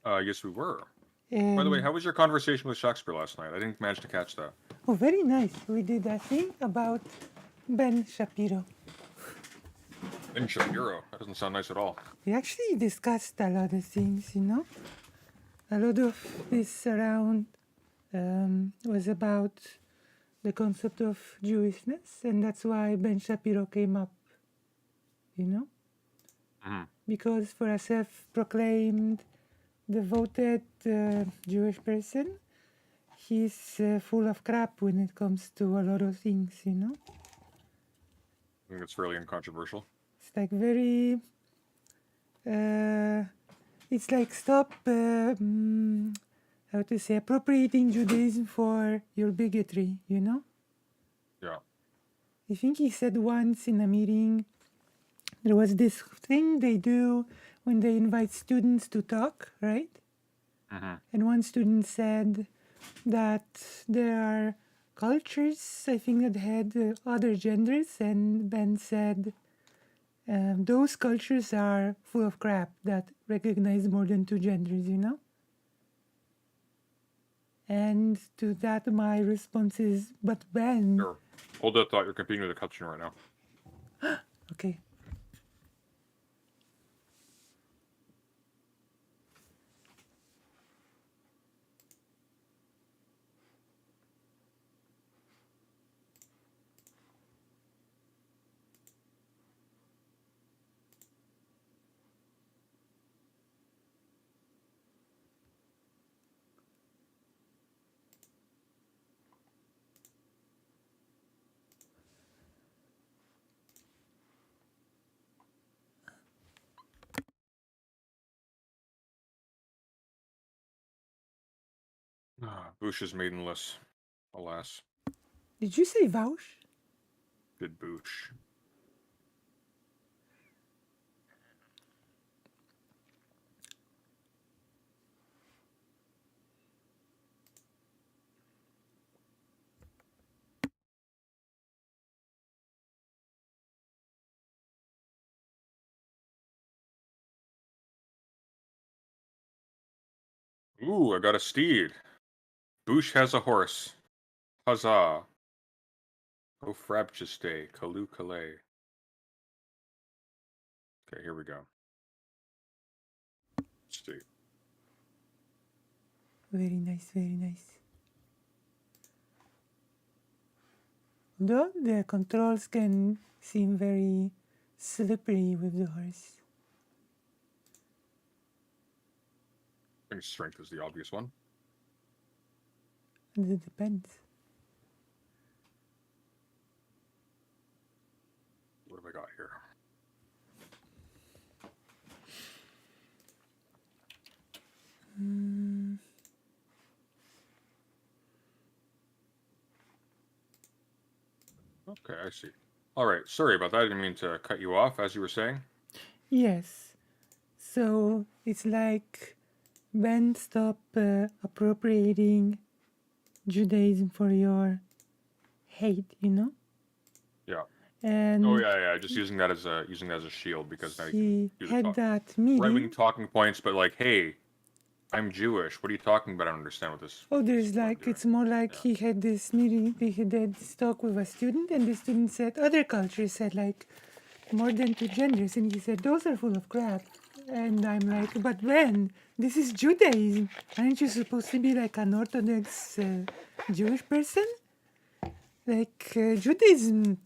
Yes, we were. By the way, And how was your conversation with Shakespeare last night? I didn't manage to catch that. oh, very nice. We did a thing about Ben Shapiro. Ben Shapiro. That doesn't sound nice at all. We actually discussed a lot of things, you know. A lot of this around was about the concept of Jewishness, and that's why Ben Shapiro came up, you know, Hmm. because for a self-proclaimed devoted Jewish person, he's full of crap when it comes to a lot of things, you know. I think it's fairly uncontroversial. It's like very, it's like stop, how to say, appropriating Judaism for your bigotry, you know. Yeah. I think he said once in a meeting, there was this thing they do when they invite students to talk, right? Hmm. And one student said that there are cultures, I think, that had other genders, and Ben said those cultures are full of crap that recognize more than two genders, you know? And to that, my response is, but Ben, Sure. Hold that thought. You're competing with a cutscene right now. okay. Bush is maidenless. Alas. Did you say Vaush? Good Bush. Ooh, I got a steed. Bush has a horse. Huzzah. Oh, Frabchiste. Kalu Kalay. Okay, here we go. Steed. Very nice, very nice. Though the controls can seem very slippery with the horse. I think strength is the obvious one. And it depends. What have I got here? Okay, I see. All right, sorry about that. I didn't mean to cut you off, as you were saying. Yes. So it's like Ben, stop appropriating Judaism for your hate, you know? Yeah. Oh And yeah. Just using that as a shield because now you can he do the had talk that right-wing meeting. talking points, but like, hey, I'm Jewish. What are you talking about? I don't understand what this Oh, this there's is what I'm like, doing. it's more like Yeah. he had this meeting, he had this talk with a student, and the student said, other cultures said like more than two genders. And he said, those are full of crap. And I'm like, but Ben, this is Judaism. Aren't you supposed to be like an Orthodox Jewish person? Like Judaism,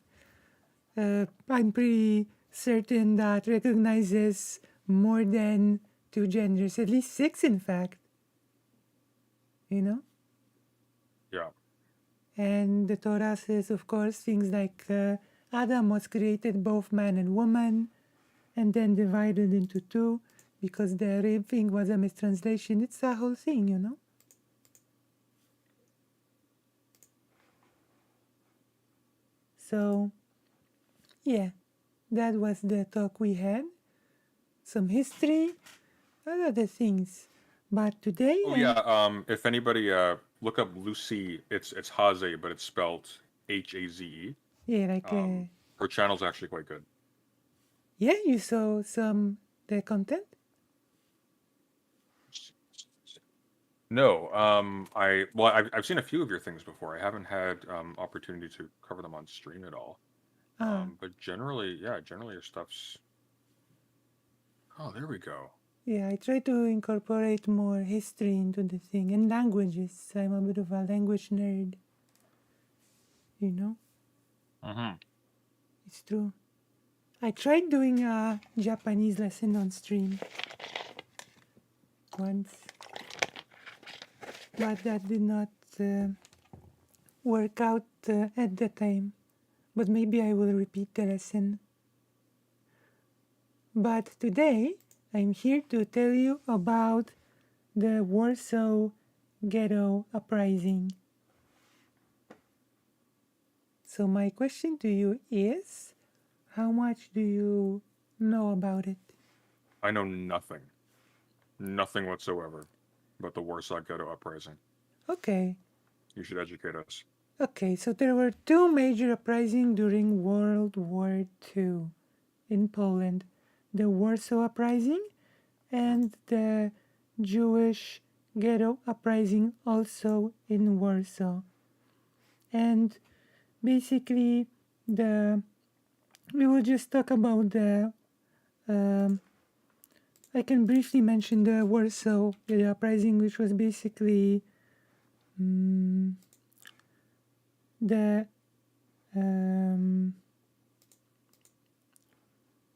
I'm pretty certain that recognizes more than two genders, at least six, in fact. You know? Yeah. And the Torah says, of course, things like Adam was created both man and woman and then divided into two because the Arab thing was a mistranslation. It's a whole thing, you know? So, yeah, that was the talk we had. Some history, a lot of things. But today, Oh yeah. If anybody look up Lucy, it's Haze, but it's spelled Haze. yeah, like, Her channel's actually quite good. yeah, you saw some the content. No, I've seen a few of your things before. I haven't had opportunity to cover them on stream at all. Ah, But generally, yeah, generally your stuff's. Oh, there we go. yeah, I try to incorporate more history into the thing and languages. I'm a bit of a language nerd, you know? Mm-hmm. It's true. I tried doing a Japanese lesson on stream once, but that did not work out at the time. But maybe I will repeat the lesson. But today I'm here to tell you about the Warsaw Ghetto Uprising. So my question to you is, how much do you know about it? I know nothing. Nothing whatsoever about the Warsaw Ghetto Uprising. Okay, You should educate us. okay, so there were two major uprisings during World War II in Poland. The Warsaw Uprising and the Jewish Ghetto Uprising also in Warsaw. And basically, we will just talk about I can briefly mention the Warsaw Ghetto Uprising, which was basically the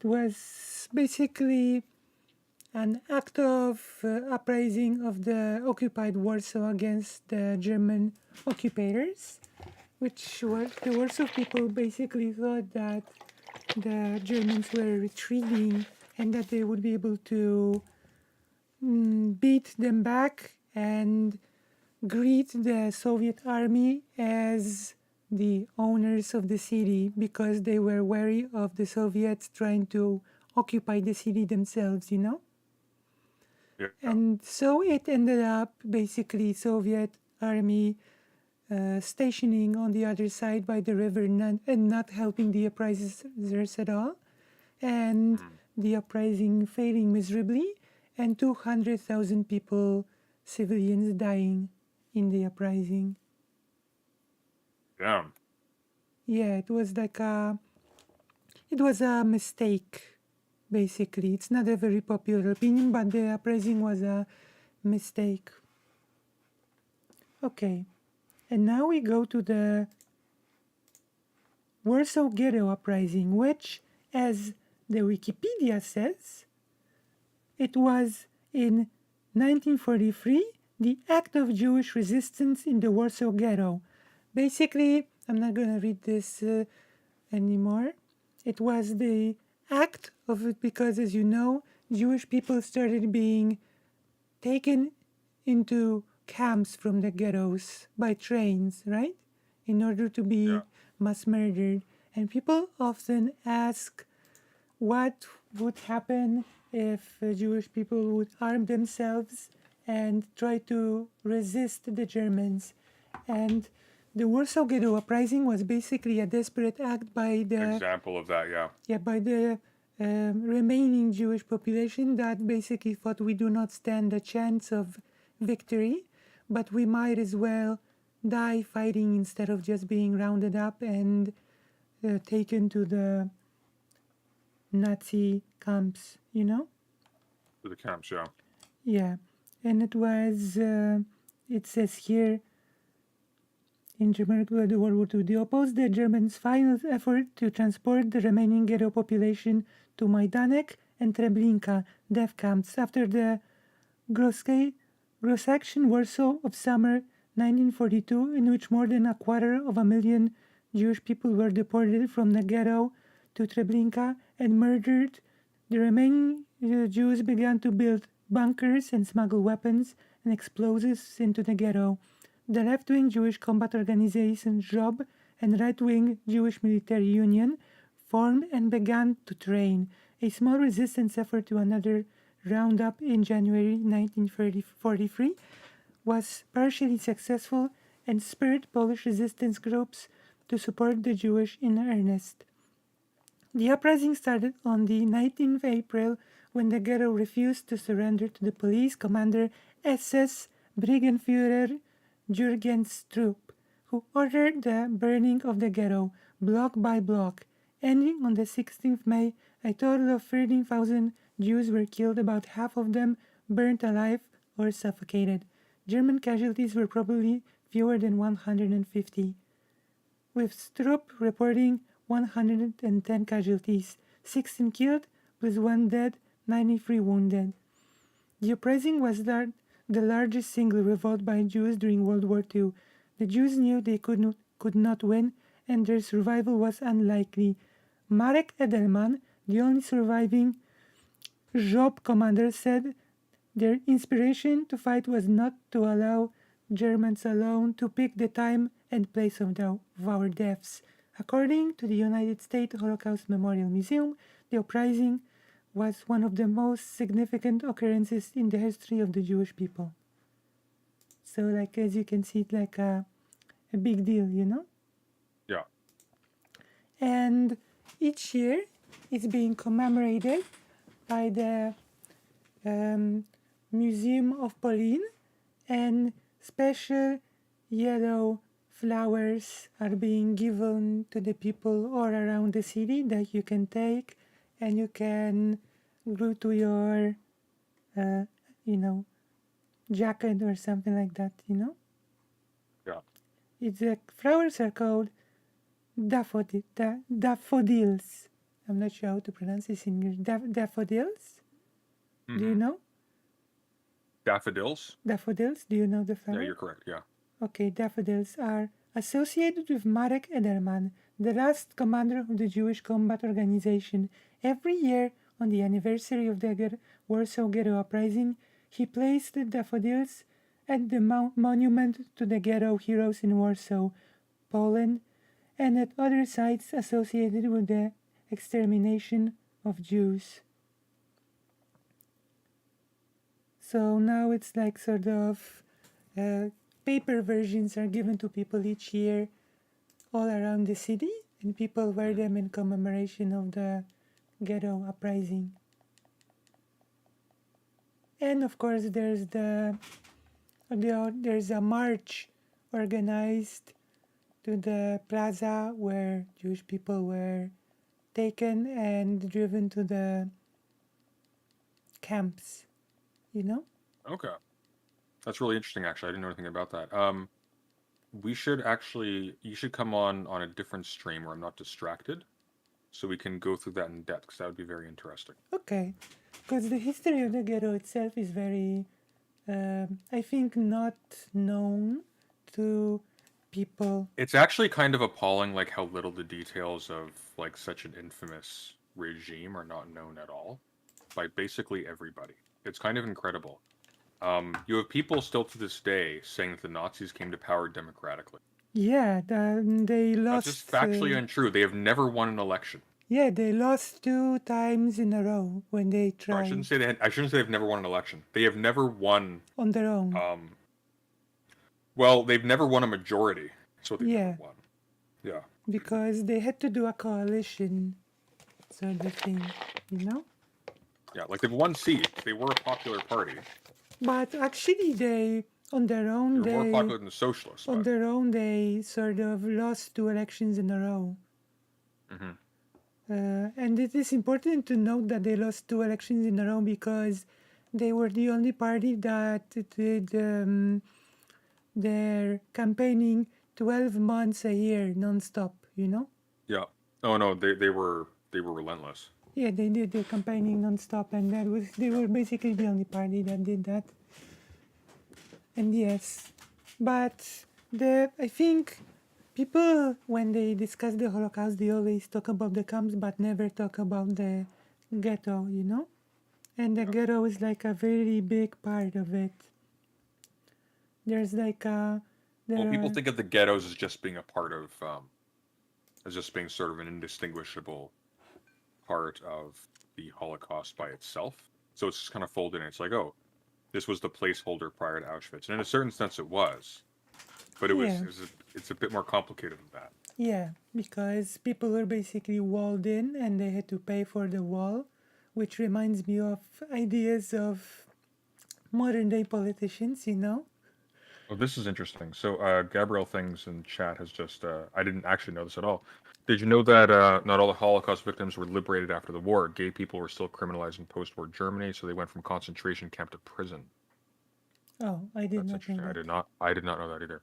it was basically an act of uprising of the occupied Warsaw against the German occupators, which were the Warsaw people basically thought that the Germans were retreating and that they would be able to beat them back and greet the Soviet army as the owners of the city because they were wary of the Soviets trying to occupy the city themselves, you know? Yeah. And so it ended up basically Soviet army stationing on the other side by the river and not helping the uprisers at all, and the uprising failing miserably, and 200,000 people, civilians, dying in the uprising. Damn. Yeah, it was a mistake, basically. It's not a very popular opinion, but the uprising was a mistake. Okay, and now we go to the Warsaw Ghetto Uprising, which, as the Wikipedia says, it was in 1943 the act of Jewish resistance in the Warsaw Ghetto. Basically, I'm not going to read this anymore. It was the act of it because, as you know, Jewish people started being taken into camps from the ghettos by trains, right? In order to be Yeah. mass murdered. And people often ask what would happen if Jewish people would arm themselves and try to resist the Germans. And the Warsaw Ghetto Uprising was basically a desperate act by the Example of that, yeah. by the remaining Jewish population that basically thought we do not stand a chance of victory, but we might as well die fighting instead of just being rounded up and taken to the Nazi camps, you know? To the camps, yeah. Yeah. And it was, it says here, in German World War II, they opposed the Germans' final effort to transport the remaining ghetto population to Majdanek and Treblinka death camps after the Gross Action Warsaw of summer 1942, in which more than 250,000 Jewish people were deported from the ghetto to Treblinka and murdered. The remaining Jews began to build bunkers and smuggle weapons and explosives into the ghetto. The left-wing Jewish combat organization Job and right-wing Jewish military union formed and began to train. A small resistance effort to another roundup in January 1943 was partially successful and spurred Polish resistance groups to support the Jewish in earnest. The uprising started on the 19th of April when the ghetto refused to surrender to the police commander SS Briggenführer Jürgen Stroop, who ordered the burning of the ghetto block by block. Ending on the 16th May, a total of 13,000 Jews were killed, about half of them burnt alive or suffocated. German casualties were probably fewer than 150, with Stroop reporting 110 casualties, 16 killed plus 1 dead, 93 wounded. The uprising was the largest single revolt by Jews during World War II. The Jews knew they could not win, and their survival was unlikely. Marek Edelman, the only surviving Job commander, said their inspiration to fight was not to allow Germans alone to pick the time and place of our deaths. According to the United States Holocaust Memorial Museum, the uprising was one of the most significant occurrences in the history of the Jewish people. So, like, as you can see, it's like a big deal, you know? Yeah. And each year it's being commemorated by the Museum of Polin, and special yellow flowers are being given to the people all around the city that you can take and you can glue to your jacket or something like that, you know. Yeah. It's flowers are called daffodils. I'm not sure how to pronounce this in English. Daffodils. Do you know? Daffodils? Daffodils, do you know the flower? Yeah, you're correct. Yeah. Okay, daffodils are associated with Marek Edelman, the last commander of the Jewish Combat Organization. Every year, on the anniversary of the Warsaw Ghetto Uprising, he placed the daffodils at the monument to the ghetto heroes in Warsaw, Poland, and at other sites associated with the extermination of Jews. So now it's like sort of paper versions are given to people each year all around the city, and people wear them in commemoration of the ghetto uprising. And of course, there's there's a march organized to the plaza where Jewish people were taken and driven to the camps, you know? Okay. That's really interesting, actually. I didn't know anything about that. You should come on a different stream where I'm not distracted, so we can go through that in depth, because that would be very interesting. Okay, because the history of the ghetto itself is very, I think, not known to people. It's actually kind of appalling, like, how little the details of, like, such an infamous regime are not known at all by basically everybody. It's kind of incredible. You have people still to this day saying that the Nazis came to power democratically. Yeah, they lost. That's just factually untrue. They have never won an election. Yeah, they lost 2 times in a row when they tried. I shouldn't say they've never won an election. They have never won on their own. Well, they've never won a majority. So they've never won. Yeah. Because they had to do a coalition sort of thing, you know? Yeah, like they've won seats. They were a popular party. But actually, they on their own they were more popular than the socialists. On their own, they sort of lost 2 elections in a row. And it is important to note that they lost 2 elections in a row because they were the only party that did their campaigning 12 months a year non-stop, you know? Yeah. Oh no, they were relentless. Yeah, they did their campaigning non-stop, and they were basically the only party that did that. And yes, but I think people, when they discuss the Holocaust, they always talk about the camps, but never talk about the ghetto, you know? And the ghetto is like a very big part of it. There's like people think of the ghettos as just being a part of, as just being sort of an indistinguishable part of the Holocaust by itself. So it's just kind of folded in. It's like, oh, this was the placeholder prior to Auschwitz. And in a certain sense it was. But it's a bit more complicated than that. Yeah, because people were basically walled in and they had to pay for the wall, which reminds me of ideas of modern day politicians, you know? Oh, this is interesting. So, Gabrielle Things in chat has just, I didn't actually know this at all. Did you know that not all the Holocaust victims were liberated after the war? Gay people were still criminalized in post-war Germany, so they went from concentration camp to prison. Oh, I did That's not know interesting. that. I did not know that either.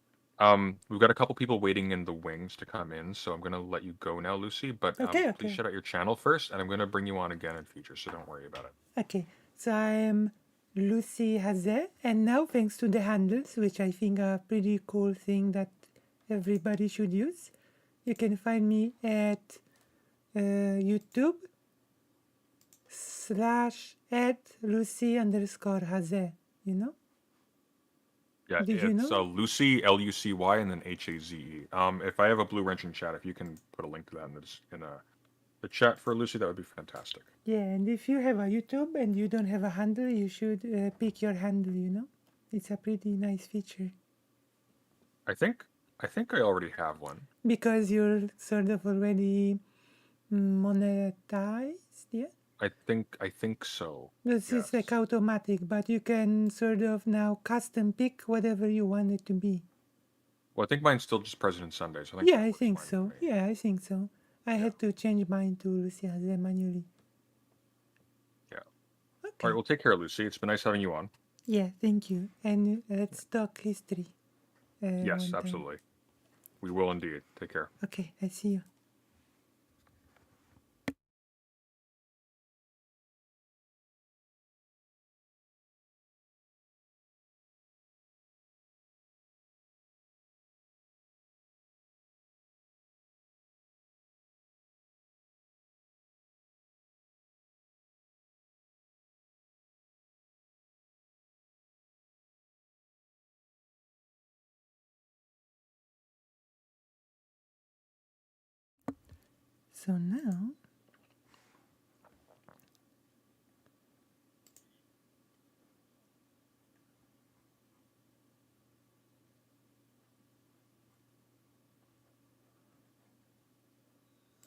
We've got a couple people waiting in the wings to come in, so I'm gonna let you go now, Lucy. But Okay, please okay, shout out your channel first, and I'm gonna bring you on again in future, so don't worry about it. okay. So I am Lucy Hazet, and now thanks to the handles, which I think are a pretty cool thing that everybody should use, you can find me at YouTube /@Lucy_Hazet. You know? Yeah, Did you it's know? Lucy Lucy and then Haze. If I have a blue wrench in chat, if you can put a link to that in the chat for Lucy, that would be fantastic. Yeah, and if you have a YouTube and you don't have a handle, you should pick your handle, you know? It's a pretty nice feature. I think I already have one. Because you're sort of already monetized, yeah? I think so. This is like Yes. automatic, but you can sort of now custom pick whatever you want it to be. Well, I think mine's still just President Sunday, so I think Yeah, that I works think fine for so. me. Yeah, I think so. I Yeah. had to change mine to Lucia manually. Yeah. All Okay. right. Well, take care, Lucy. It's been nice having you on. Yeah, thank you. And let's talk history Yes, one time. absolutely. We will indeed. Take care. Okay, I see you. So now,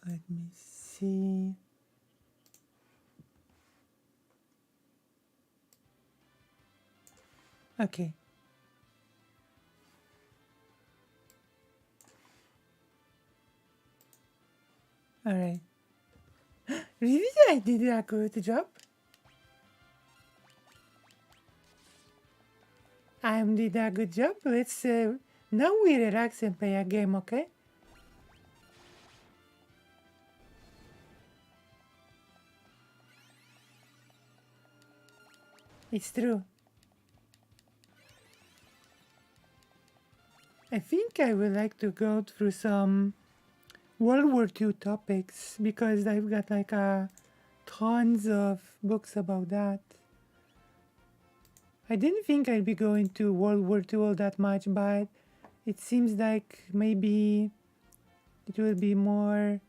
let me see. Okay. All right. Really, I did a good job. I did a good job. Let's now we relax and play a game, okay? It's true. I think I would like to go through some World War II topics because I've got like tons of books about that. I didn't think I'd be going to World War II all that much, but it seems like maybe it will be more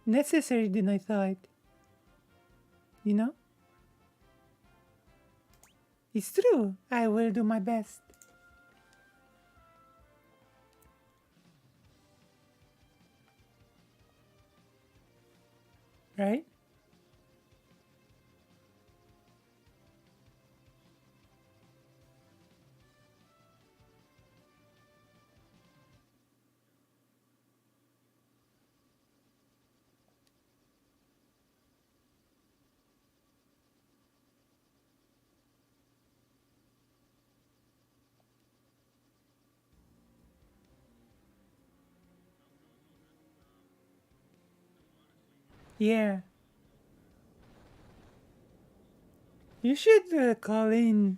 necessary than I thought. You know? It's true. I will do my best. Right? Yeah. You should call in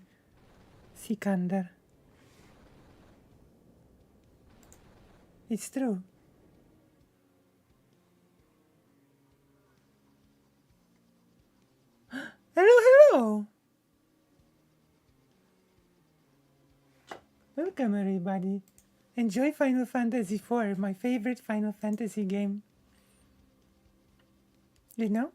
Sikandar. It's true. Hello, hello. Welcome, everybody. Enjoy Final Fantasy IV, my favorite Final Fantasy game. You know?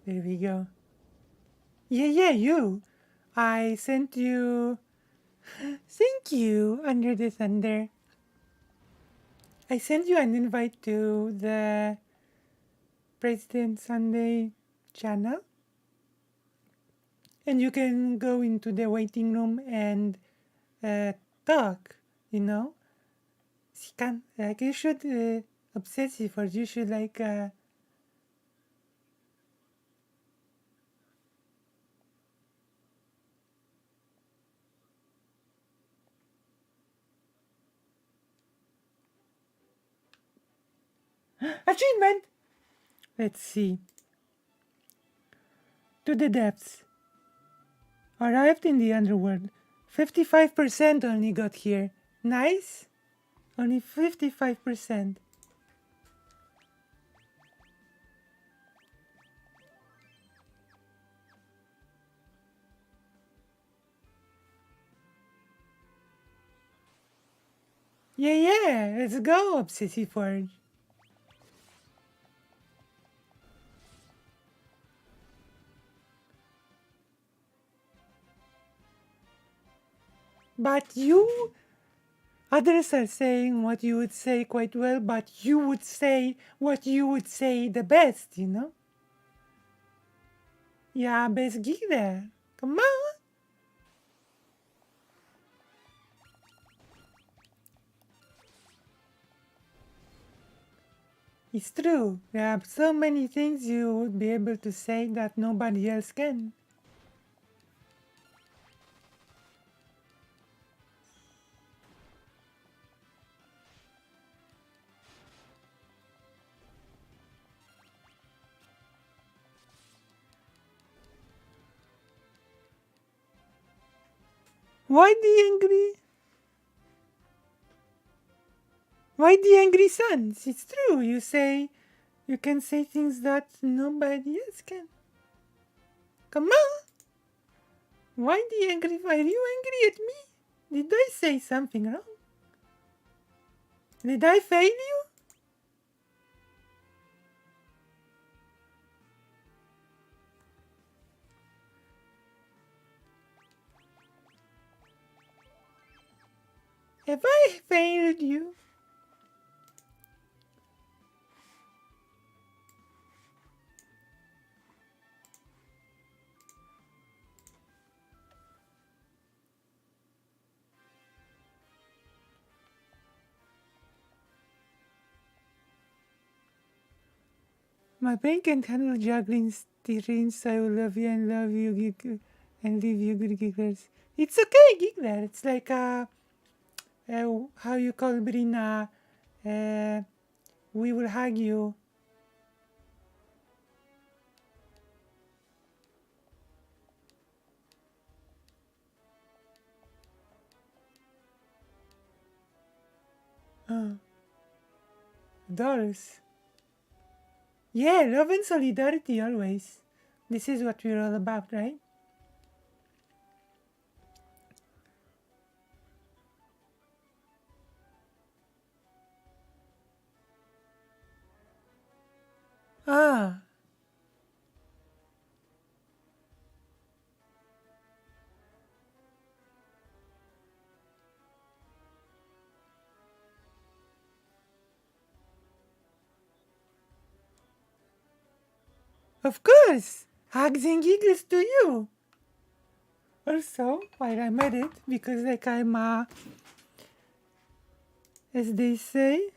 There we go. Yeah, you. I sent you Thank you, Under the Thunder. I sent you an invite to the President Sunday channel, and you can go into the waiting room and talk, you know. Like you should, obsessive, or you should like, achievement! Let's see. To the depths. Arrived in the underworld. 55% only got here. Nice. Only 55%. Yeah, let's go, Obsessive Forge. But you, others are saying what you would say quite well, but you would say what you would say the best, you know? Yeah, best geek there. Come on. It's true. There are so many things you would be able to say that nobody else can. Why the angry? Why the angry sons? It's true. You can say things that nobody else can. Come on. Why the angry? Are you angry at me? Did I say something wrong? Did I fail you? Have I failed you? My brain can't handle juggling strings. I will love you and love you, geek, and leave you, good geekers. It's okay, geekler. It's like how you call Brina. We will hug you. Dolls. Yeah, love and solidarity always. This is what we're all about, right? Ah. Of course! Hugs and giggles to you! Also, while I'm at it, because like I'm, as they say,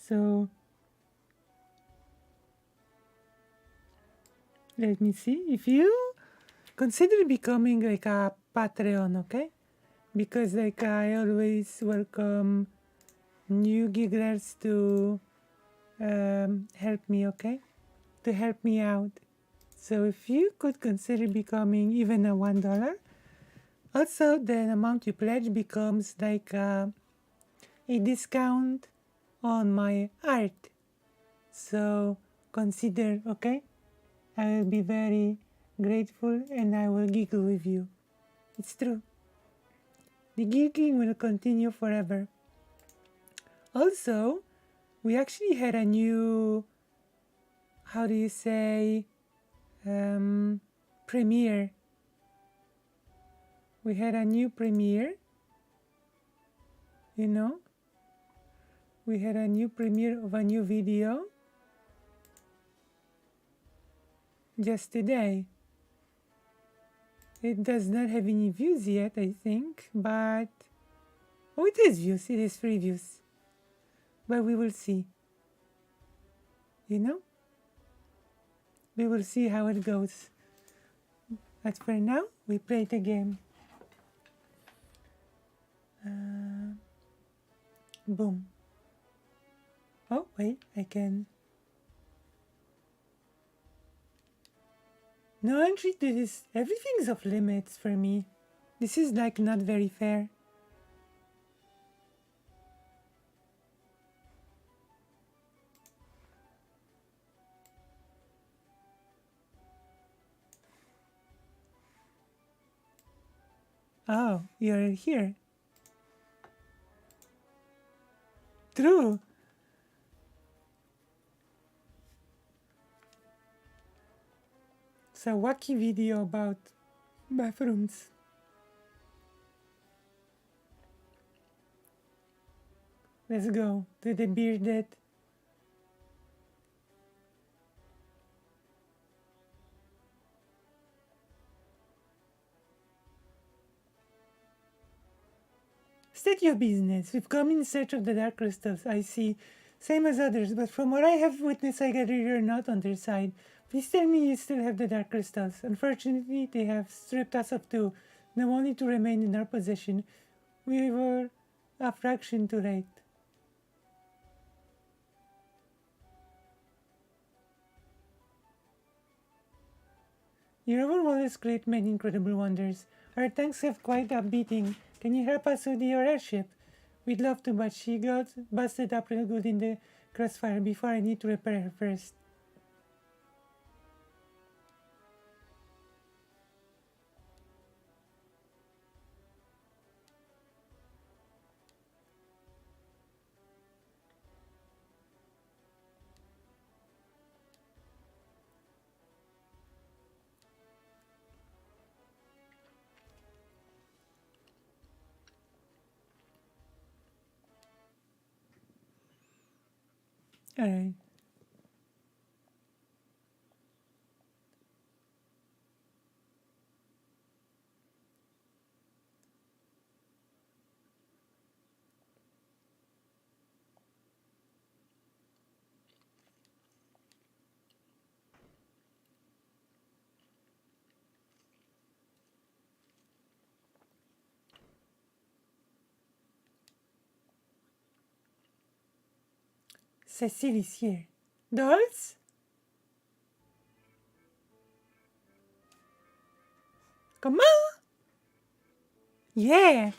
so let me see. If you consider becoming like a Patreon, okay? Because like I always welcome new gigglers to help me, okay? To help me out. So if you could consider becoming even a $1, also the amount you pledge becomes like a discount on my art. So consider, okay? I will be very grateful and I will giggle with you. It's true. The giggling will continue forever. Also, we actually had a new, how do you say, premiere. We had a new premiere, you know? We had a new premiere of a new video just today. It does not have any views yet, I think, but oh, it has views. It has 3 views, but we will see. You know, we will see how it goes. But for now, we play the game. Boom. Oh wait, I can. No entry to this. Everything's off limits for me. This is like not very fair. Oh, you're here. True. It's a wacky video about bathrooms. Let's go to the bearded. State your business. We've come in search of the dark crystals, I see. Same as others, but from what I have witnessed, I gather you're not on their side. Please tell me you still have the dark crystals. Unfortunately, they have stripped us of 2, now only to remain in our possession. We were a fraction too late. Your overall has created many incredible wonders. Our tanks have quite a beating. Can you help us with your airship? We'd love to, but she got busted up real good in the crossfire before I need to repair her first. Alright. Cecile is here. Dolls? Come on! Yeah!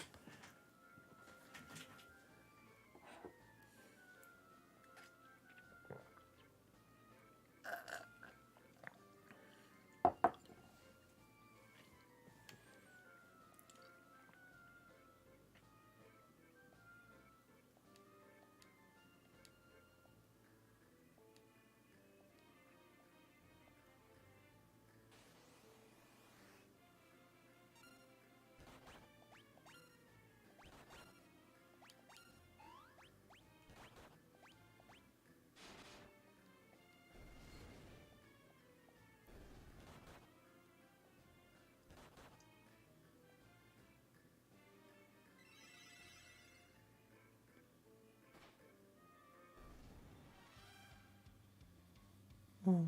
Oh.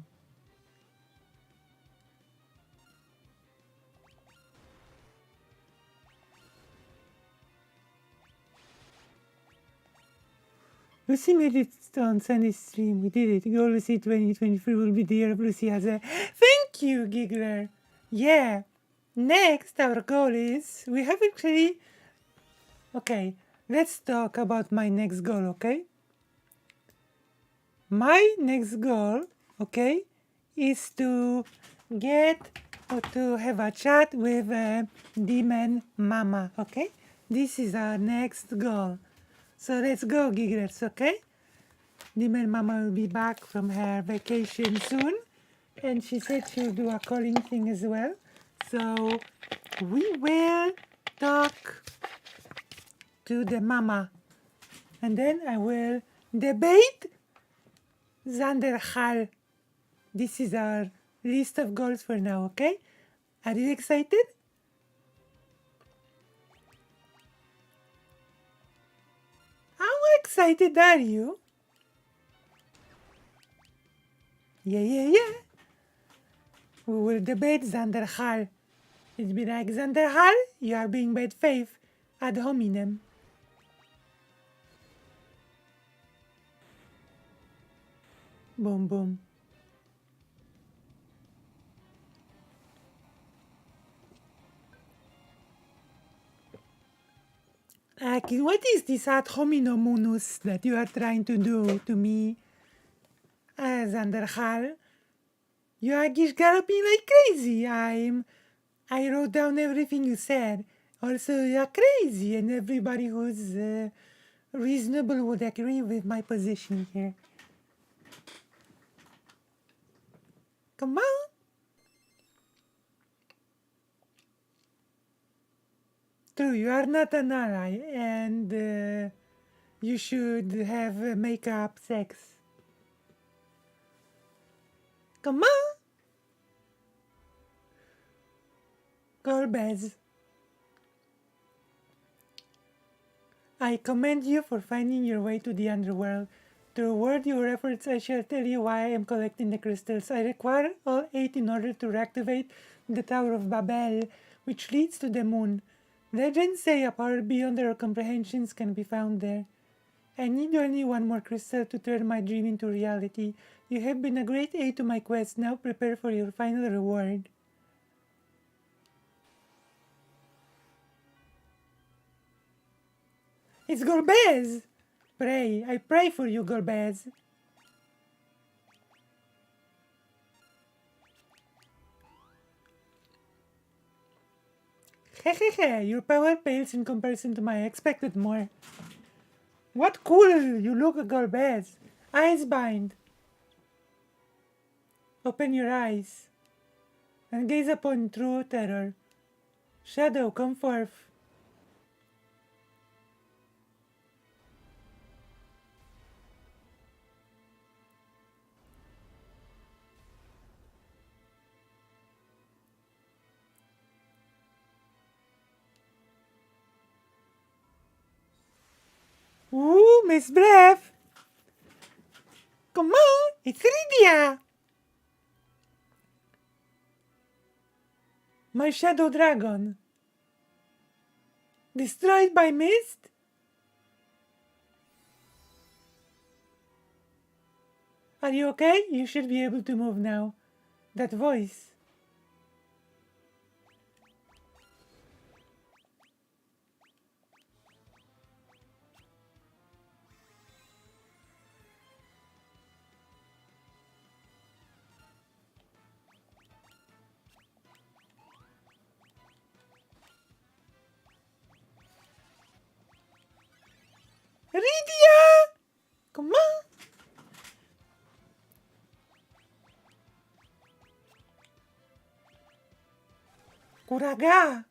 Lucy made it on Sunday stream. We did it. Go Lucy 2023 will be the year of Lucy as a thank you, Giggler. Yeah. Next, our goal is we have actually. Okay, let's talk about my next goal, okay? My next goal, okay, is to get or to have a chat with Demon Mama, okay? This is our next goal. So let's go, Giglets, okay? Demon Mama will be back from her vacation soon, and she said she'll do a calling thing as well. So we will talk to the mama, and then I will debate Zanderhal. This is our list of goals for now, okay? Are you excited? How excited are you? Yeah. We will debate Zanderhal. It'd be like, Zanderhal, you are being bad faith ad hominem. Boom, boom. Akin, what is this ad hominem munus that you are trying to do to me? Zanderhal, you are just galloping like crazy. I wrote down everything you said. Also, you're crazy, and everybody who's reasonable would agree with my position here. Come on. True, you are not an ally, and you should have make-up sex. Come on. Golbez. I commend you for finding your way to the underworld. To reward your efforts, I shall tell you why I am collecting the crystals. I require all 8 in order to reactivate the Tower of Babel, which leads to the moon. Legends say a power beyond our comprehensions can be found there. I need only one more crystal to turn my dream into reality. You have been a great aid to my quest. Now prepare for your final reward. It's Golbez! I pray for you, Golbez. Hehehe, your power pales in comparison to my expected more. What cool you look, Golbez. Eyes bind. Open your eyes and gaze upon true terror. Shadow, come forth. Ooh, Miss Breath. Come on, it's Lydia. My shadow dragon. Destroyed by mist? Are you okay? You should be able to move now. That voice. Lydia! Come on. Kuraga.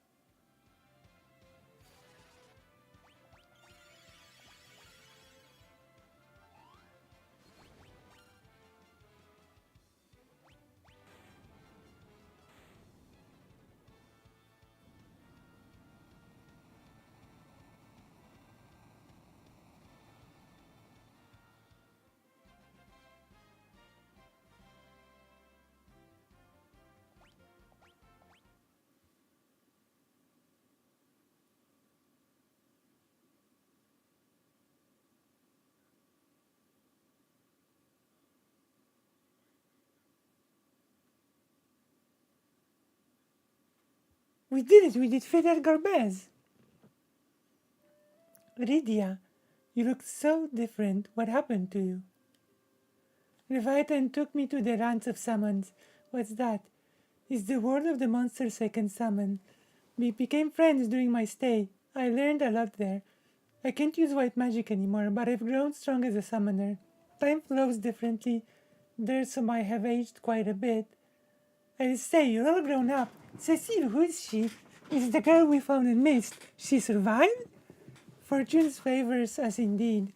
We did it. We defeated Golbez. Lydia, you look so different. What happened to you? Leviathan took me to the Rants of Summons. What's that? It's the world of the monsters I can summon. We became friends during my stay. I learned a lot there. I can't use white magic anymore, but I've grown strong as a summoner. Time flows differently there, so I have aged quite a bit. I say, you're all grown up. Cecile, who is she? It's the girl we found in Mist. She survived? Fortune favors us indeed.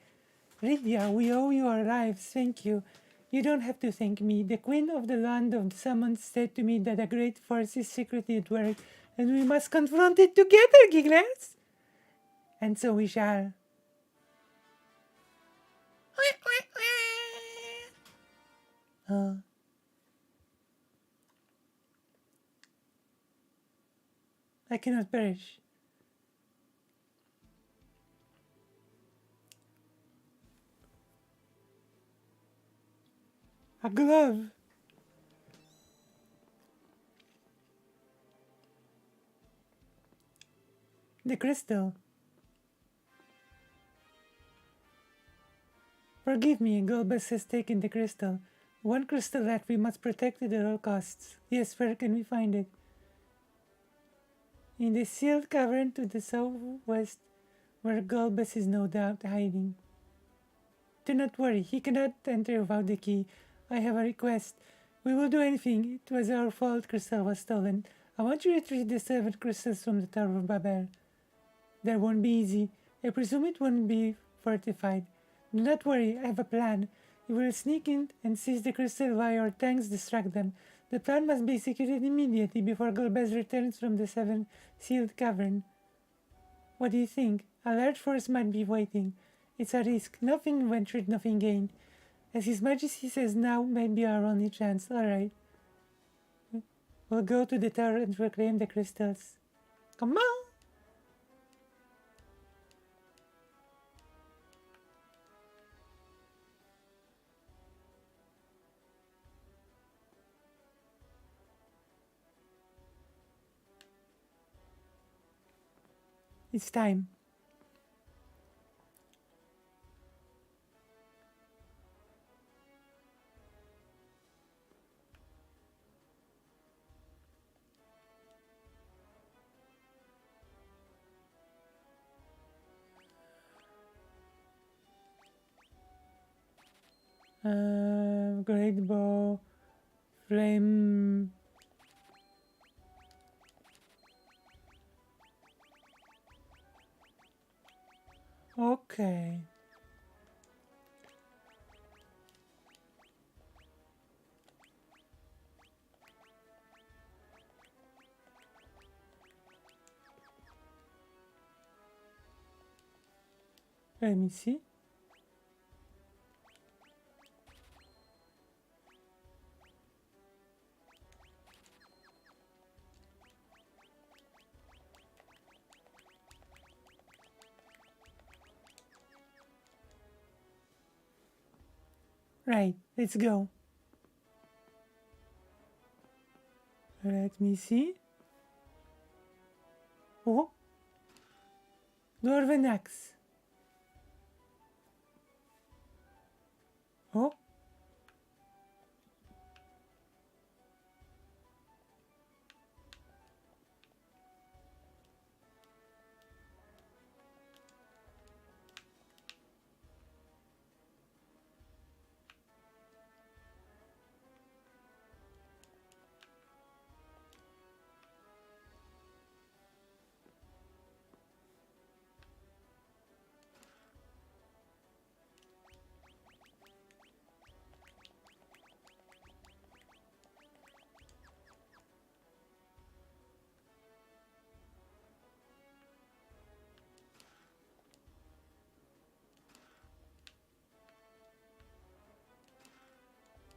Lydia, we owe you our lives. Thank you. You don't have to thank me. The Queen of the Land of the Summons said to me that a great force is secretly at work, and we must confront it together, gigglers. And so we shall. I cannot perish. A glove. The crystal. Forgive me, Golbus has taken the crystal. One crystal that we must protect at all costs. Yes, where can we find it? In the sealed cavern to the southwest, where Golbus is no doubt hiding. Do not worry, he cannot enter without the key. I have a request. We will do anything. It was our fault crystal was stolen. I want you to retrieve the 7 crystals from the Tower of Babel. That won't be easy. I presume it won't be fortified. Do not worry, I have a plan. You will sneak in and seize the crystal while your tanks distract them. The plan must be executed immediately before Golbez returns from the 7 sealed cavern. What do you think? A large force might be waiting. It's a risk. Nothing ventured, nothing gained. As His Majesty says, now might be our only chance. Alright. We'll go to the tower and reclaim the crystals. Come on! It's time. Great bow, flame. Okay. Let me see. Right, let's go. Let me see. Oh, Dwarven axe. Oh,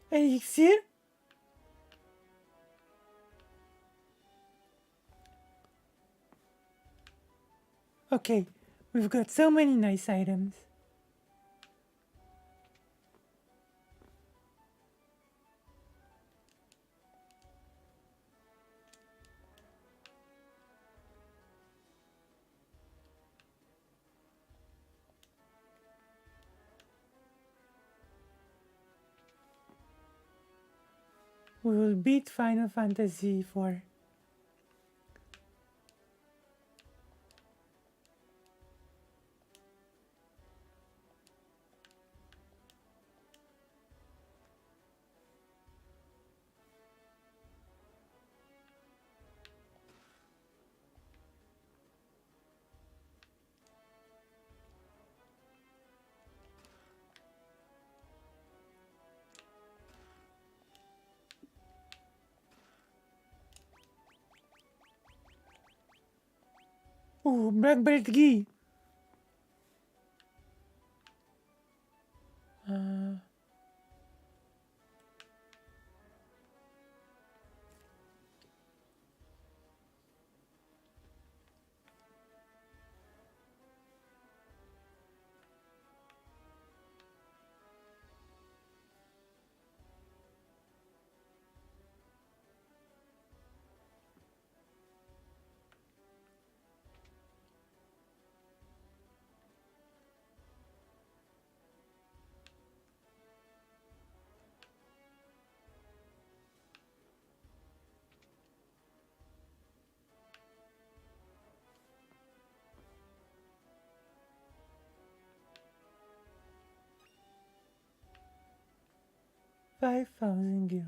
elixir? Okay, we've got so many nice items. We will beat Final Fantasy 4. Oh, Black Belt Gi. Uh, $5,000 gil.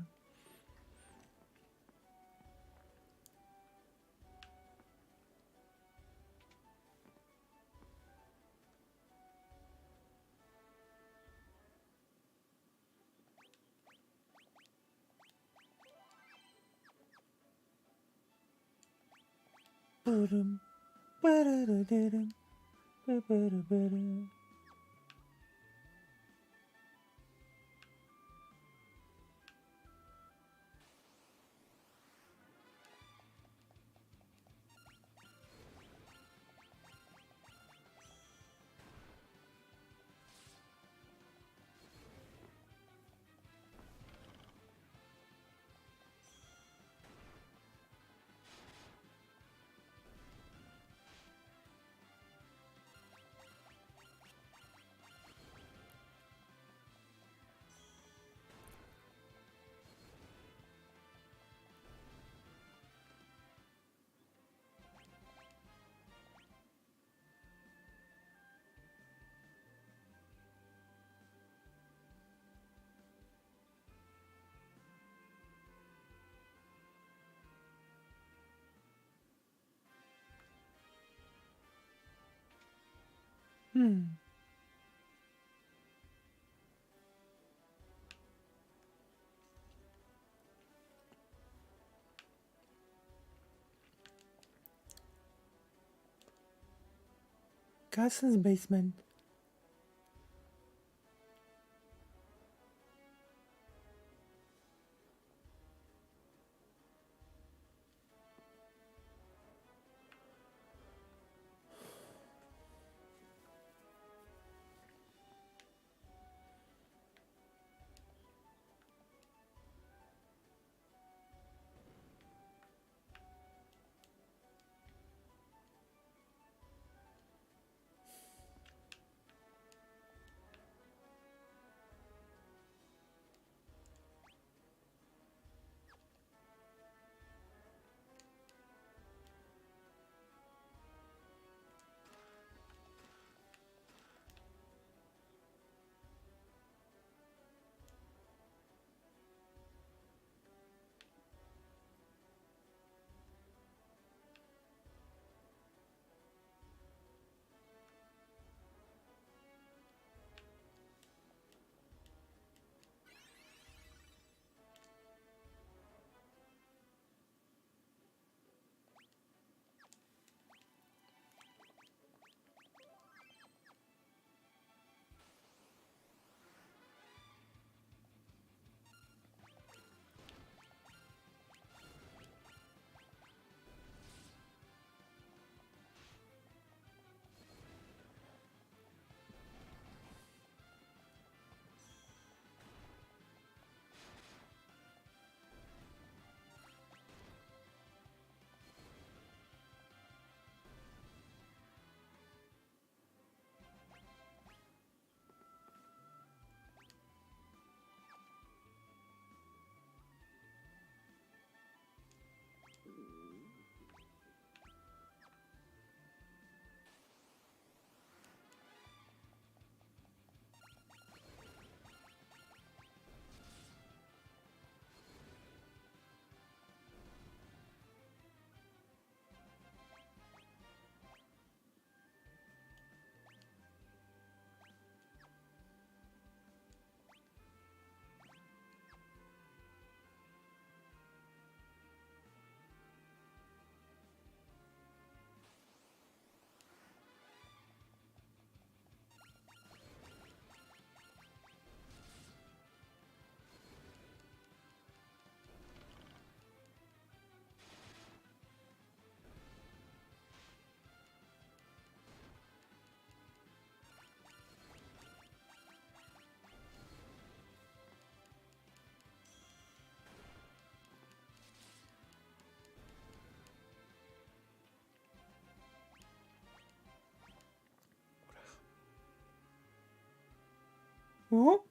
Ba-dum, ba-da-da-da-dum, ba-ba-da-ba-da. Castle's basement. Oh.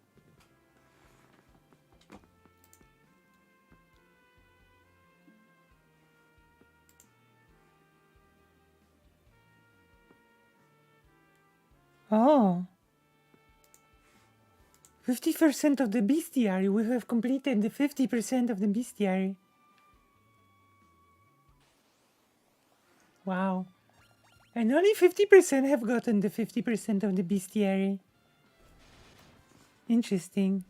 Oh. 50% of the bestiary. We have completed the 50% of the bestiary. Wow. And only 50% have gotten the 50% of the bestiary. Interesting.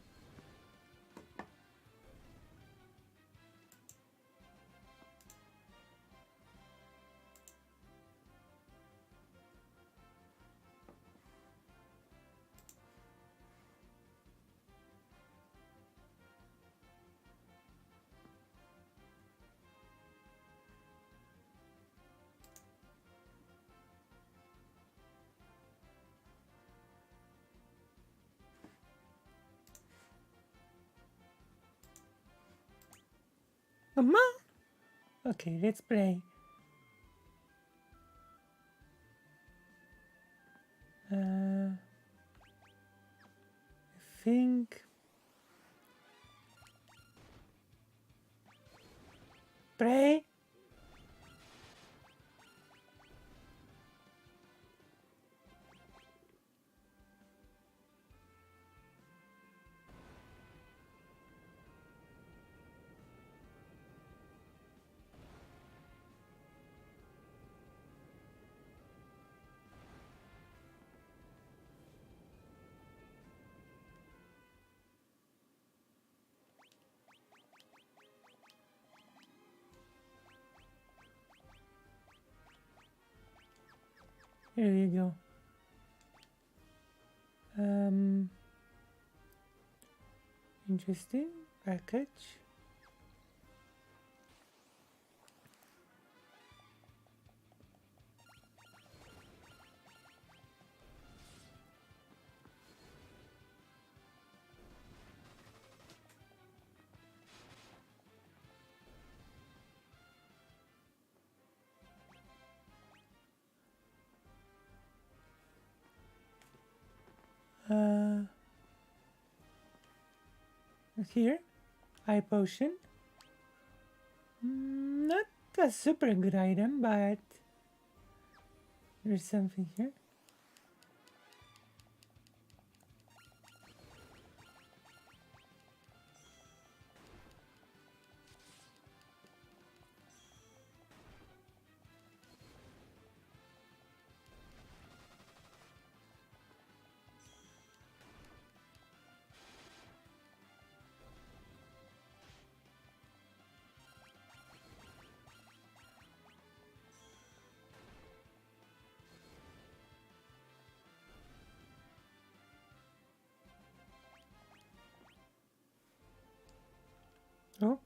Mama? Okay, let's play. I think... Pray? Here we go. Interesting. Package. Here. Eye potion. Not a super good item, but there's something here. Oh.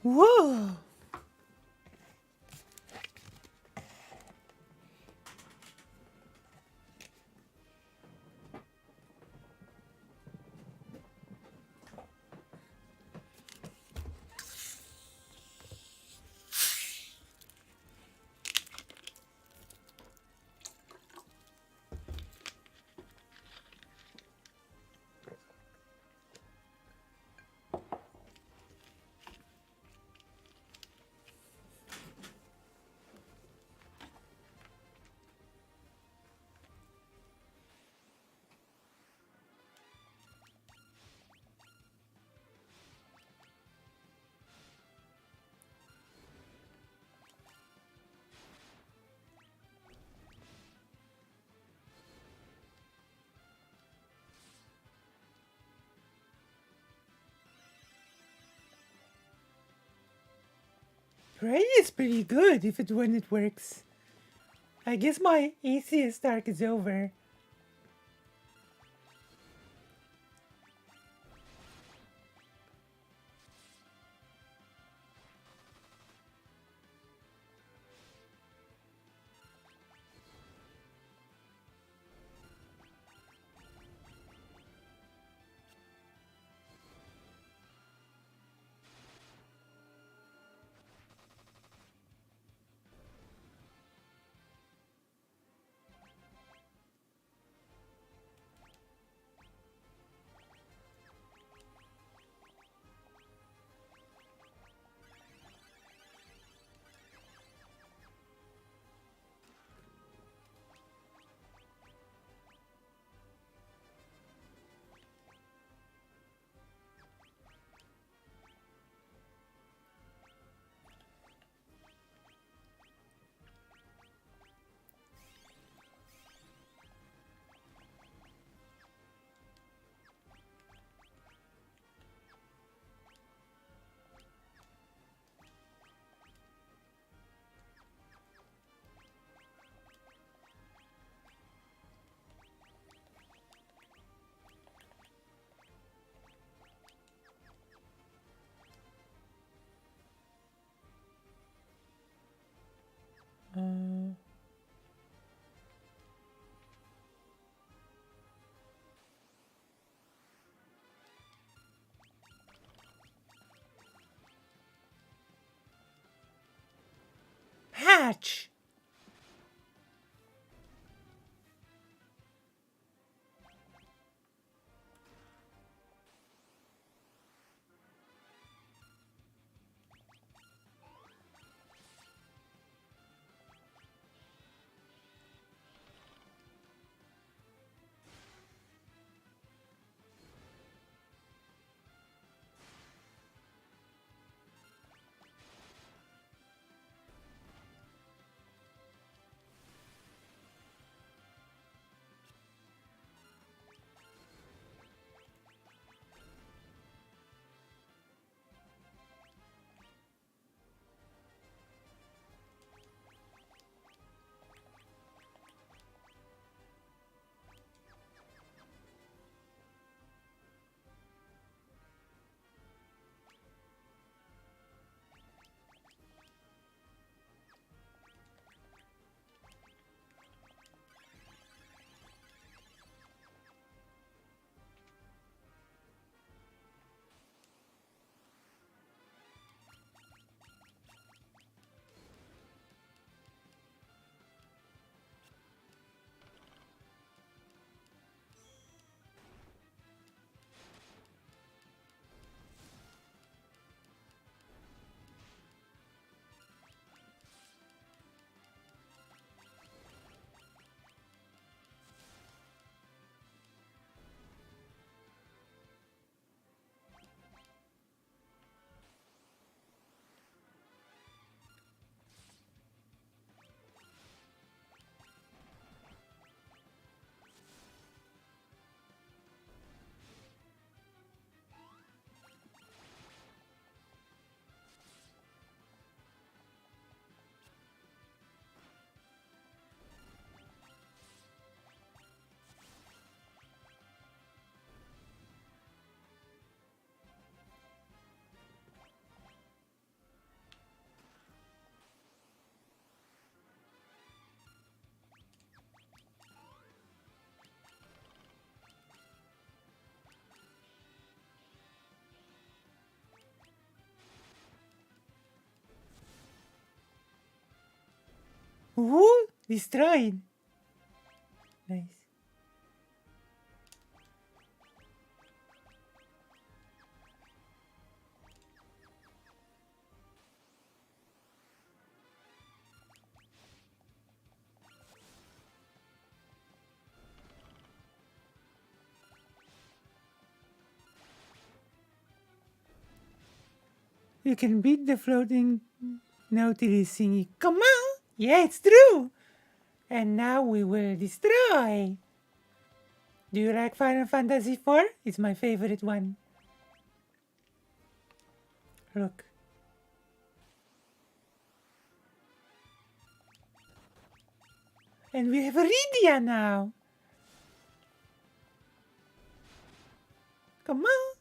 Whoa! Prey is pretty good when it works. I guess my atheist arc is over. Uh, Hatch! Woo! Destroyed! Nice. You can beat the floating Nautilus thingy. Come on! Yeah, it's true! And now we will destroy! Do you like Final Fantasy IV? It's my favorite one. Look. And we have Rydia now. Come on.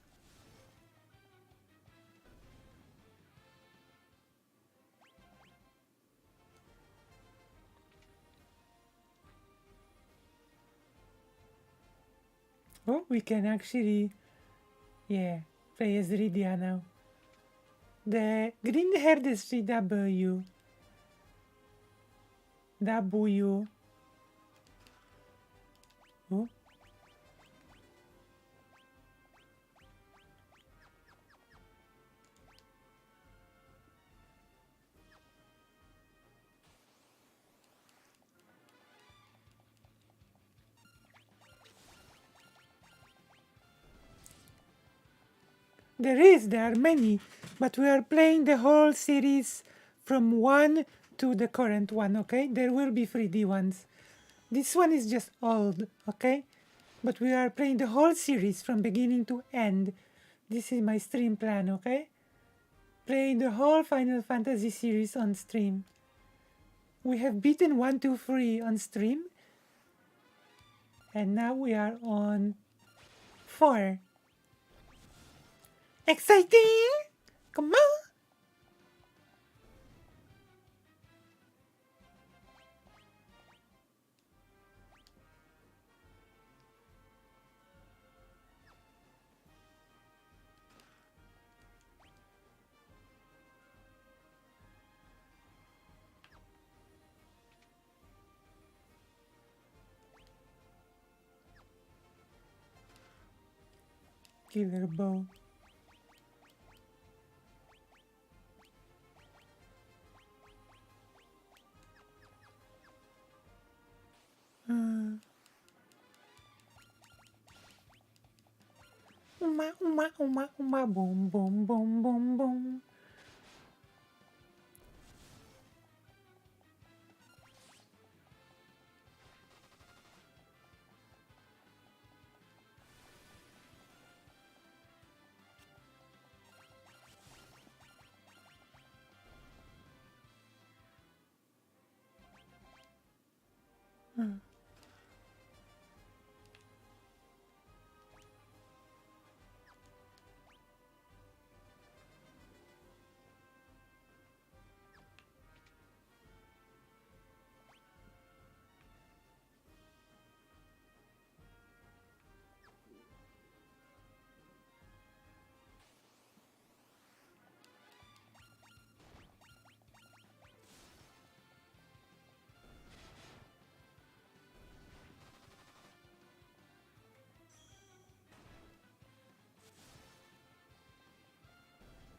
Oh, we can actually, yeah, play as Rydia now. The green haired is W. W. Oh. There are many, but we are playing the whole series from 1 to the current one, okay? There will be 3D ones. This one is just old, okay? But we are playing the whole series from beginning to end. This is my stream plan, okay? Playing the whole Final Fantasy series on stream. We have beaten 1, 2, 3 on stream. And now we are on 4. Exciting! Come on! Killer bow. Boom, boom, boom, boom, boom.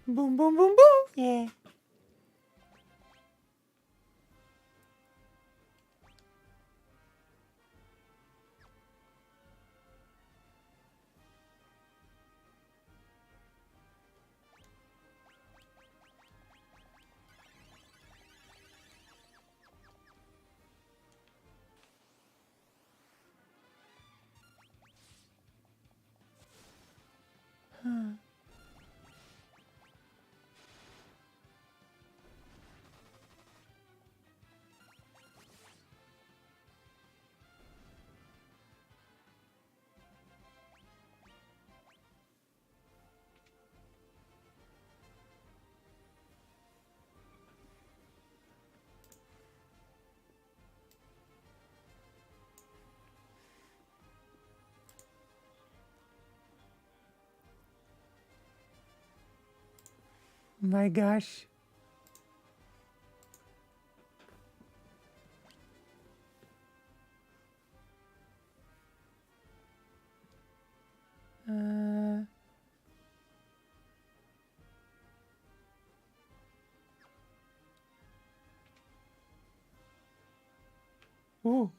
Boom, boom, boom, boom. Yeah. My gosh. Uh, ooh.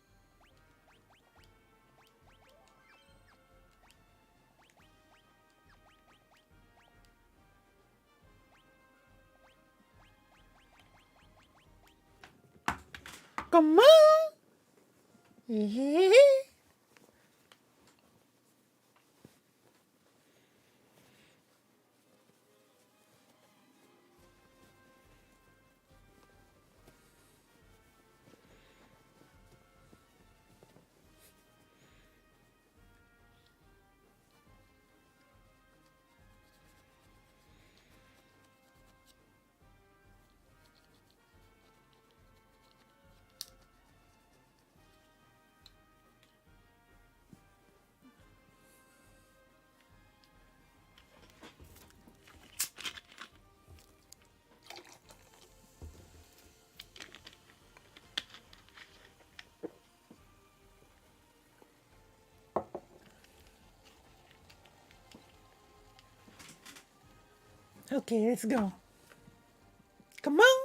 Come on. Okay, let's go. Come on.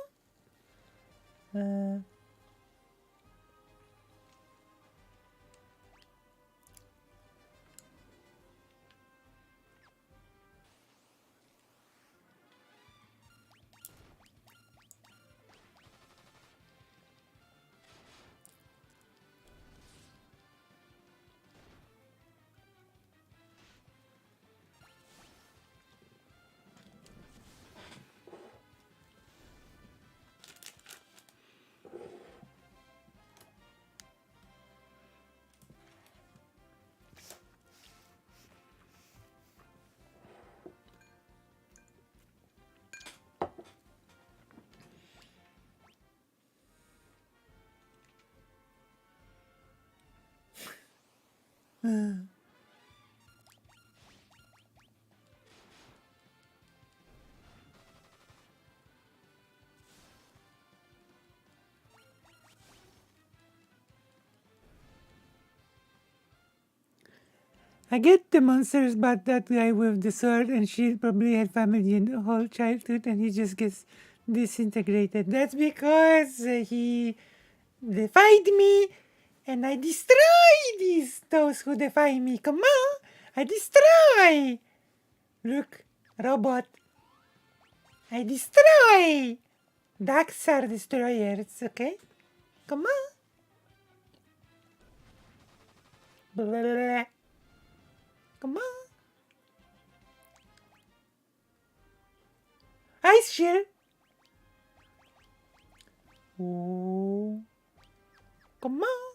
I get the monsters, but that guy with the sword and shield probably had family in the whole childhood and he just gets disintegrated. That's because he defied me and I destroy those who defy me. Come on, I destroy. Look, robot. I destroy. Ducks are destroyers, okay? Come on. Blah, blah, blah. Come on. Ice shield. Oh. Come on.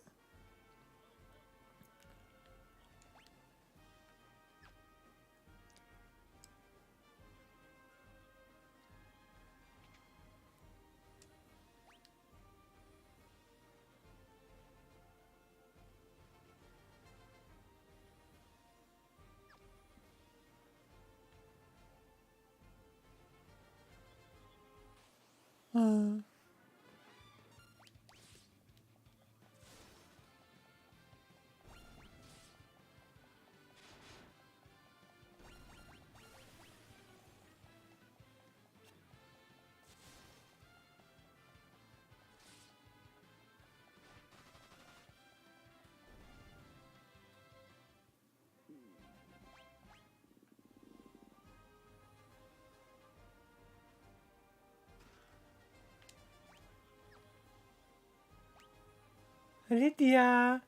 Lydia.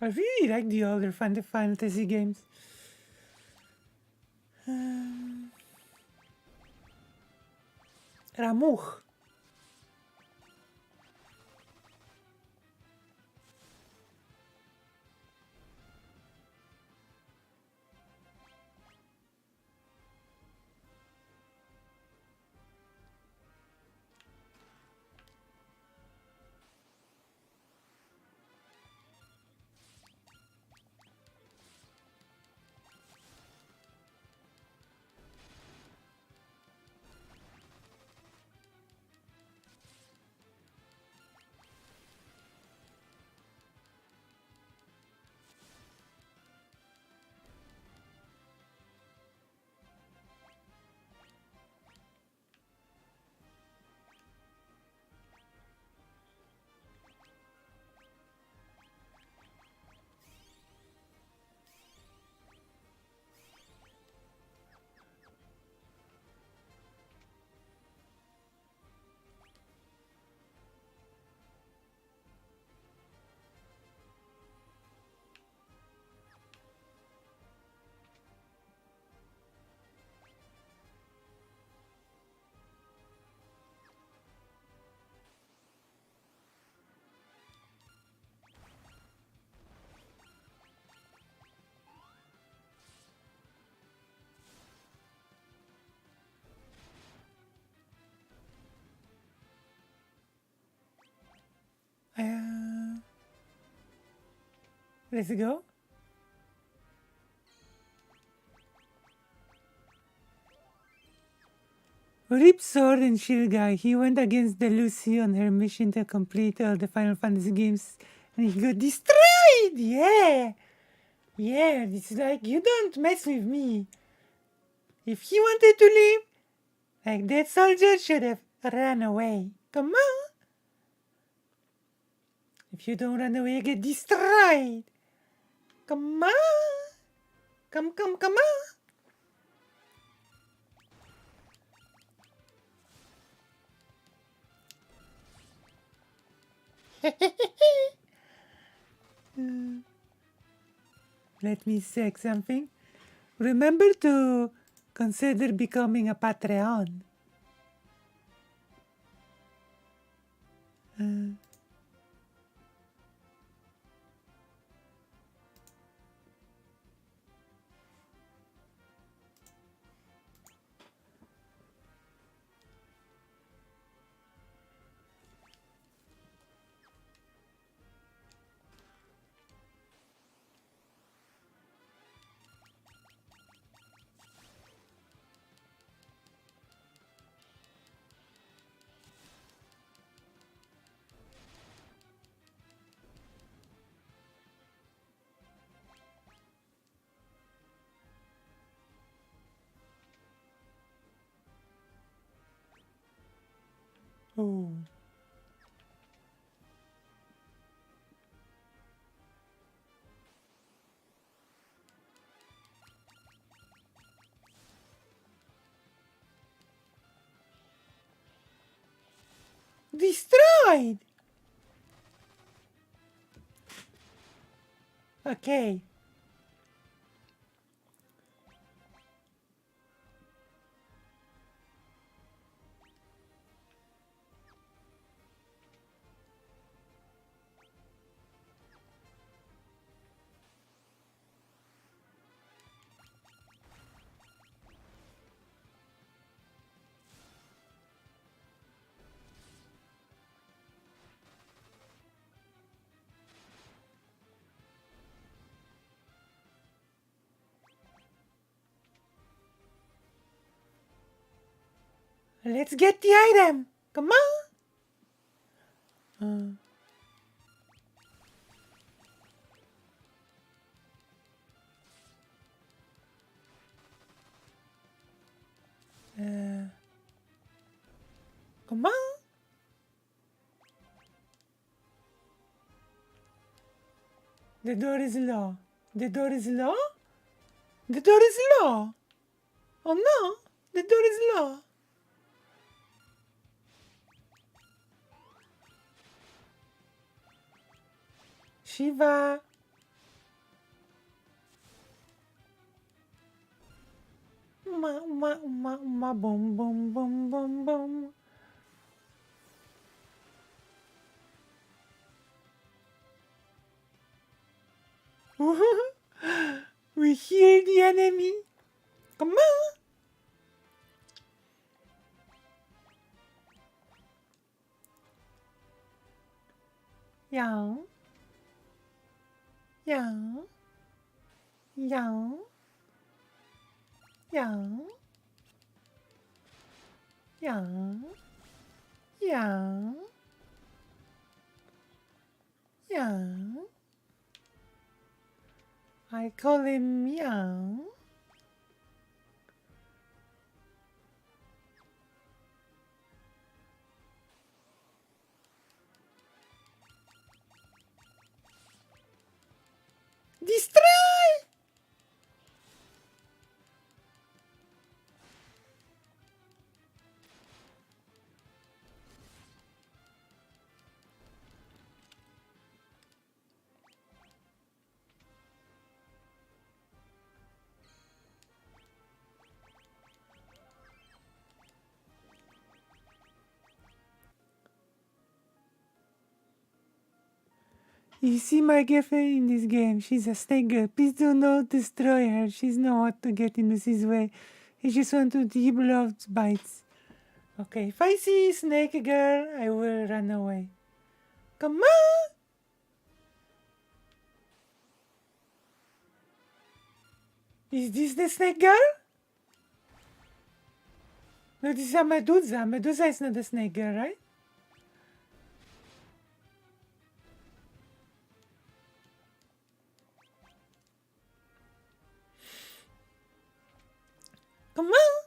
I really like the older Final Fantasy games. Ramuch. Let's go. Rip Sword and Shield Guy. He went against the Lucy on her mission to complete all the Final Fantasy games, and he got destroyed. Yeah, yeah. It's like you don't mess with me. If he wanted to leave, like that soldier should have run away. Come on. If you don't run away, you get destroyed. Come on. Come on. Let me say something. Remember to consider becoming a Patreon. Oh. Destroyed! Okay. Let's get the item. Come on. Come on. The door is low. The door is low? The door is low. Oh no, the door is low. Shiva. Boom, boom, boom, boom, boom. We hear the enemy. Come on. Yeah. Yeah. Yeah. Yeah. Yeah. Yeah. Yeah. I call him Meow. Destroy! You see my girlfriend in this game. She's a snake girl. Please do not destroy her. She's not want to get in Lucy's way. He just want to give love bites. Okay, if I see snake girl, I will run away. Come on! Is this the snake girl? No, this is a Medusa. Medusa is not the snake girl, right? Come on.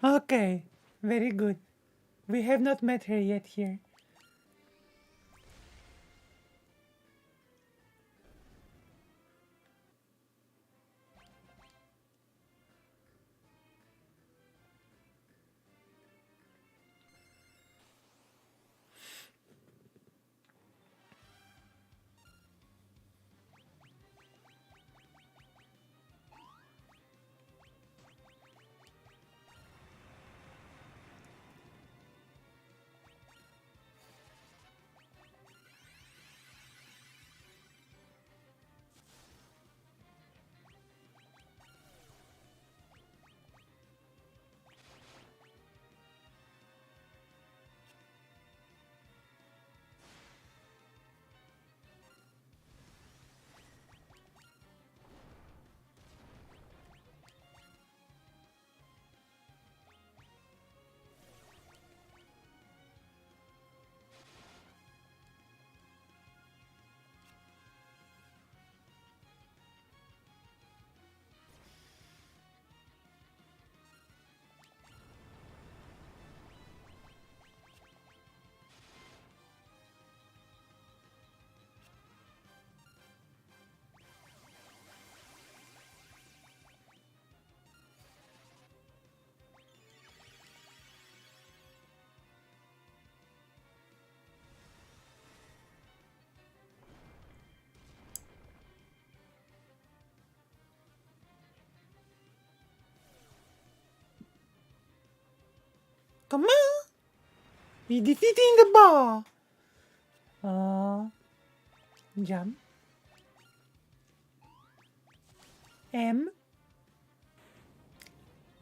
Okay, very good. We have not met her yet here. Come on. We defeating the ball. Oh, jump. M.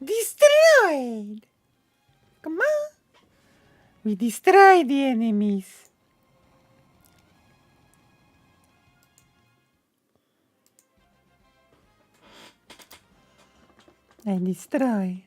Destroyed! Come on! We destroy the enemies. I destroy.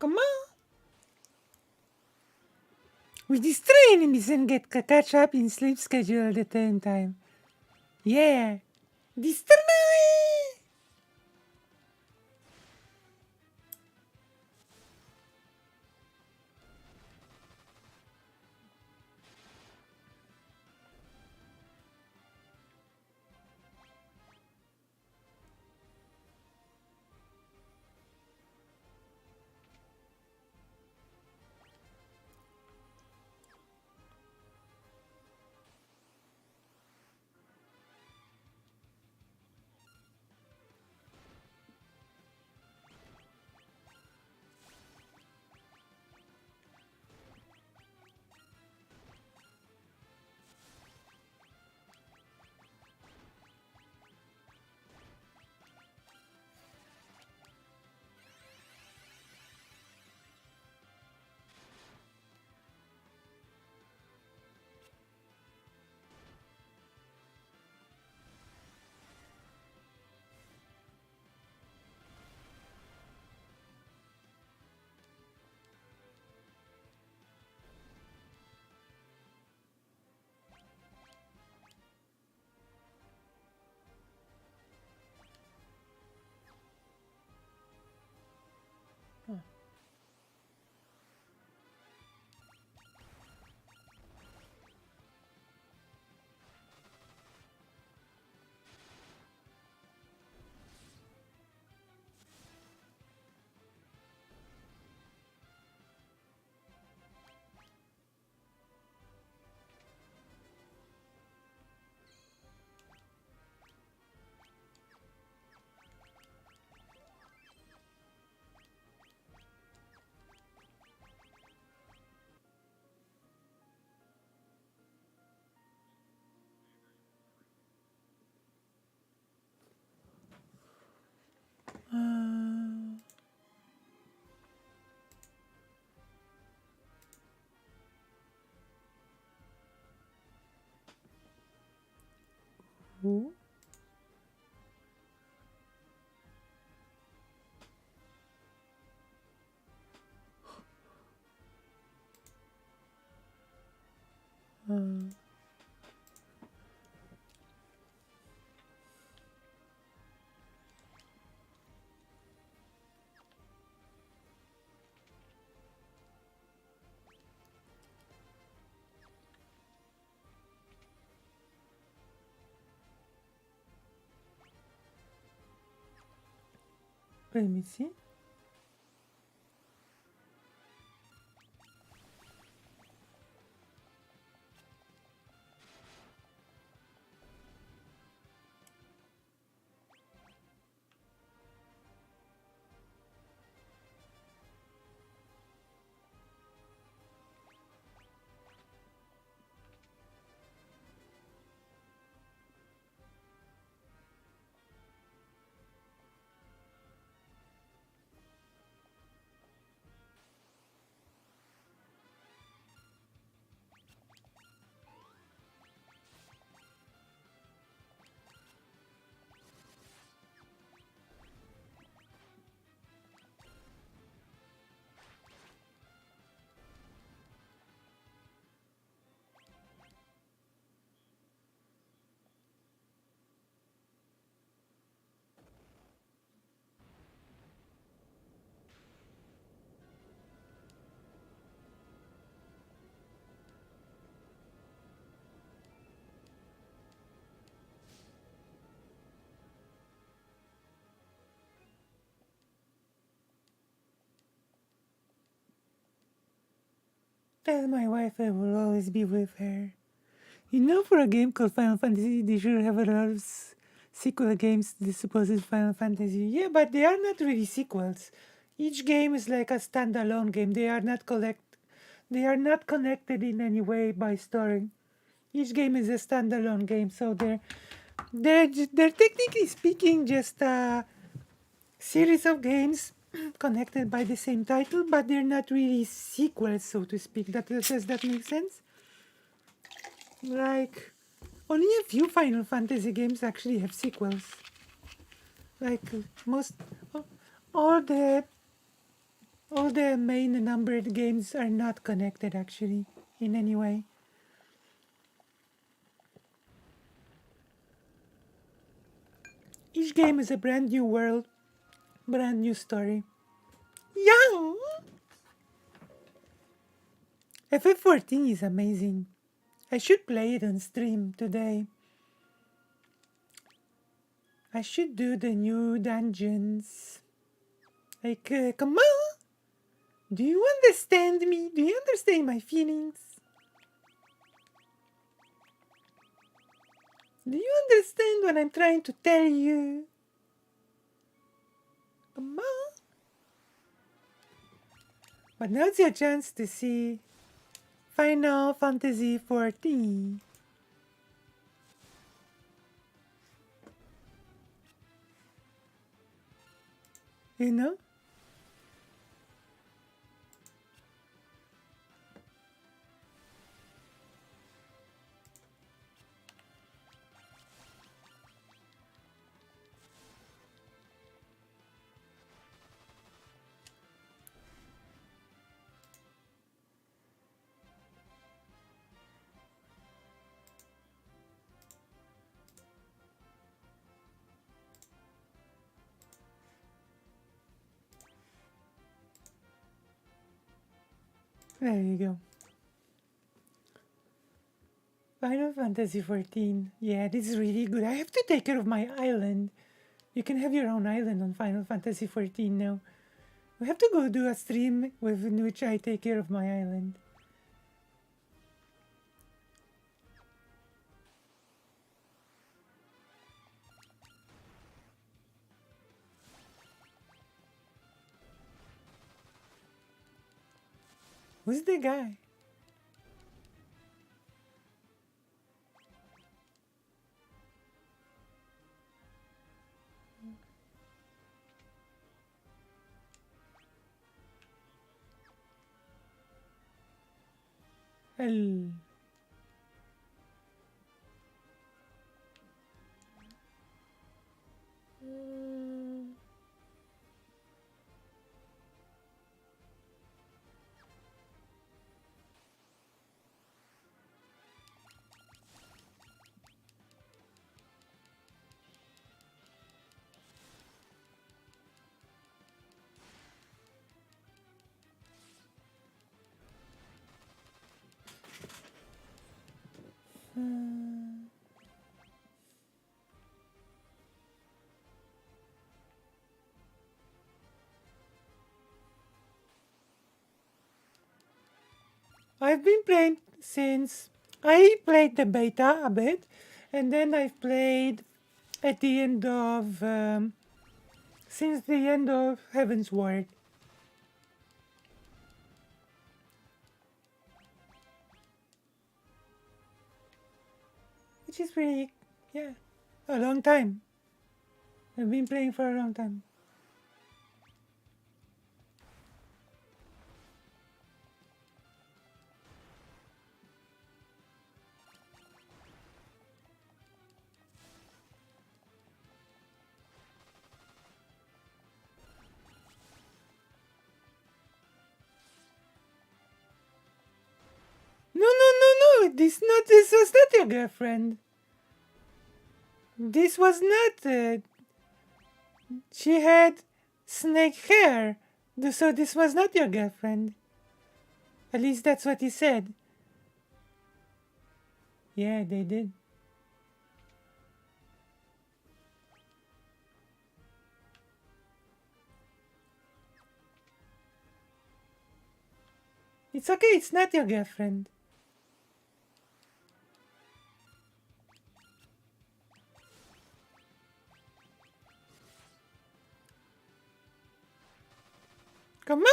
Come on. We destroy enemies and get catch up in sleep schedule at the same time. Yeah. Destroy! Who? Uh, Let me see. Tell my wife I will always be with her. You know, for a game called Final Fantasy, they should have a lot of sequel games to the supposed Final Fantasy. Yeah, but they are not really sequels. Each game is like a standalone game. They are not They are not connected in any way by story. Each game is a standalone game, so they're technically speaking just a series of games connected by the same title, but they're not really sequels, so to speak. Does that make sense? Like, only a few Final Fantasy games actually have sequels. Like most, all the all the main numbered games are not connected actually in any way. Each game is a brand new world, brand new story. Yeah, FF14 is amazing. I should play it on stream today. I should do the new dungeons. Like, come on! Do you understand me? Do you understand my feelings? Do you understand what I'm trying to tell you? Come on! But now it's your chance to see Final Fantasy XIV. You know? There you go. Final Fantasy XIV. Yeah, this is really good. I have to take care of my island. You can have your own island on Final Fantasy XIV now. We have to go do a stream with in which I take care of my island. Who's the guy? El I've been playing since I played the beta a bit, and then I've played at the end of since the end of Heaven's Ward. Which is really, yeah, a long time. I've been playing for a long time. No, no, no, no. This was not your girlfriend. This was not. She had snake hair. So this was not your girlfriend. At least that's what he said. Yeah, they did. It's okay, it's not your girlfriend. Come on.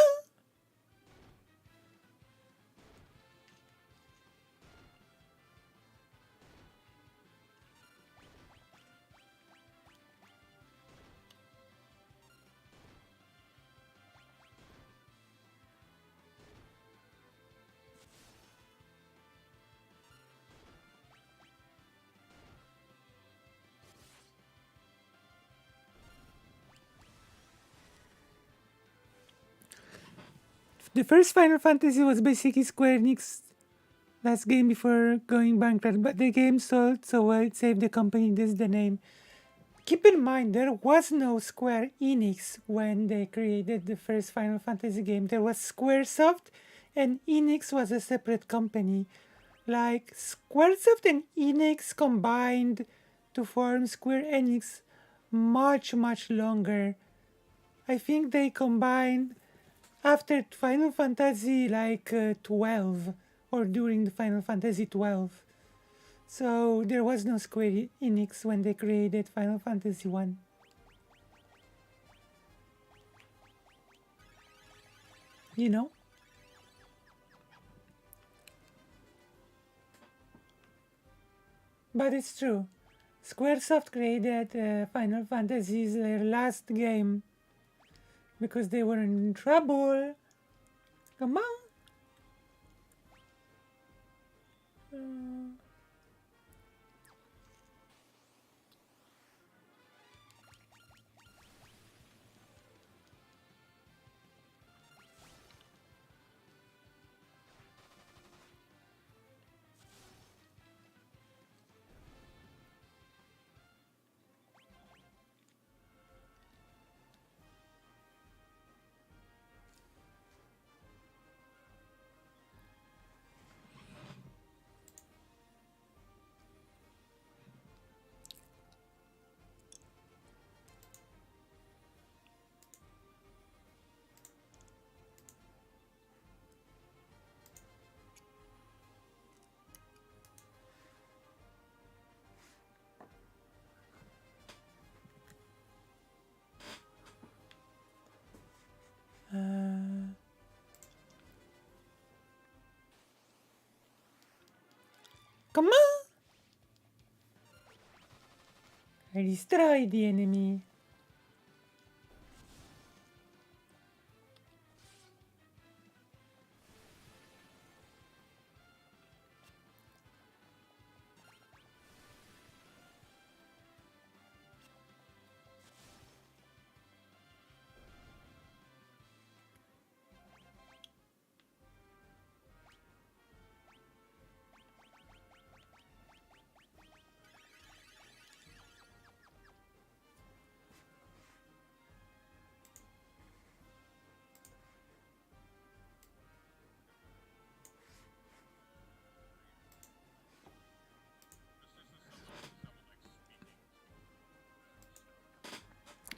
The first Final Fantasy was basically Square Enix last game before going bankrupt, but the game sold so well it saved the company. This is the name. Keep in mind, there was no Square Enix when they created the first Final Fantasy game. There was Squaresoft, and Enix was a separate company. Like, Squaresoft and Enix combined to form Square Enix much, much longer. I think they combined after Final Fantasy 12 or during the Final Fantasy 12. So there was no Square Enix when they created Final Fantasy 1. You know? But it's true. Squaresoft created Final Fantasy's their last game because they were in trouble. Come on. Come on! I destroyed the enemy.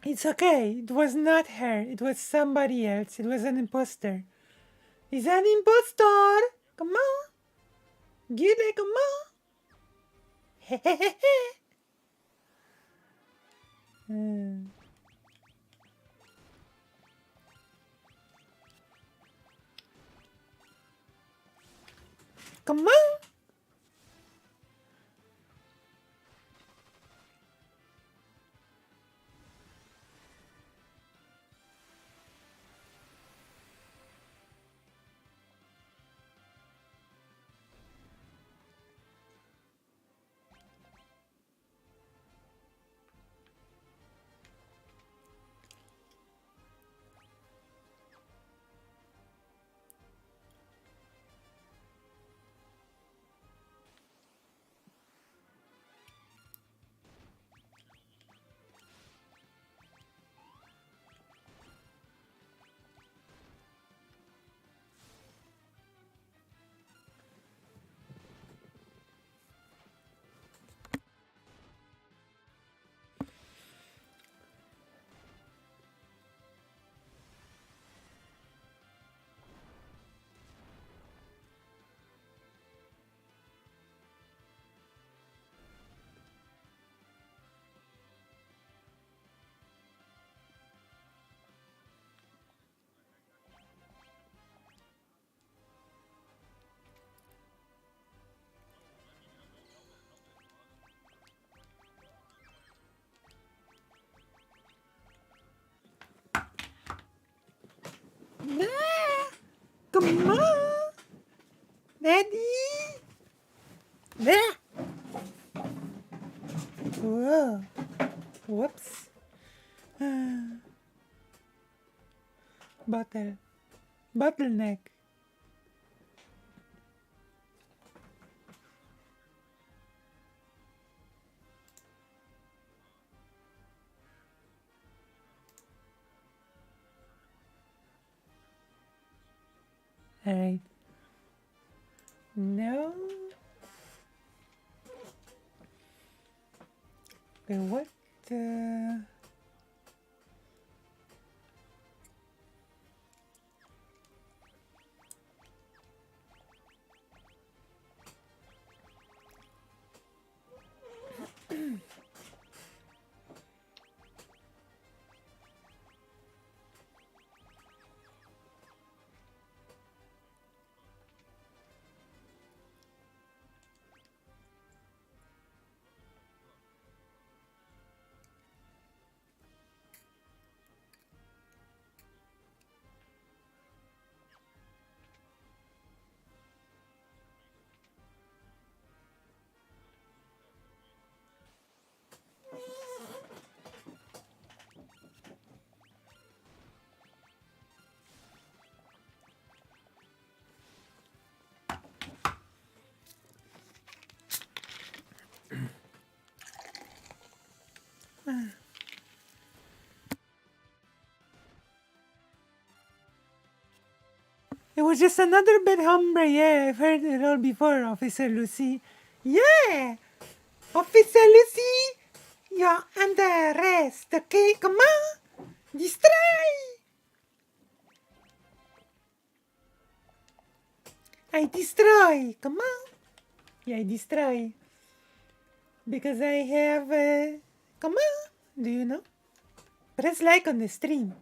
It's okay. It was not her. It was somebody else. It was an imposter. He's an impostor! Come on. Get it, come on. Come on. Ah, come on. Daddy. There. Whoa. Whoops. Bottle. Bottleneck. Alright. No. Okay, what? It was just another bit hombre. Yeah, I've heard it all before, Officer Lucy. Yeah, Officer Lucy, you're under arrest. Okay, come on, destroy. I destroy. Come on. Yeah, I destroy. Because I have. Come on. Do you know? Press like on the stream.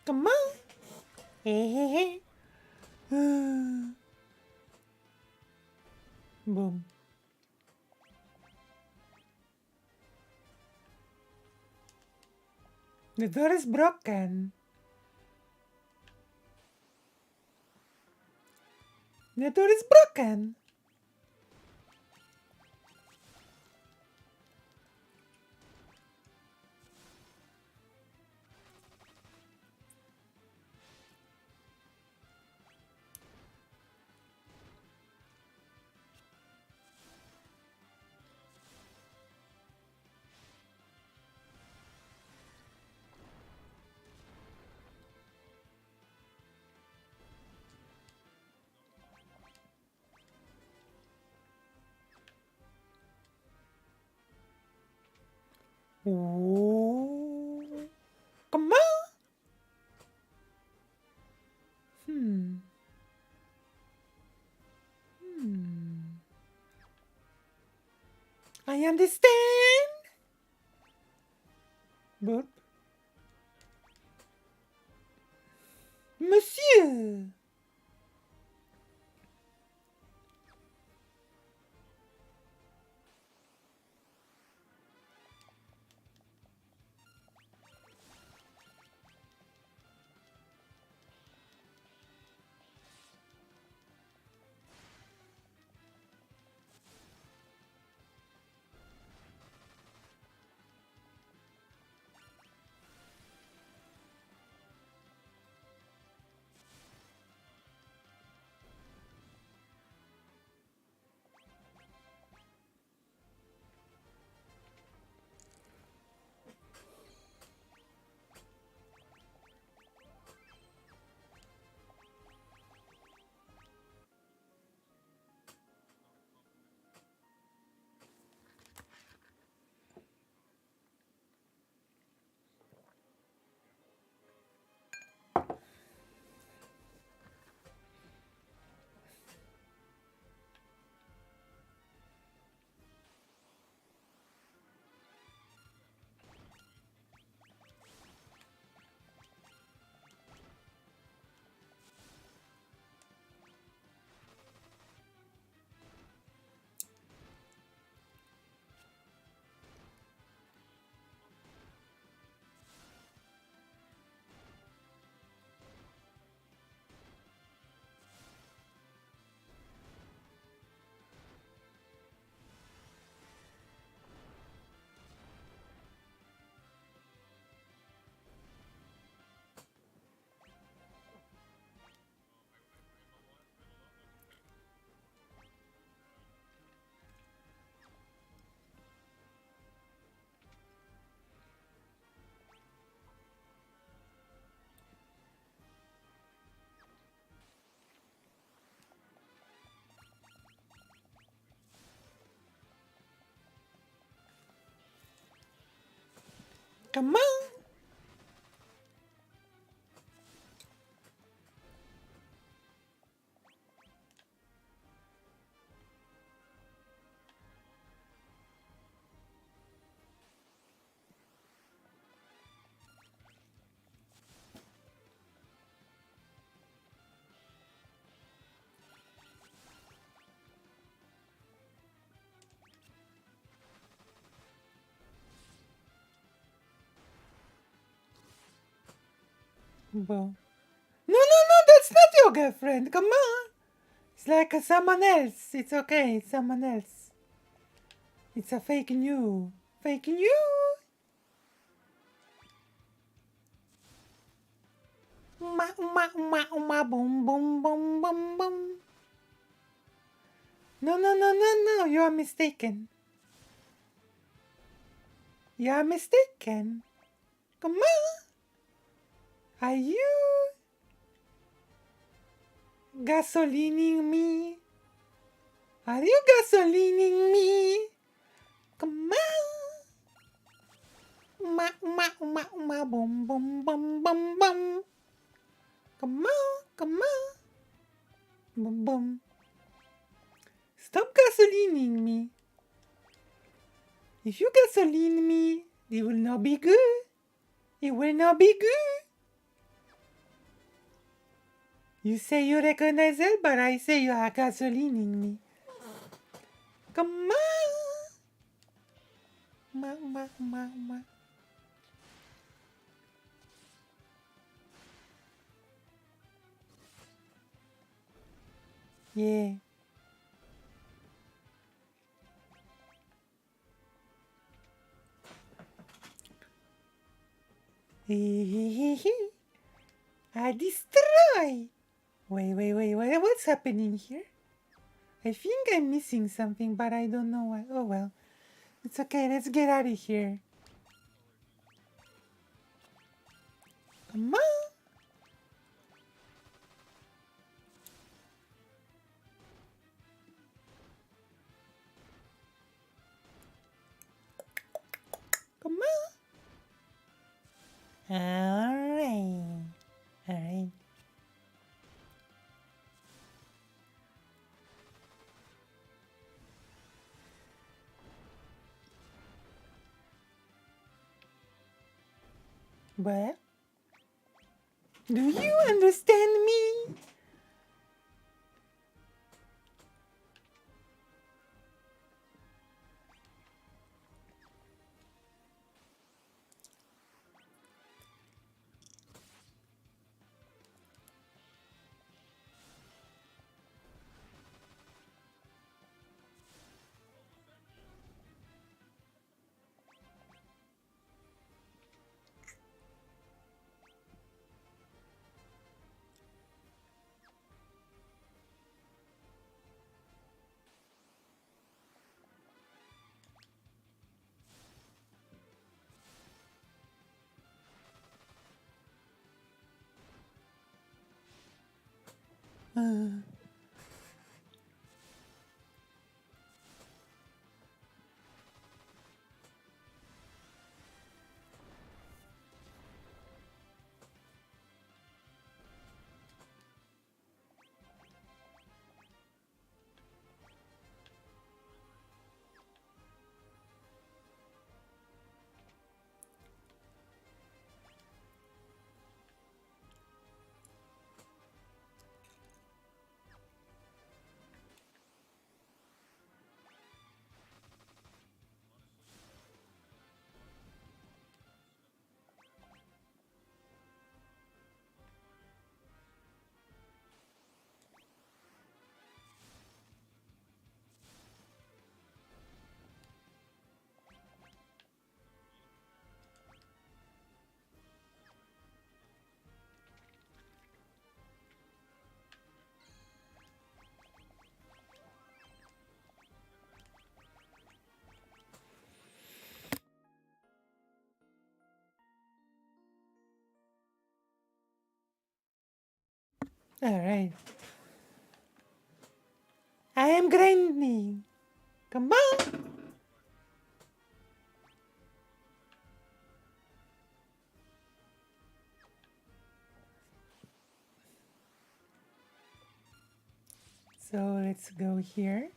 Come on. Boom. The door is broken. The door is broken. Oh, come on. I understand. But, Monsieur. Come on. Well, no, that's not your girlfriend. Come on. It's like someone else. It's okay. It's someone else. It's a fake new. Fake new. Boom, boom, boom, boom, boom. No. You are mistaken. You are mistaken. Come on. Are you gasolining me? Are you gasolining me? Come on. Boom, boom, boom, boom, boom. Come on. Boom, boom. Stop gasolining me. If you gasoline me, it will not be good. It will not be good. You say you recognize it, but I say you are gasolining me. Come on. Ma. Yeah. I destroy. Wait. What's happening here? I think I'm missing something, but I don't know what. Oh well. It's okay. Let's get out of here. Come on. Come on. Alright. But do you understand me? Alright. I am grinding. Come on. So let's go here.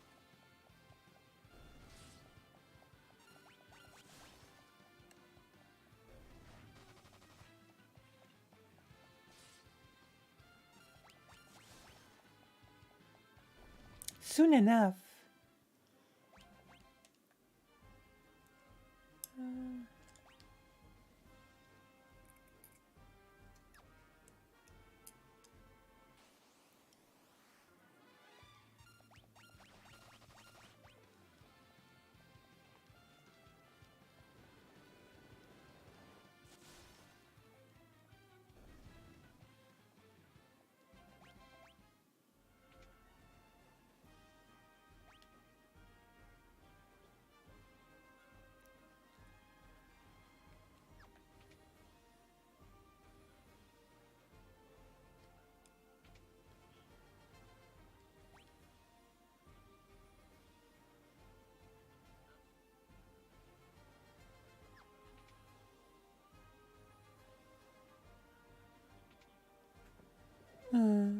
Soon enough. Uh,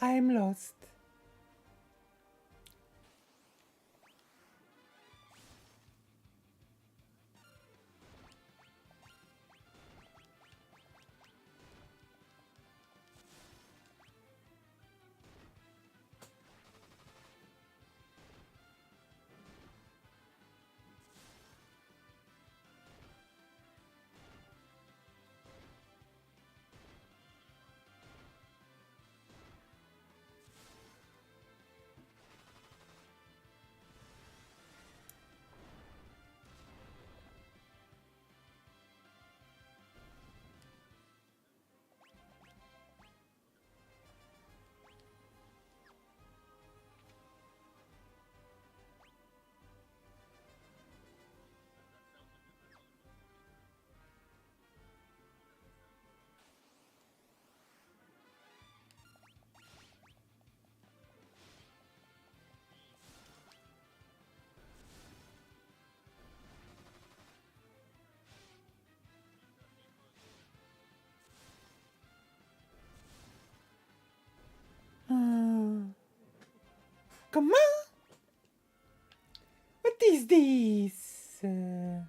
I am lost. Come on! What is this? Um,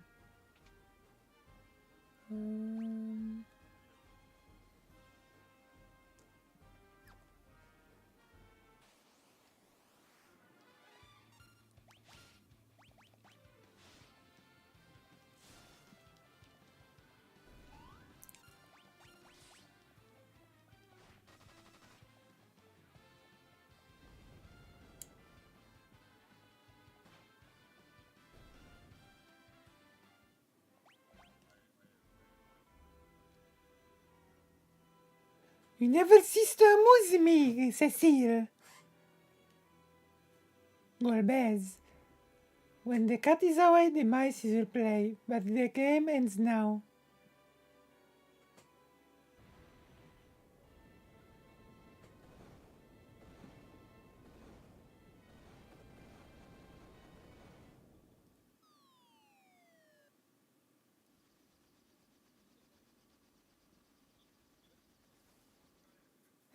you never cease to amuse me, Cecile. Golbez. When the cat is away, the mice will play, but the game ends now.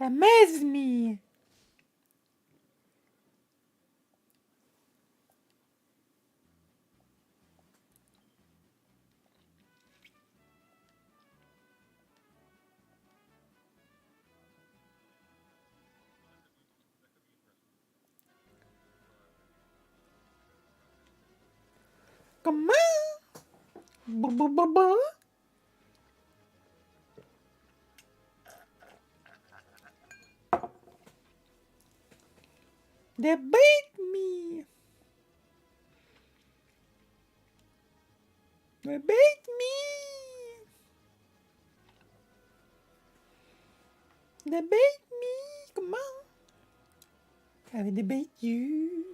Amaze me! Come on! Ba-ba-ba-ba. They bait me! They bait me! They bait me! Come on! I will debate you.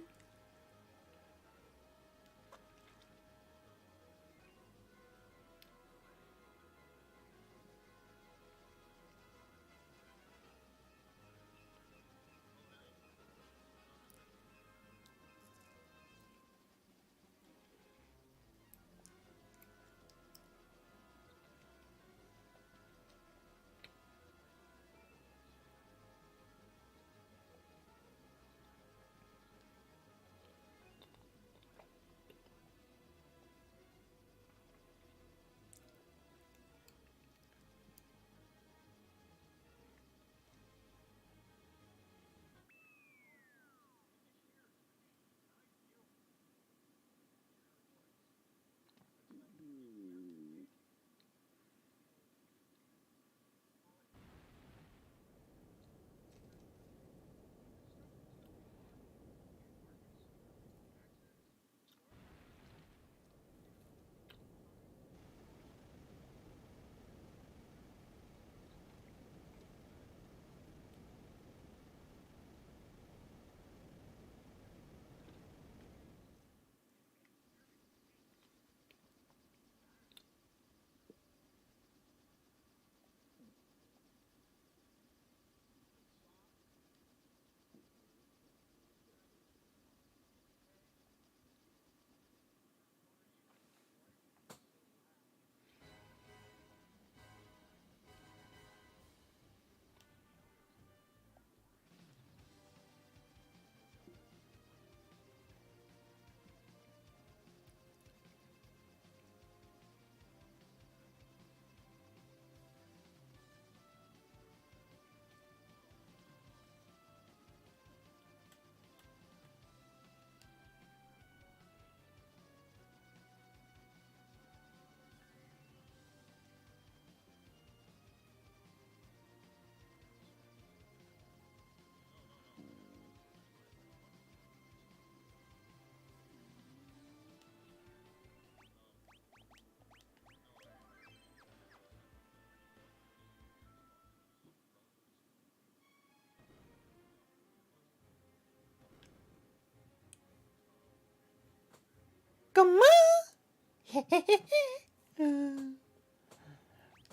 Boom.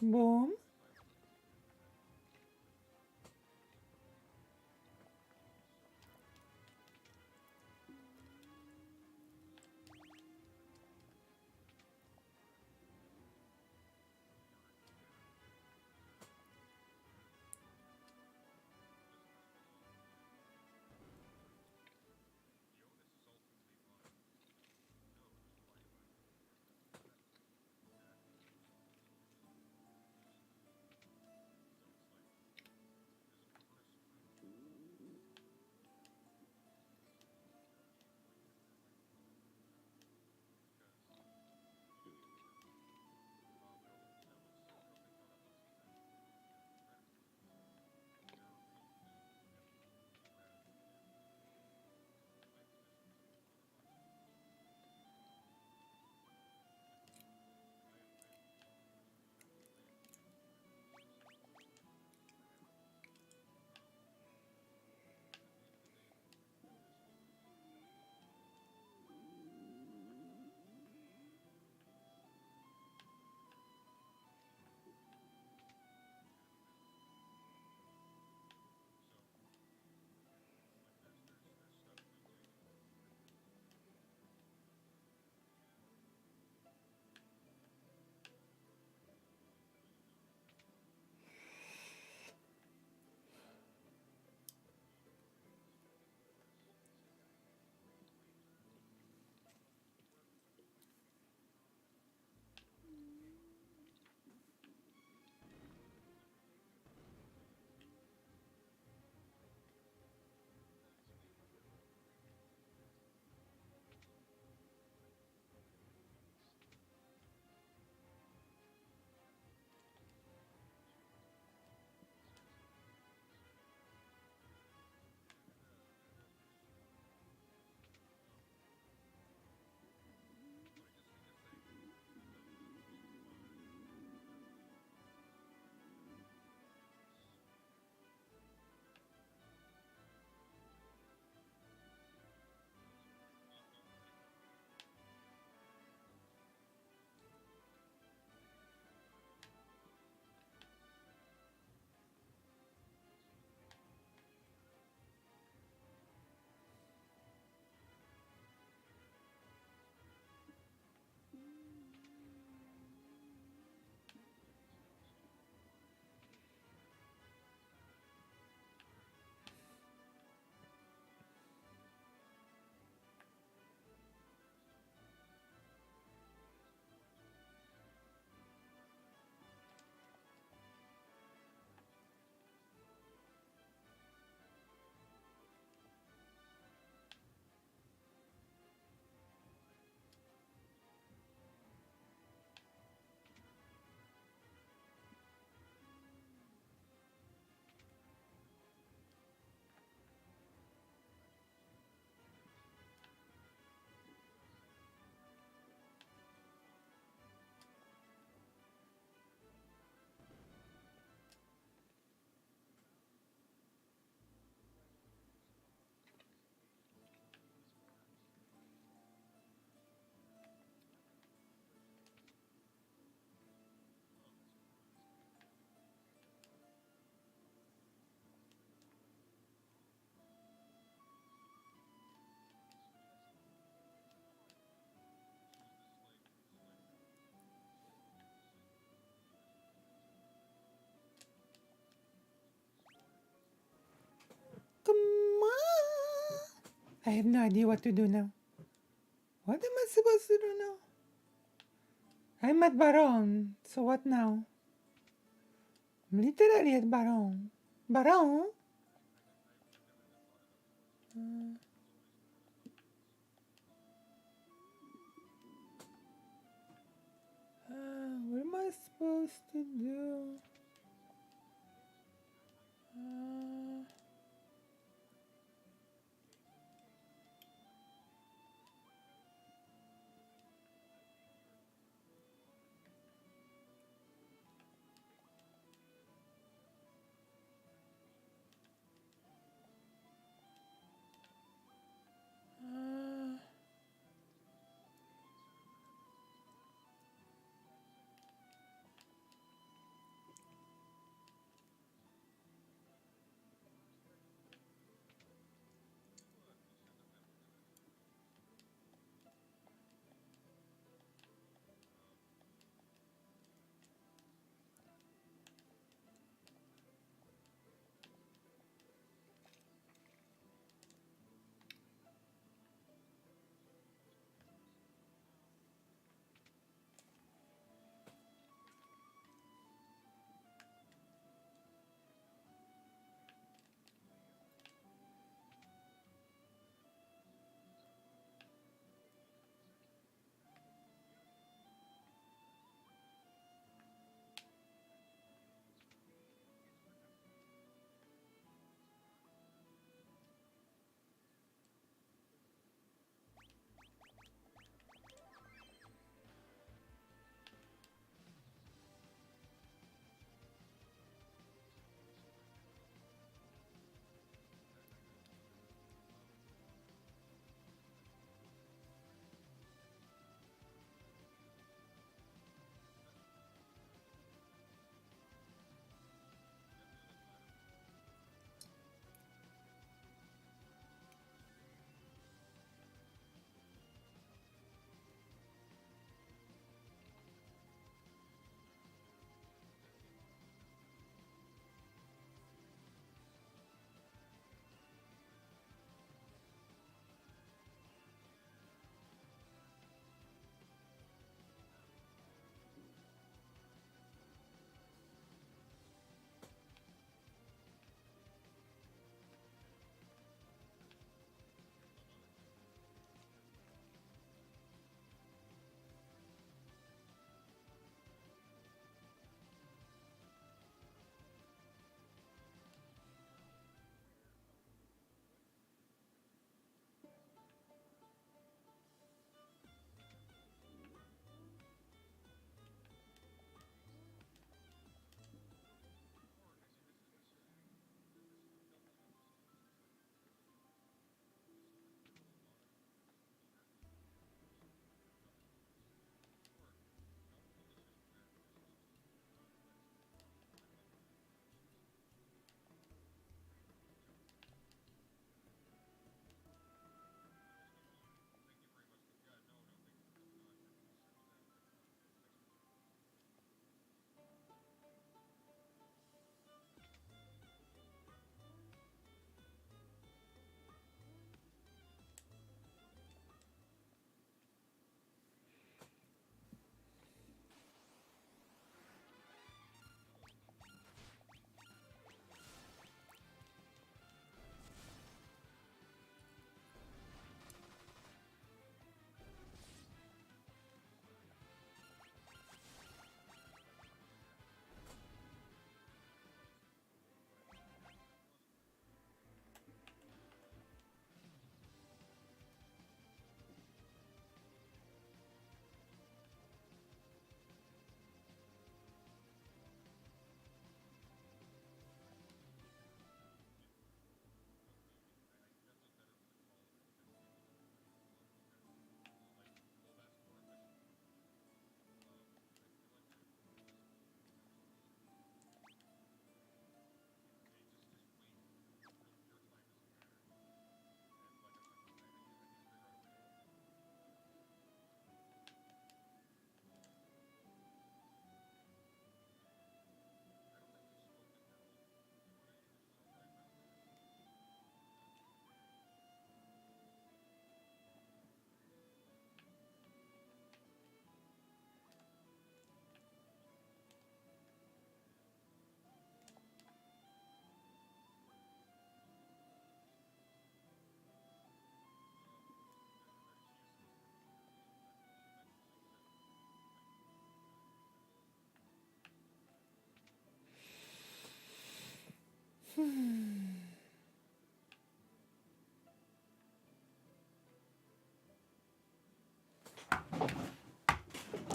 Come on. I have no idea what to do now. What am I supposed to do now? I'm at Baron, so what now? I'm literally at Baron. Baron? What am I supposed to do? Uh, uh,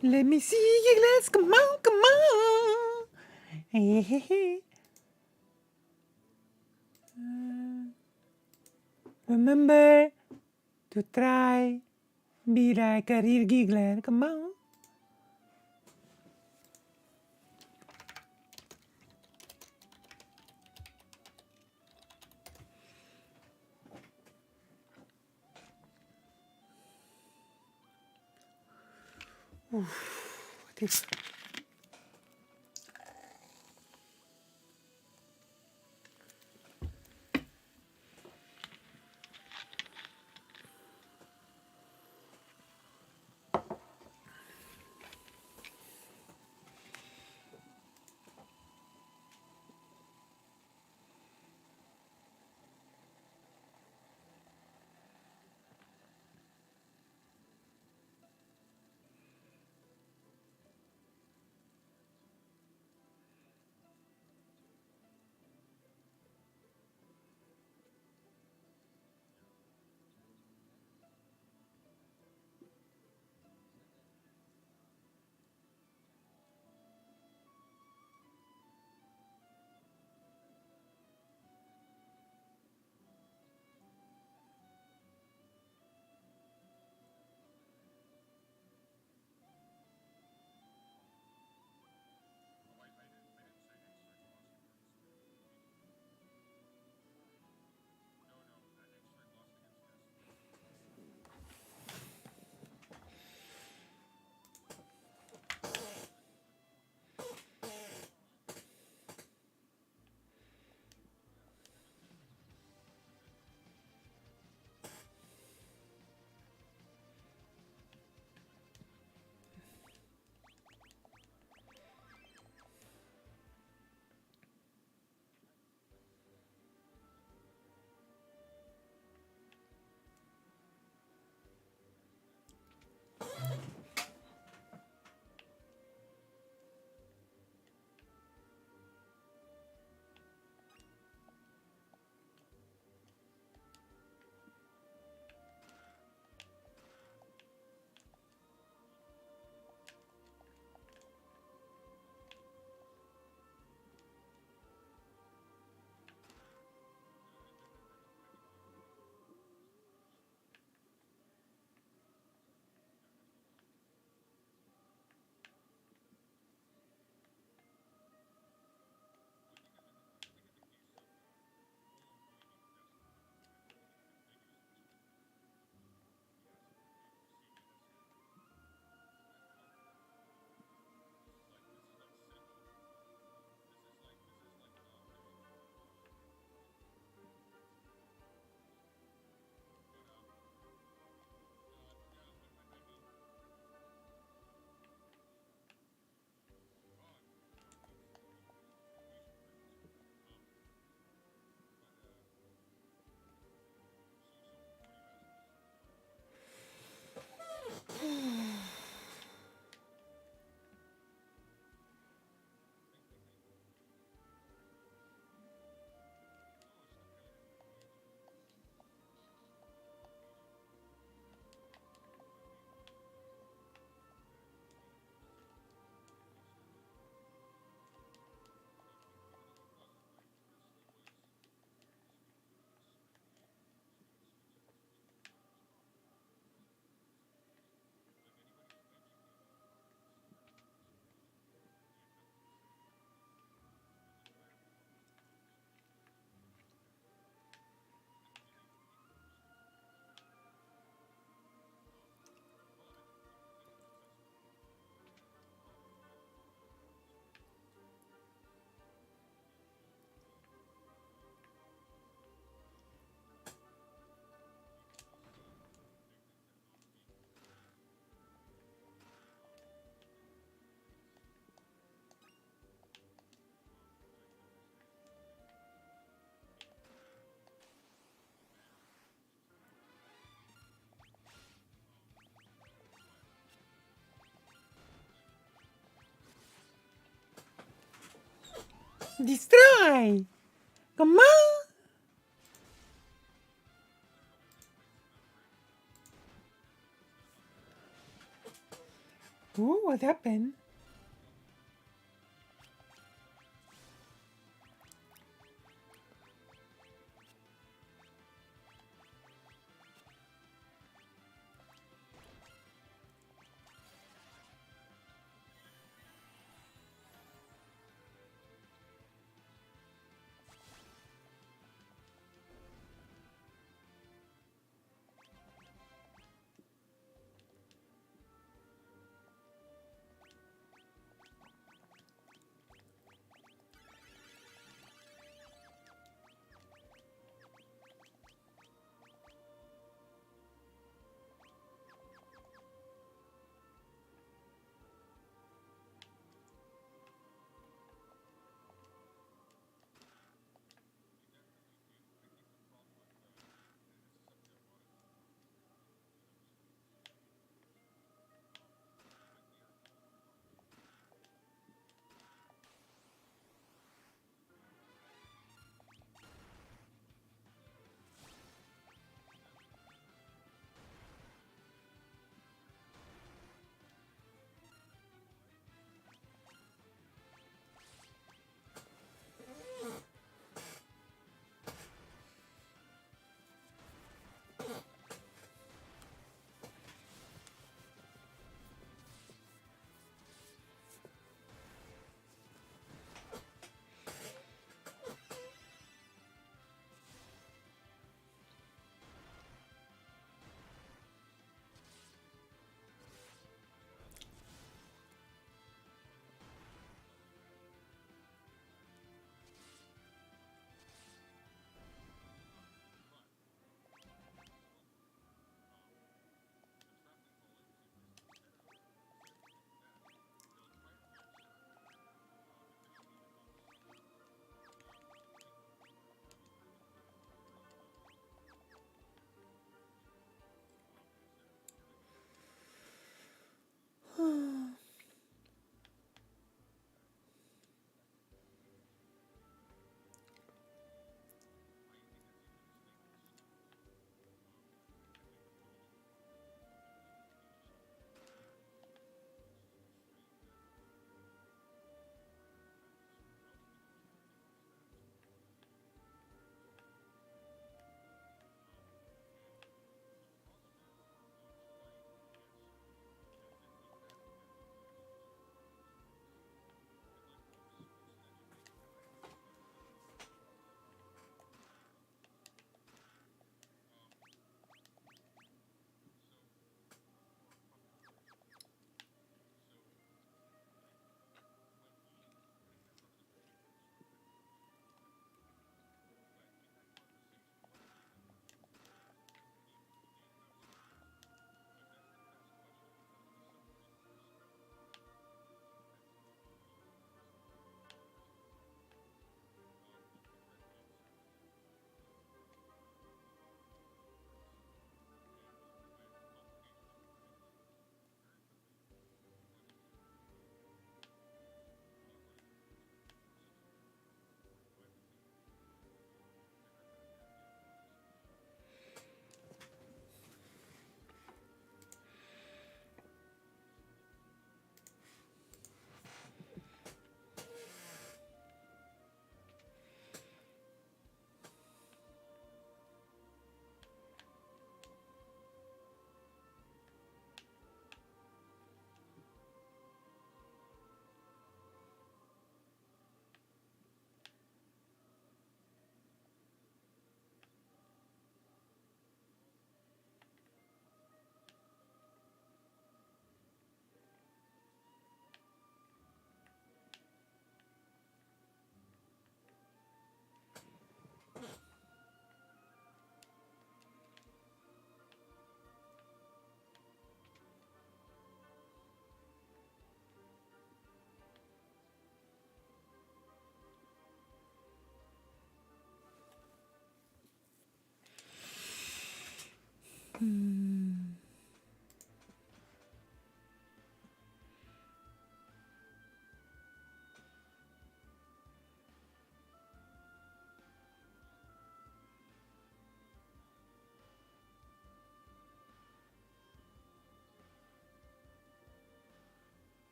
Let me see you, let's come on, come on. Hey, hey, hey. Remember to try be like a real giggler. Come on. This. Destroy! Come on! Ooh, what happened?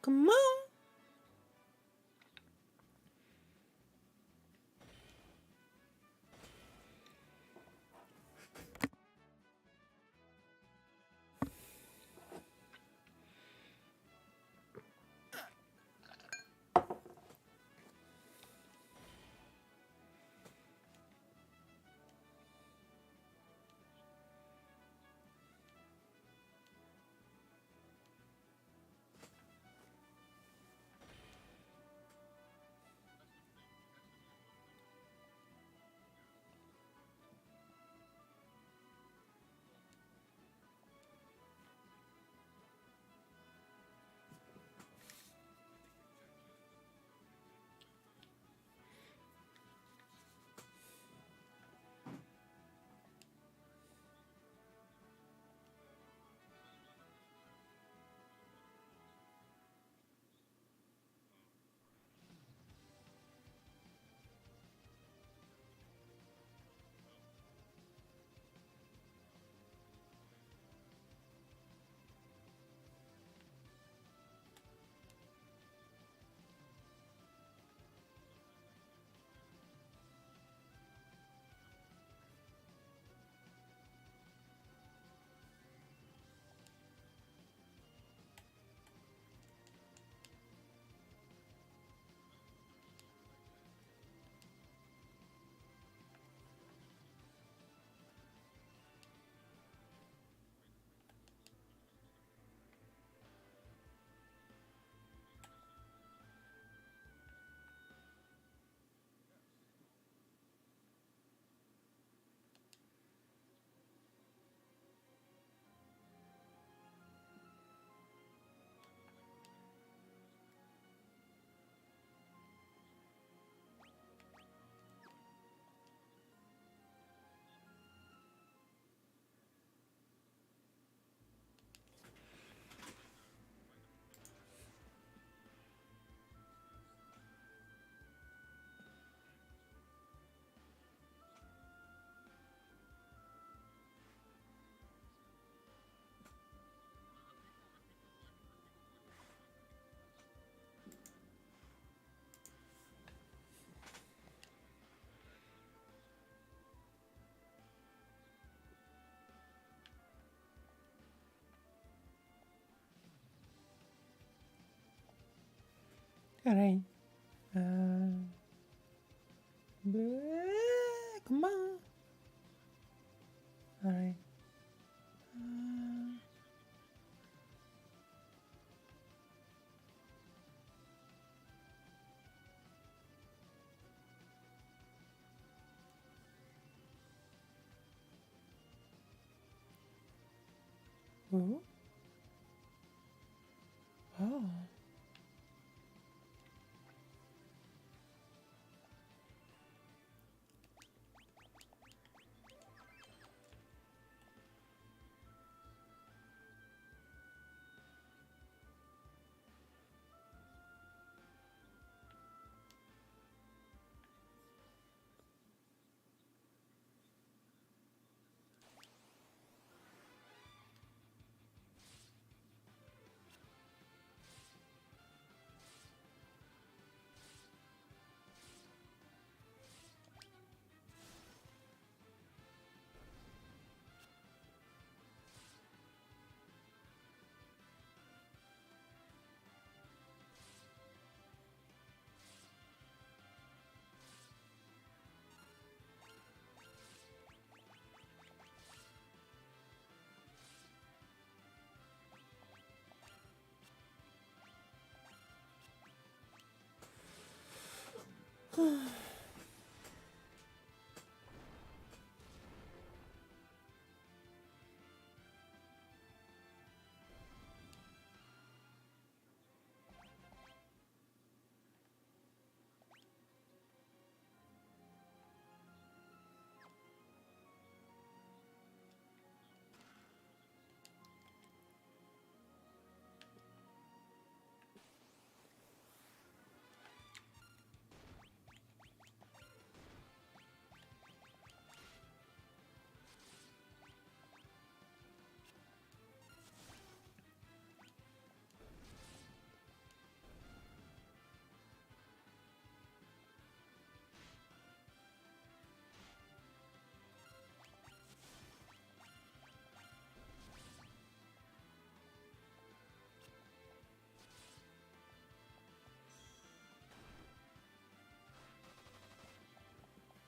Come on. All right. Come on. All right. Oh. Oh.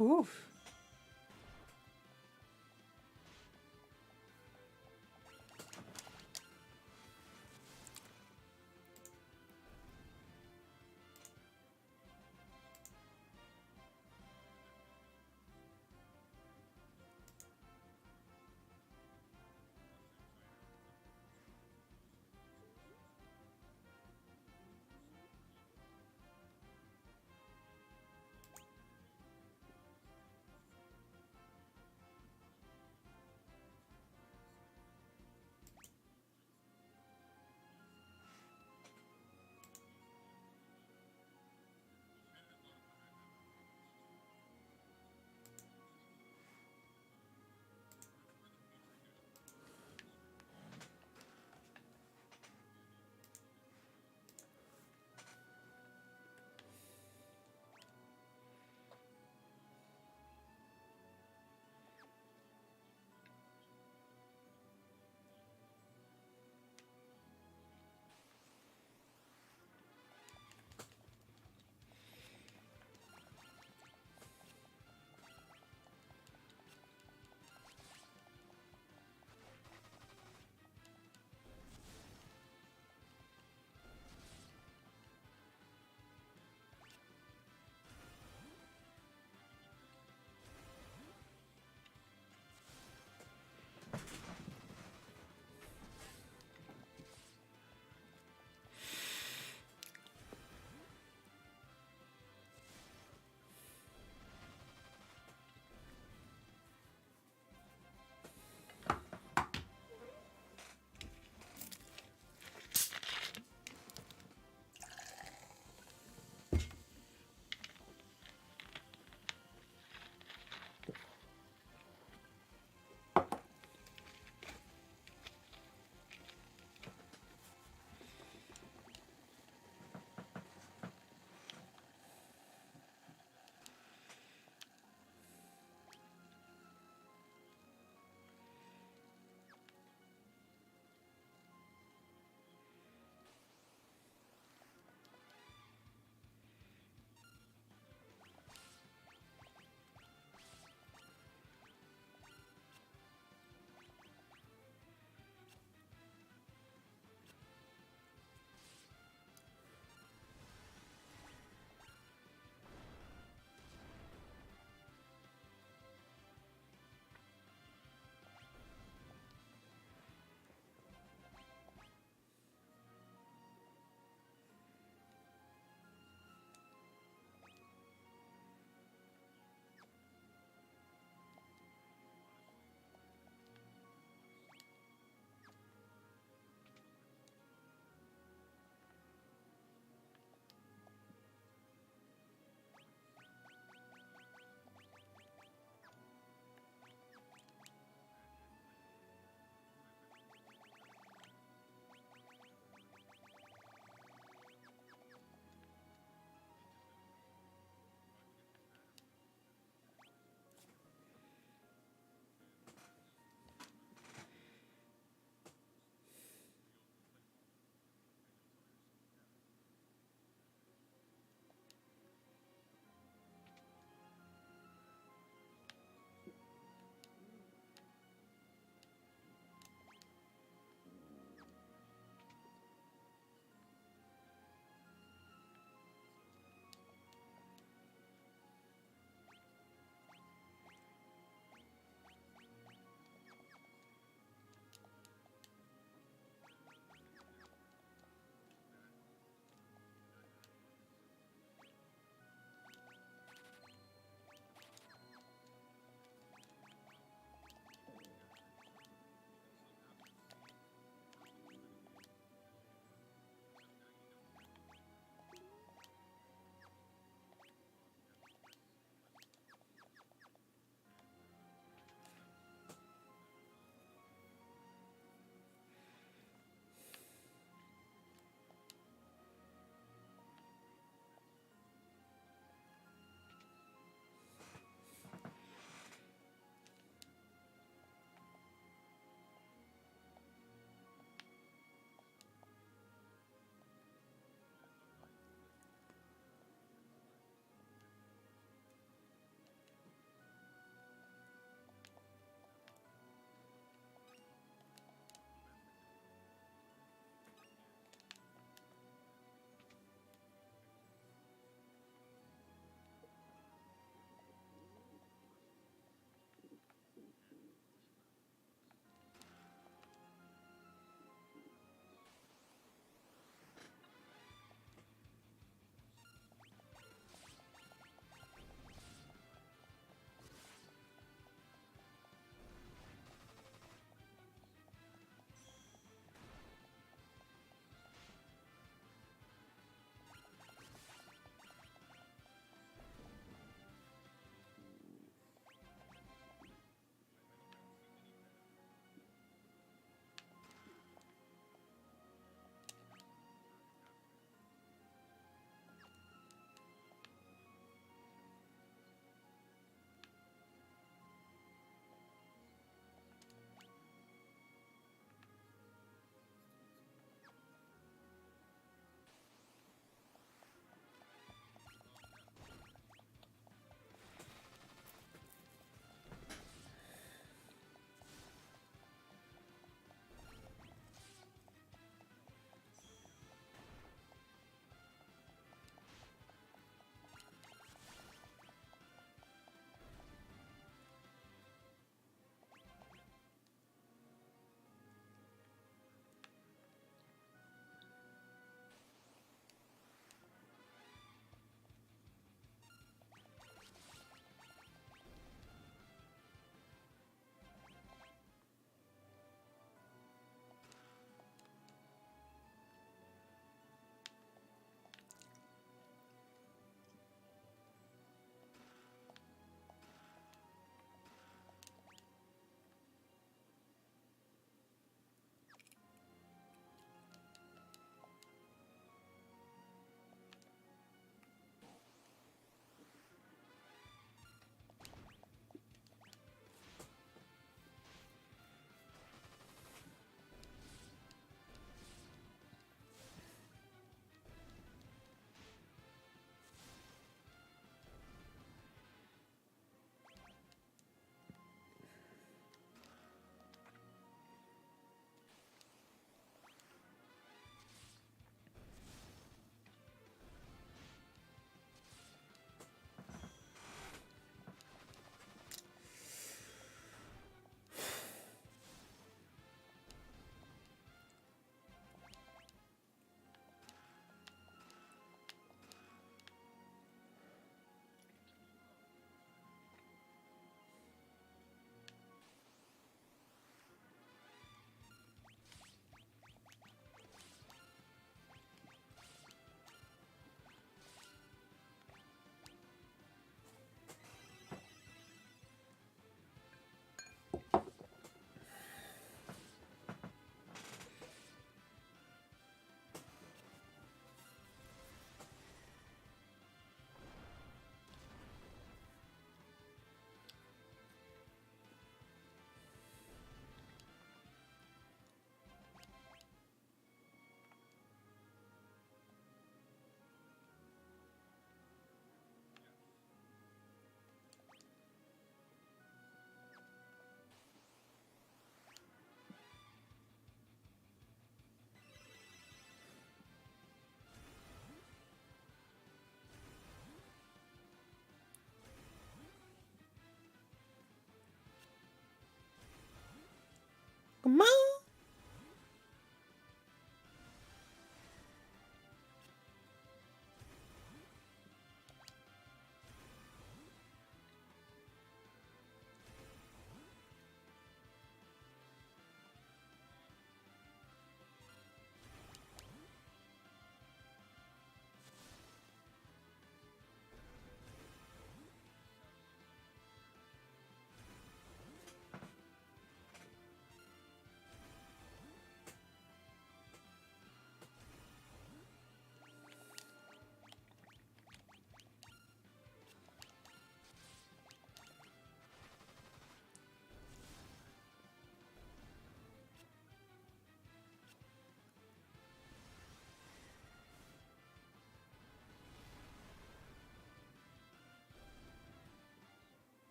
Oof.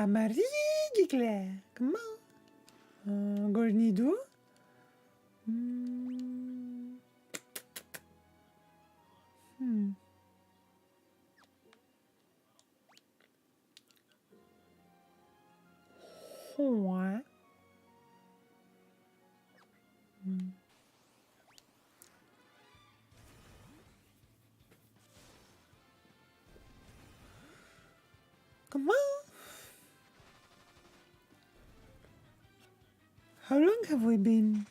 Amarigicler. Come on. Gornidou. Hoa. Come on. How long have we been?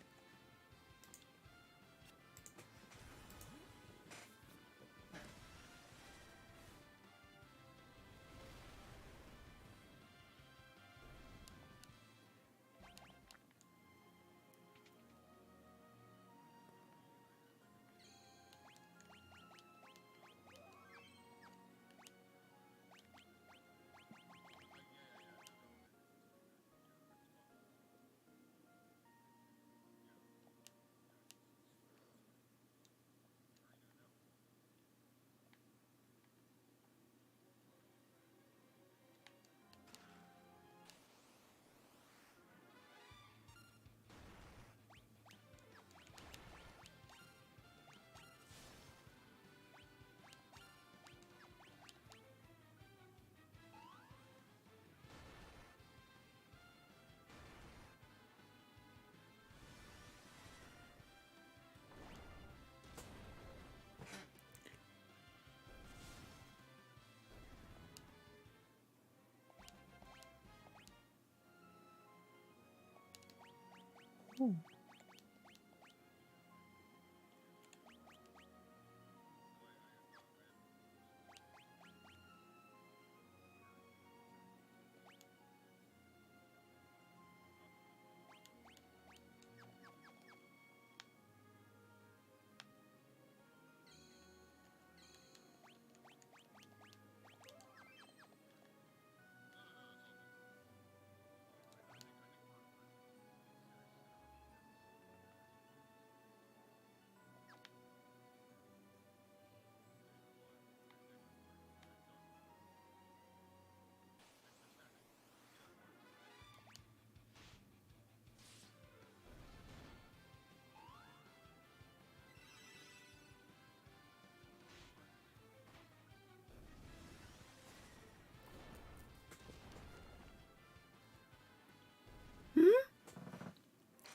Oh.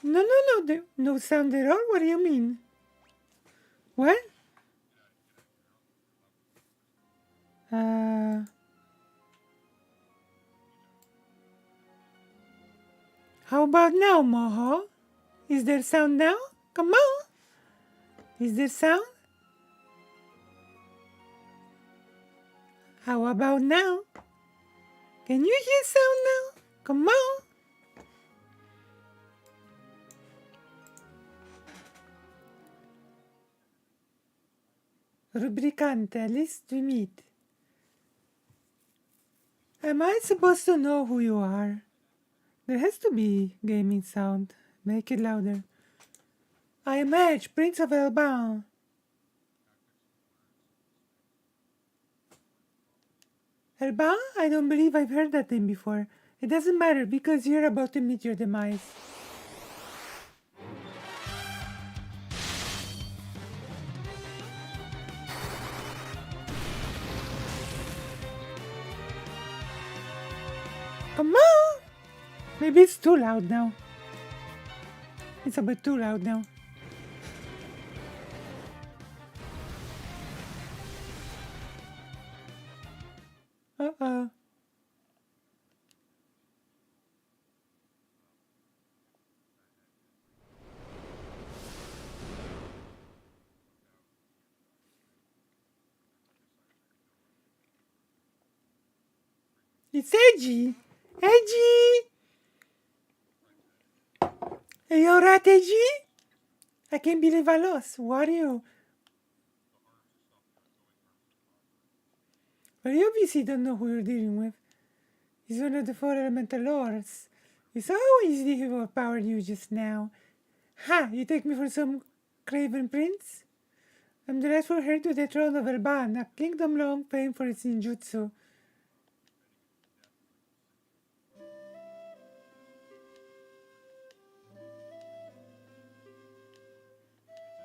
No, no sound at all. What do you mean? What? How about now, Moho? Is there sound now? Come on. Is there sound? How about now? Can you hear sound now? Come on. Rubricante, list to meet. Am I supposed to know who you are? There has to be gaming sound. Make it louder. I am Edge, Prince of Elban. Elban? I don't believe I've heard that name before. It doesn't matter because you're about to meet your demise. Come on! Maybe it's too loud now. It's a bit too loud now. Uh-oh. It's Edgy! Edgy! Are you alright, Edgy? I can't believe I lost. Wario. But you obviously don't know who you're dealing with. He's one of the four elemental lords. You saw how easily he overpowered you just now. Ha! You take me for some craven prince? I'm the rightful heir to the throne of Elban, a kingdom long famed for its ninjutsu.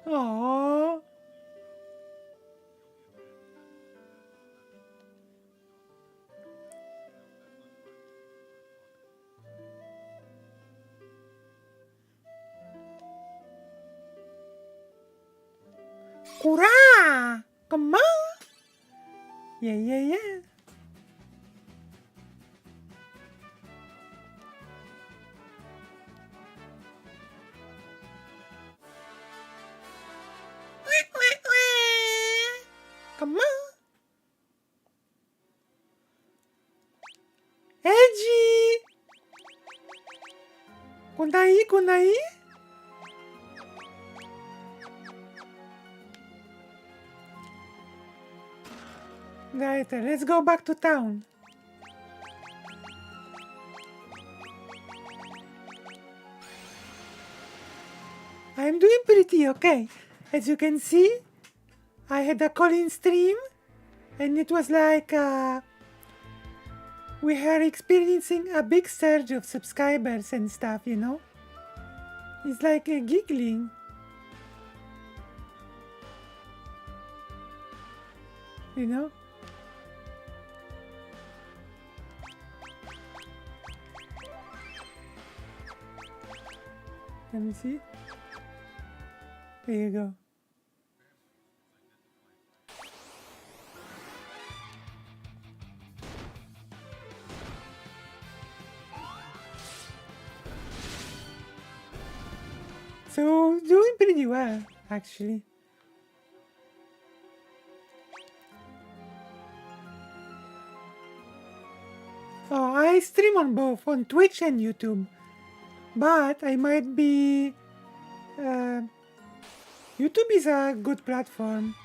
Oh. Kura! Come on! Yeah, yeah, yeah. Come on! Edgy! Kunai, kunai? Right, let's go back to town. I'm doing pretty okay. As you can see, I had a call-in stream, and it was like we are experiencing a big surge of subscribers and stuff, you know? It's like giggling. You know? Let me see. There you go. So, doing pretty well, actually. Oh, I stream on both, on Twitch and YouTube. But I might be... YouTube is a good platform.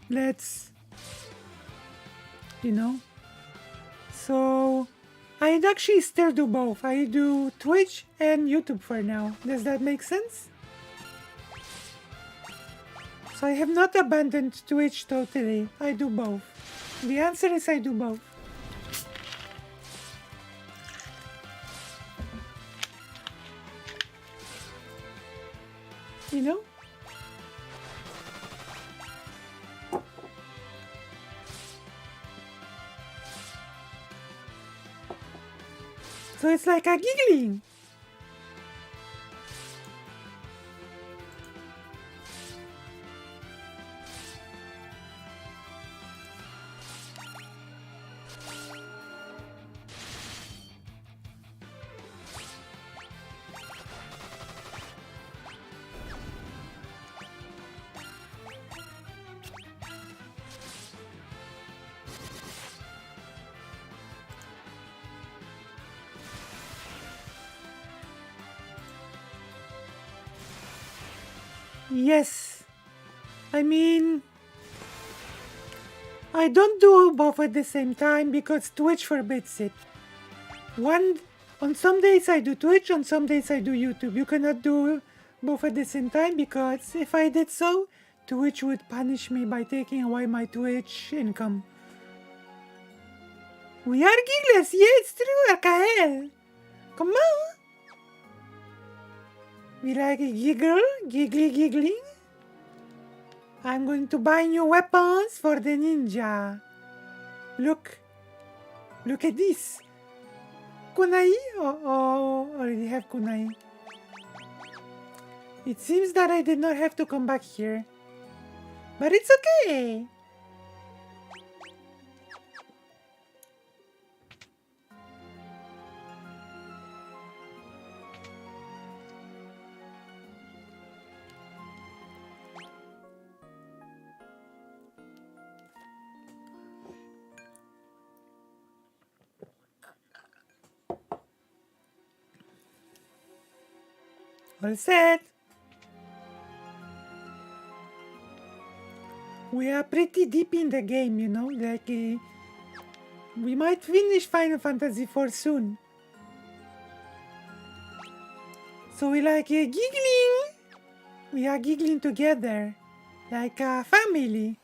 Let's... You know? So... I'd actually still do both. I do Twitch and YouTube for now. Does that make sense? So I have not abandoned Twitch totally. I do both. The answer is I do both. You know? So it's like a giggling. Yes. I mean, I don't do both at the same time because Twitch forbids it. On some days I do Twitch, on some days I do YouTube. You cannot do both at the same time because if I did so, Twitch would punish me by taking away my Twitch income. We are gigglers, yeah, it's true, Arkael. Come on. We like a giggle, giggling. I'm going to buy new weapons for the ninja. Look at this. Kunai? Oh, already have kunai. It seems that I did not have to come back here. But it's okay. All set. We are pretty deep in the game, you know, like we might finish Final Fantasy IV soon. So we like giggling. We are giggling together, like a family.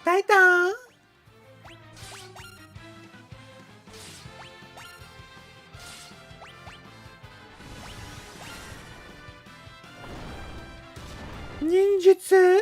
Taita! ninjutsu?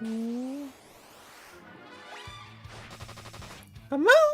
Ooh. Come on.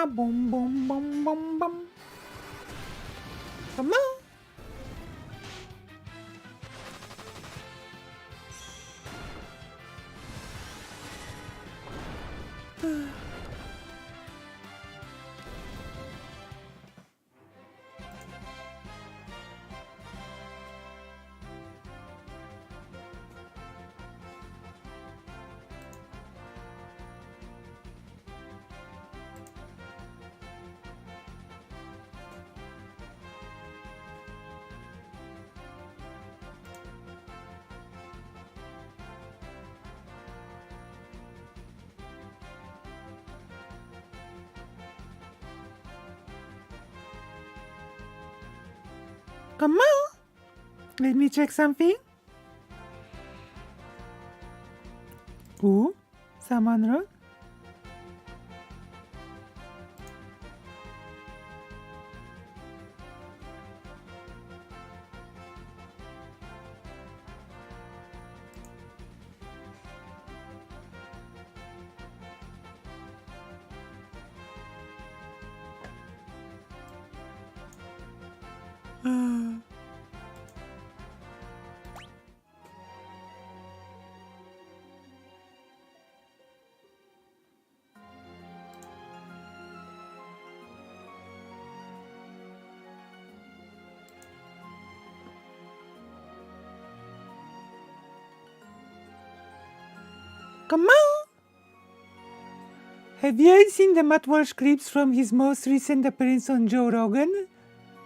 Boom, boom, boom, boom, boom. Come on. Come on. Let me check something. Ooh, someone wrote. Come on! Have you seen the Matt Walsh clips from his most recent appearance on Joe Rogan?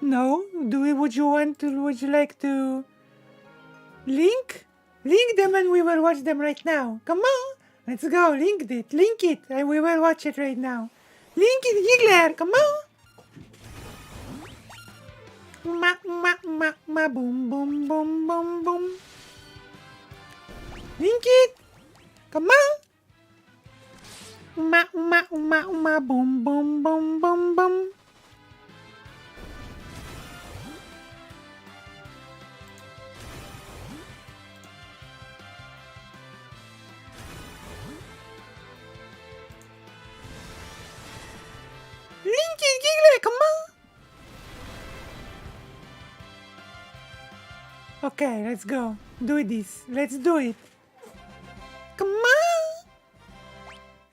No? Would you like to link them and we will watch them right now. Come on! Let's go, link it, and we will watch it right now. Link it, Giggler, come on! Boom, boom, boom, boom, boom. Link it! Come on! Boom, boom, boom, boom, boom. Link it, Giggler, come on! Okay, let's go. Do this. Let's do it. Come on!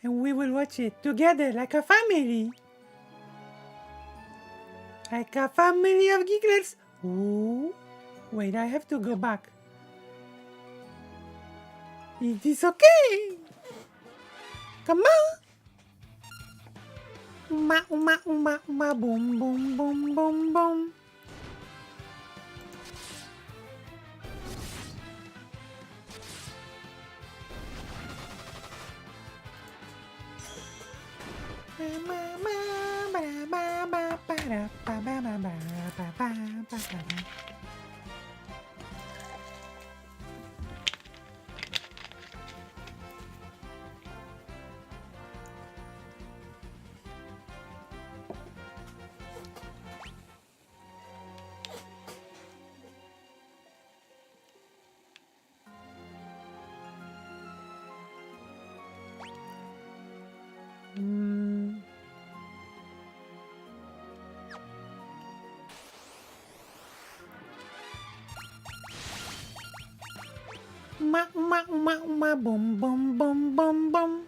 And we will watch it together like a family. Like a family of gigglers. Ooh. Wait, I have to go back. It is okay. Come on. Boom, boom, boom, boom, boom. Boom, boom, boom, boom, boom.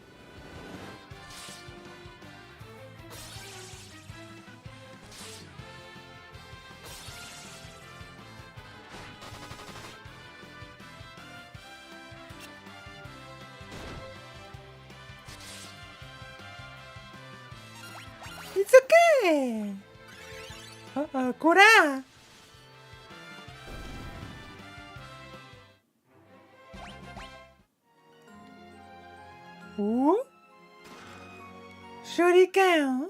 It's okay. Uh-oh, Kura. Ooh. Shuriken.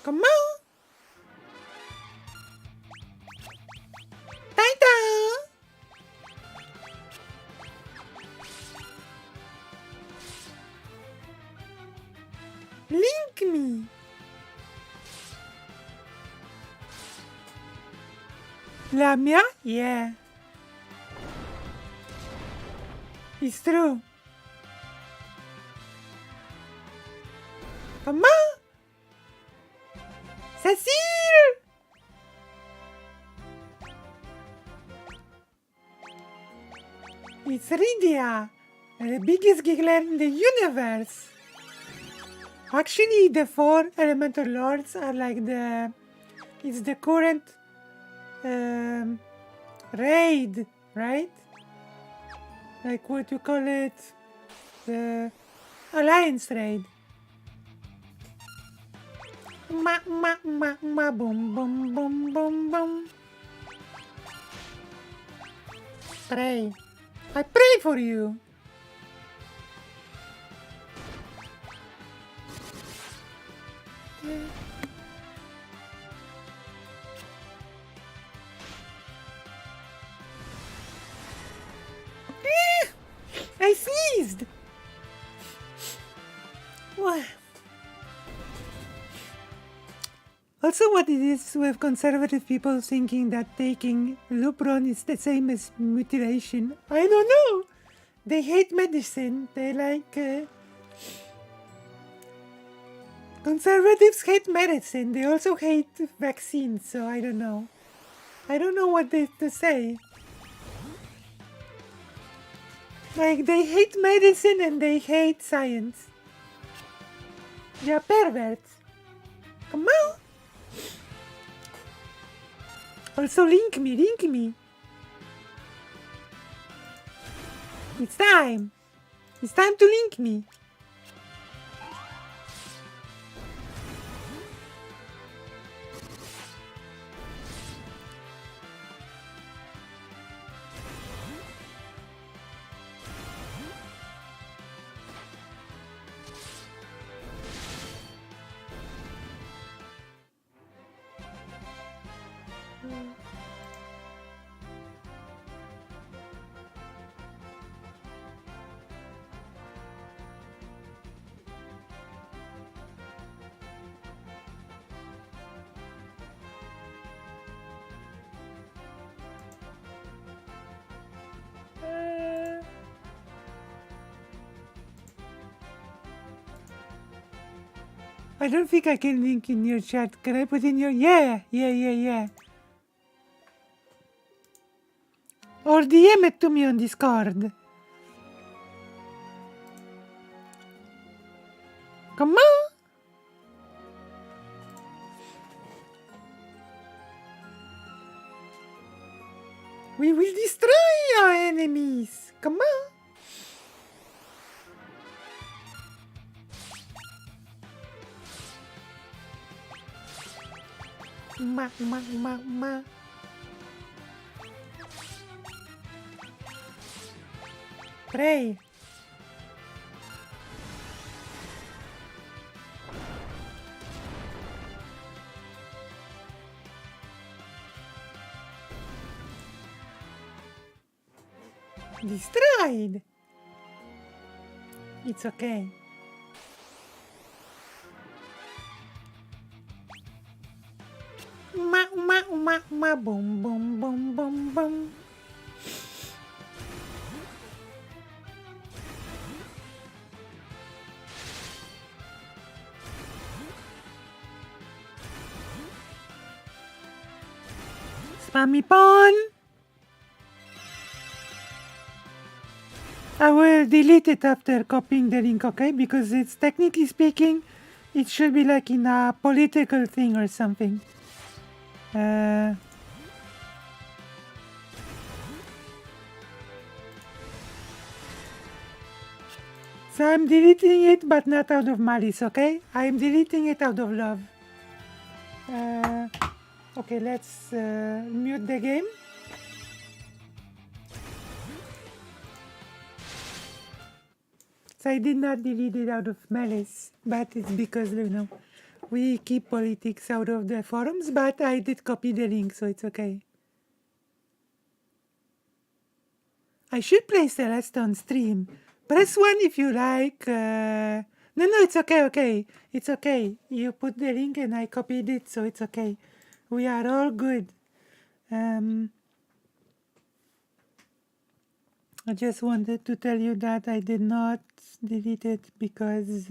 Come on. Titan. Link me. Lamia? Yeah. It's true. Come on. Cecile. It's Rydia, the biggest giggler in the universe. Actually, the 4 elemental lords are like it's the current raid, right? Like what you call it? The alliance raid. Ma ma ma ma boom boom boom boom boom. Pray. I pray for you. I sneezed. What? Also, what it is with conservative people thinking that taking Lupron is the same as mutilation. I don't know. They hate medicine. They like... Conservatives hate medicine. They also hate vaccines, so I don't know. I don't know what to say. Like, they hate medicine and they hate science. They're perverts. Come on. Also, link me, link me. It's time. It's time to link me. I don't think I can link in your chat. Can I put in your... Yeah. Or DM it to me on Discord. Come on. We will destroy our enemies. Come on. Ma. Pray. Destroyed. It's okay. Ma, boom. Spammy pawn. I will delete it after copying the link, okay? Because it's technically speaking, it should be like in a political thing or something. So I'm deleting it, but not out of malice, okay? I'm deleting it out of love. Okay, let's mute the game. So I did not delete it out of malice, but it's because, we keep politics out of the forums, but I did copy the link, so it's okay. I should play Celeste on stream. Press 1 if you like. No, it's okay. It's okay. You put the link and I copied it, so it's okay. We are all good. I just wanted to tell you that I did not delete it because,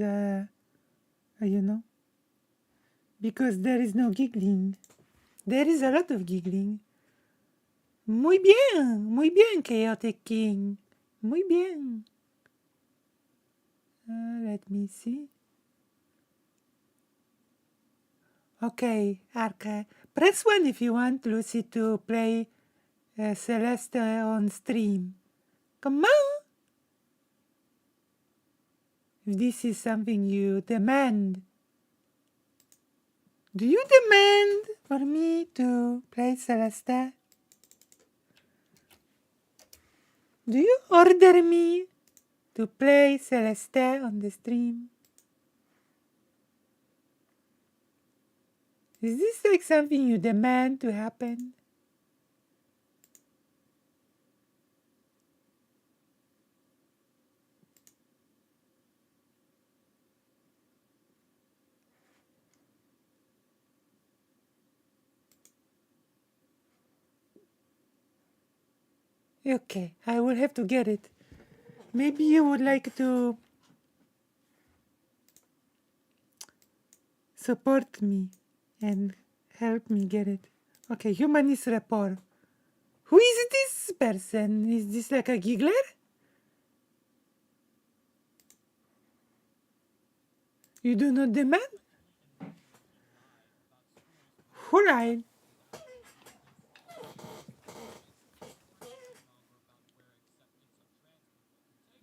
because there is no giggling. There is a lot of giggling. Muy bien, Chaotic King. Muy bien. Let me see. Okay, Arca. Press 1 if you want Lucy to play Celeste on stream. Come on! If this is something you demand. Do you demand for me to play Celeste? Do you order me to play Celeste on the stream? Is this like something you demand to happen? Okay, I will have to get it. Maybe you would like to support me and help me get it. Okay, humanist rapport. Who is this person? Is this like a giggler? You do not demand? Alright.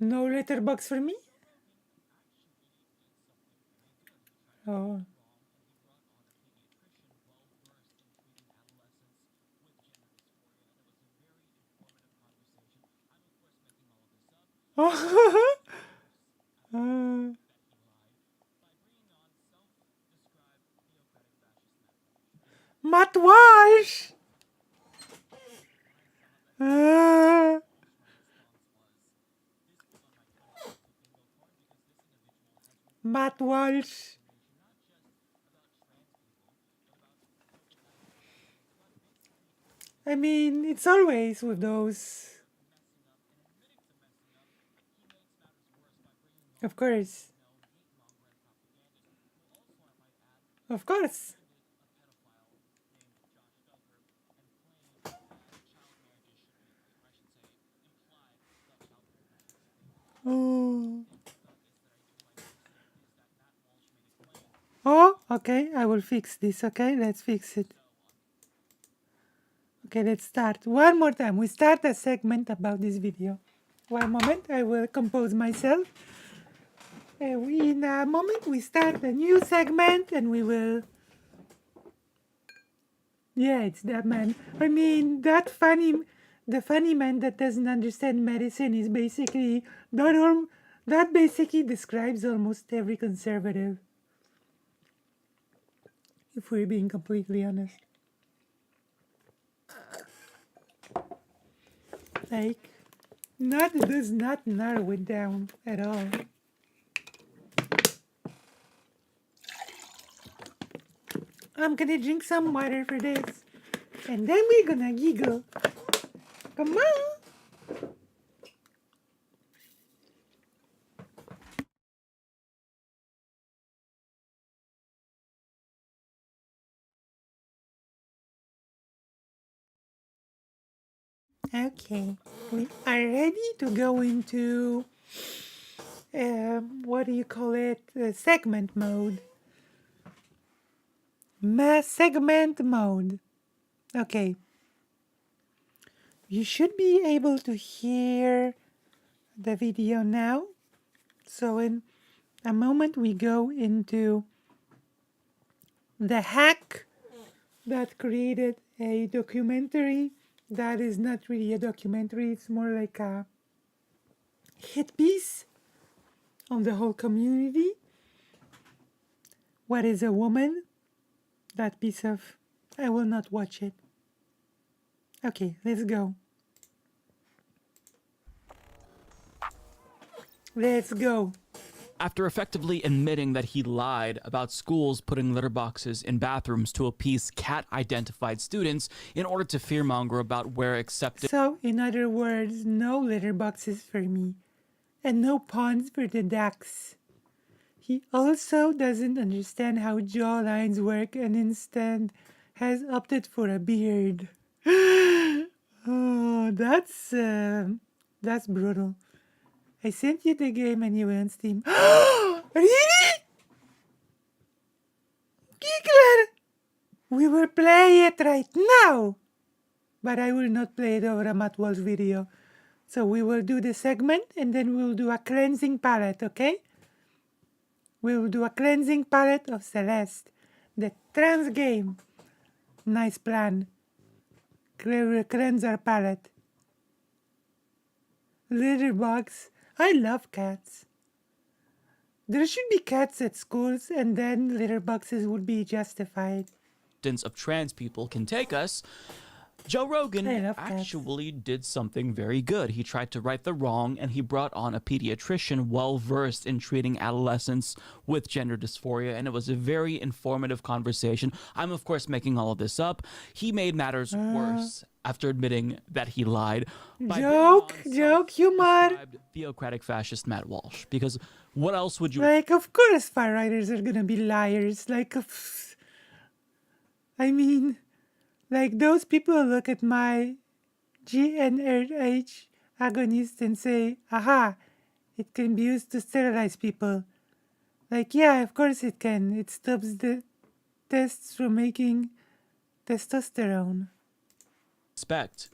No letterbox for me? Oh. Oh. Matt Walsh! Matt Walsh. I mean, it's always with those. Of course. Of course. Oh. Oh, okay, I will fix this, okay? Let's fix it. Okay, let's start. One more time. We start a segment about this video. One moment, I will compose myself. In a moment, we start a new segment and we will... Yeah, it's that man. I mean, the funny man that doesn't understand medicine is basically... That basically describes almost every conservative. If we're being completely honest. Like, does not narrow it down at all. I'm gonna drink some water for this. And then we're gonna giggle. Come on! Okay, we are ready to go into, what do you call it, segment mode. Segment mode. Okay. You should be able to hear the video now. So in a moment we go into the hack that created a documentary that is not really a documentary, it's more like a hit piece on the whole community. What is a woman? That piece of... I will not watch it. Okay, let's go. Let's go. After effectively admitting that he lied about schools putting litter boxes in bathrooms to appease cat-identified students in order to fearmonger about where accepted So, in other words, no litter boxes for me. And no ponds for the ducks. He also doesn't understand how jawlines work and instead has opted for a beard. Oh, that's brutal. I sent you the game and you were on Steam. Really? Giggler! We will play it right now! But I will not play it over a Matt Walsh video. So we will do the segment and then we'll do a cleansing palette, okay? We will do a cleansing palette of Celeste. The trans game. Nice plan. Cleanse our palette. Litter box. I love cats. There should be cats at schools and then litter boxes would be justified. of trans people can take us, Joe I Rogan love cats. actually did something very good. He tried to right the wrong, and he brought on a pediatrician well-versed in treating adolescents with gender dysphoria, and it was a very informative conversation. I'm, of course, making all of this up. He made matters worse after admitting that he lied. by bringing on Humor. self-described theocratic fascist Matt Walsh. Because what else would you... Like, of course far righters are gonna be liars. Like, I mean... Like, those people look at my GnRH agonist and say, aha, it can be used to sterilize people. Like, yeah, of course it can. It stops the tests from making testosterone. expect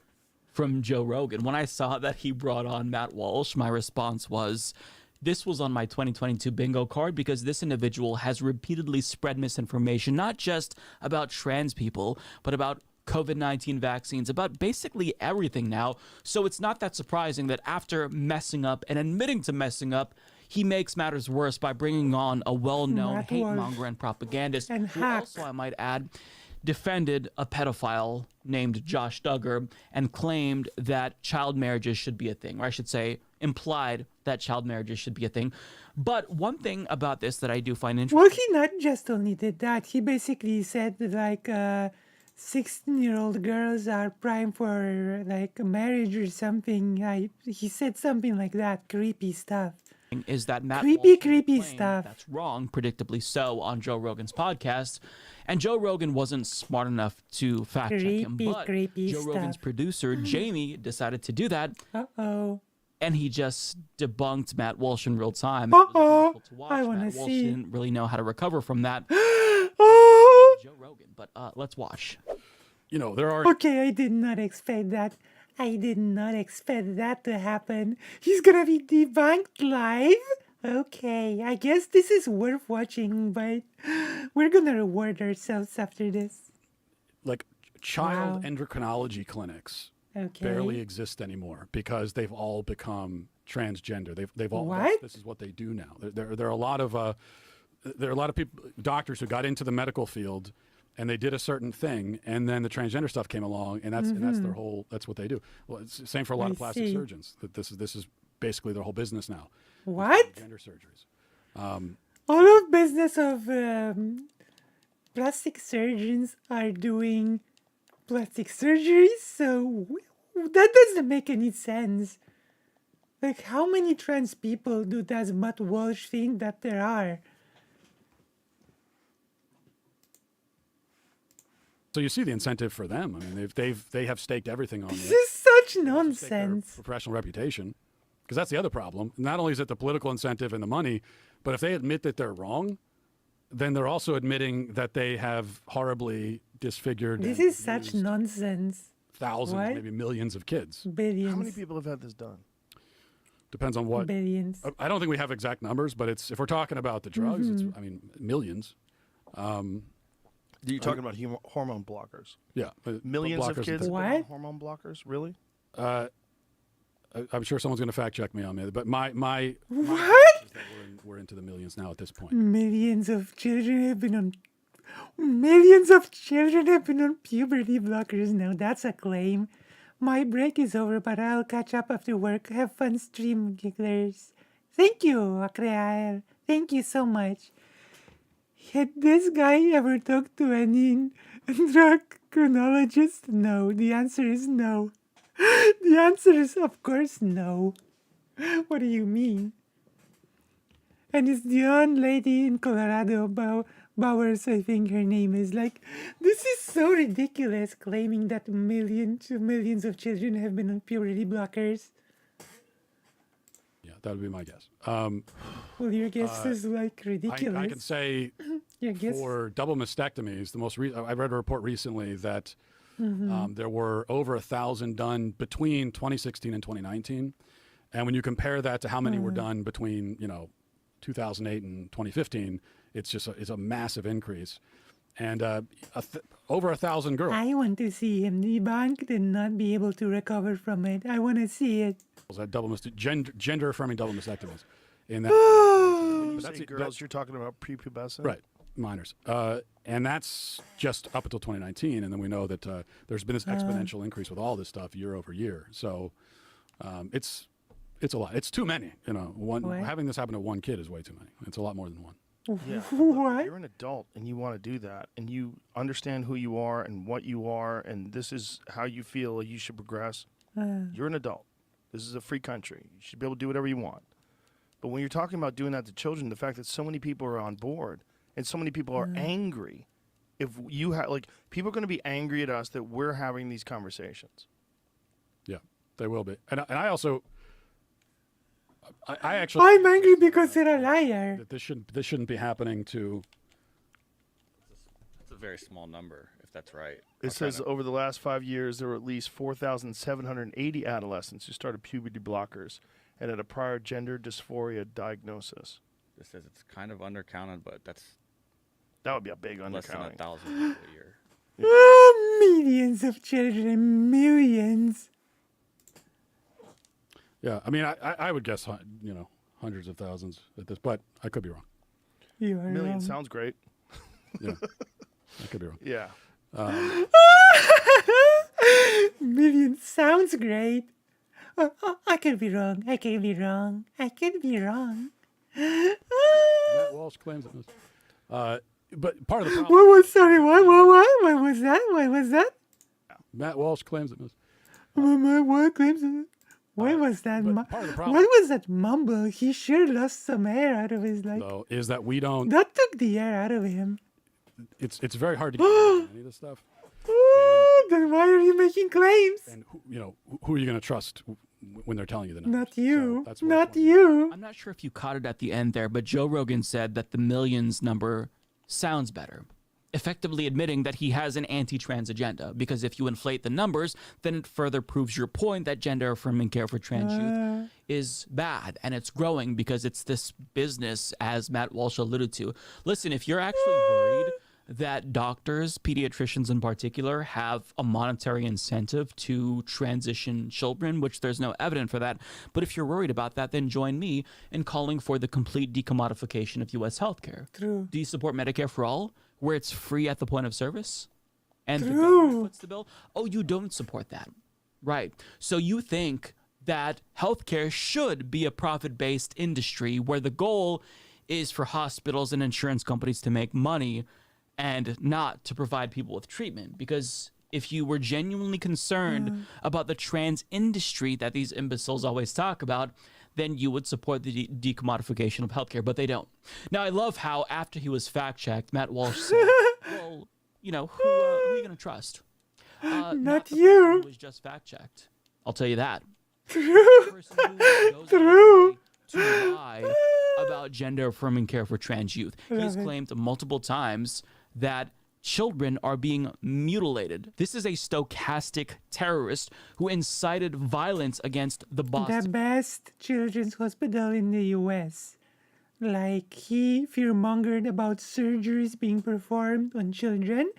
from Joe Rogan. When I saw that he brought on Matt Walsh, my response was, this was on my 2022 bingo card because this individual has repeatedly spread misinformation, not just about trans people, but about COVID-19 vaccines, about basically everything now. So it's not that surprising that after messing up and admitting to messing up, he makes matters worse by bringing on a well-known Matt hate Walsh. monger and propagandist And who hack. also, I might add, defended a pedophile named Josh Duggar and claimed that child marriages should be a thing, or I should say implied that child marriages should be a thing. But one thing about this that I do find interesting... Well, he not just only did that. He basically said that, like, 16-year-old girls are prime for, like, a marriage or something. He said something like that. Creepy stuff. is that Matt Creepy, Walsh made a creepy claim stuff. that's wrong, predictably so, on Joe Rogan's podcast, and Joe Rogan wasn't smart enough to fact check him. Creepy, But creepy Joe Rogan's stuff. producer Jamie decided to do that, Uh-oh. and he just debunked Matt Walsh in real time. It was Uh-oh. beautiful to watch. I wanna Matt Walsh see. didn't really know how to recover from that. Oh! Joe Rogan, but let's watch. You know, there are Okay, I did not expect that. I did not expect that to happen. He's gonna be debunked live? Okay, I guess this is worth watching, but we're gonna reward ourselves after this. like child Wow. endocrinology clinics Okay. barely exist anymore because they've all become transgender. They've all What? this is what they do now. There are a lot of people, doctors who got into the medical field and they did a certain thing, and then the transgender stuff came along, and that's their whole. That's what they do. Well, it's the same for a lot I of plastic see. surgeons. That this is basically their whole business now. What? Gender surgeries. All of business of plastic surgeons are doing plastic surgeries, so that doesn't make any sense. Like, how many trans people does Matt Walsh think that there are? So you see the incentive for them. I mean, they have staked everything on This it. is such Stake their nonsense. professional reputation, because that's the other problem. Not only is it the political incentive and the money, but if they admit that they're wrong, then they're also admitting that they have horribly disfigured This and is such Depends on what. Billions. I don't think we have exact numbers, but it's if we're talking about the drugs, it's I mean millions. You're talking about hormone blockers. Yeah, Millions blockers of and kids things. have been on What? hormone blockers? Really? I'm sure someone's going to fact check me on that, but my What? guess is that we're into the millions now at this point. Millions of children have been on puberty blockers now. That's a claim. My break is over, but I'll catch up after work. Have fun, stream gigglers. Thank you, Akreael. Thank you so much. Had this guy ever talked to any endocrinologist? No. The answer is no. The answer is, of course, no. What do you mean? And it's the one lady in Colorado, Bowers, I think her name is. Like, this is so ridiculous, claiming that millions of children have been on puberty blockers. Yeah, that would be my guess. Well, your guess is like ridiculous. I can say Your guess. for double mastectomies, I read a report recently that there were over 1,000 done between 2016 and 2019, and when you compare that to how many were done between 2008 and 2015, it's a massive increase, and over 1,000 girls. I want to see him debunked and not be able to recover from it. I want to see it. That gender affirming double mastectomies. In that, When you that's say it- girls, you're talking about prepubescent? right, minors, and that's just up until 2019, and then we know that there's been this exponential increase with all this stuff year over year. So it's a lot. It's too many. What? Having this happen to one kid is way too many. It's a lot more than one. Yeah. What? You're an adult and you want to do that, and you understand who you are and what you are, and this is how you feel you should progress. You're an adult. This is a free country. You should be able to do whatever you want. But when you're talking about doing that to children, the fact that so many people are on board and so many people are angry, if you have people are going to be angry at us that we're having these conversations. Yeah, they will be. And I also, I actually I'm angry because you're a liar. that this shouldn't be happening to. It's a very small number, if that's right. It says over the last 5 years, there were at least 4,780 adolescents who started puberty blockers and had a prior gender dysphoria diagnosis. This says it's kind of undercounted, but that's That would be a big less than undercounting. 1,000 people a year. Millions of children, millions. Yeah, I mean, I would guess hundreds of thousands at this, but I could be wrong. You are Million wrong. sounds great. Yeah, I could be wrong. Yeah. Millions sounds great. I could be wrong. I could be wrong. I could be wrong. Matt Walsh claims it was. But part of the What problem, was sorry? What was that? What was that? Matt Walsh claims it was. What claims? What was that? but part of the problem- What was that mumble? He sure lost some air out of his like. Though, is that we don't. That took the air out of him. It's very hard to get any of this stuff. Then why are you making claims? And who are you going to trust when they're telling you the numbers? Not you. So that's where Not it's one. you. I'm not sure if you caught it at the end there, but Joe Rogan said that the millions number sounds better, effectively admitting that he has an anti-trans agenda, because if you inflate the numbers, then it further proves your point that gender affirming care for trans youth is bad, and it's growing because it's this business, as Matt Walsh alluded to. Listen, if you're actually worried that doctors, pediatricians in particular, have a monetary incentive to transition children, which there's no evidence for that. But if you're worried about that, then join me in calling for the complete decommodification of U.S. healthcare. True. Do you support Medicare for all, where it's free at the point of service? And the True. government foots the bill? Oh, you don't support that. Right. So you think that healthcare should be a profit-based industry where the goal is for hospitals and insurance companies to make money and not to provide people with treatment. Because if you were genuinely concerned about the trans industry that these imbeciles always talk about, then you would support the decommodification of healthcare, but they don't. Now, I love how after he was fact-checked, Matt Walsh said, well, who are you going to trust? Not the you. person who was just fact-checked. I'll tell you that. True. The person who goes out of his True. way to lie about gender affirming care for trans youth. He's Love it. claimed multiple times that children are being mutilated. This is a stochastic terrorist who incited violence against the The Boston. best children's hospital in the US. Like, he fearmongered about surgeries being performed on children,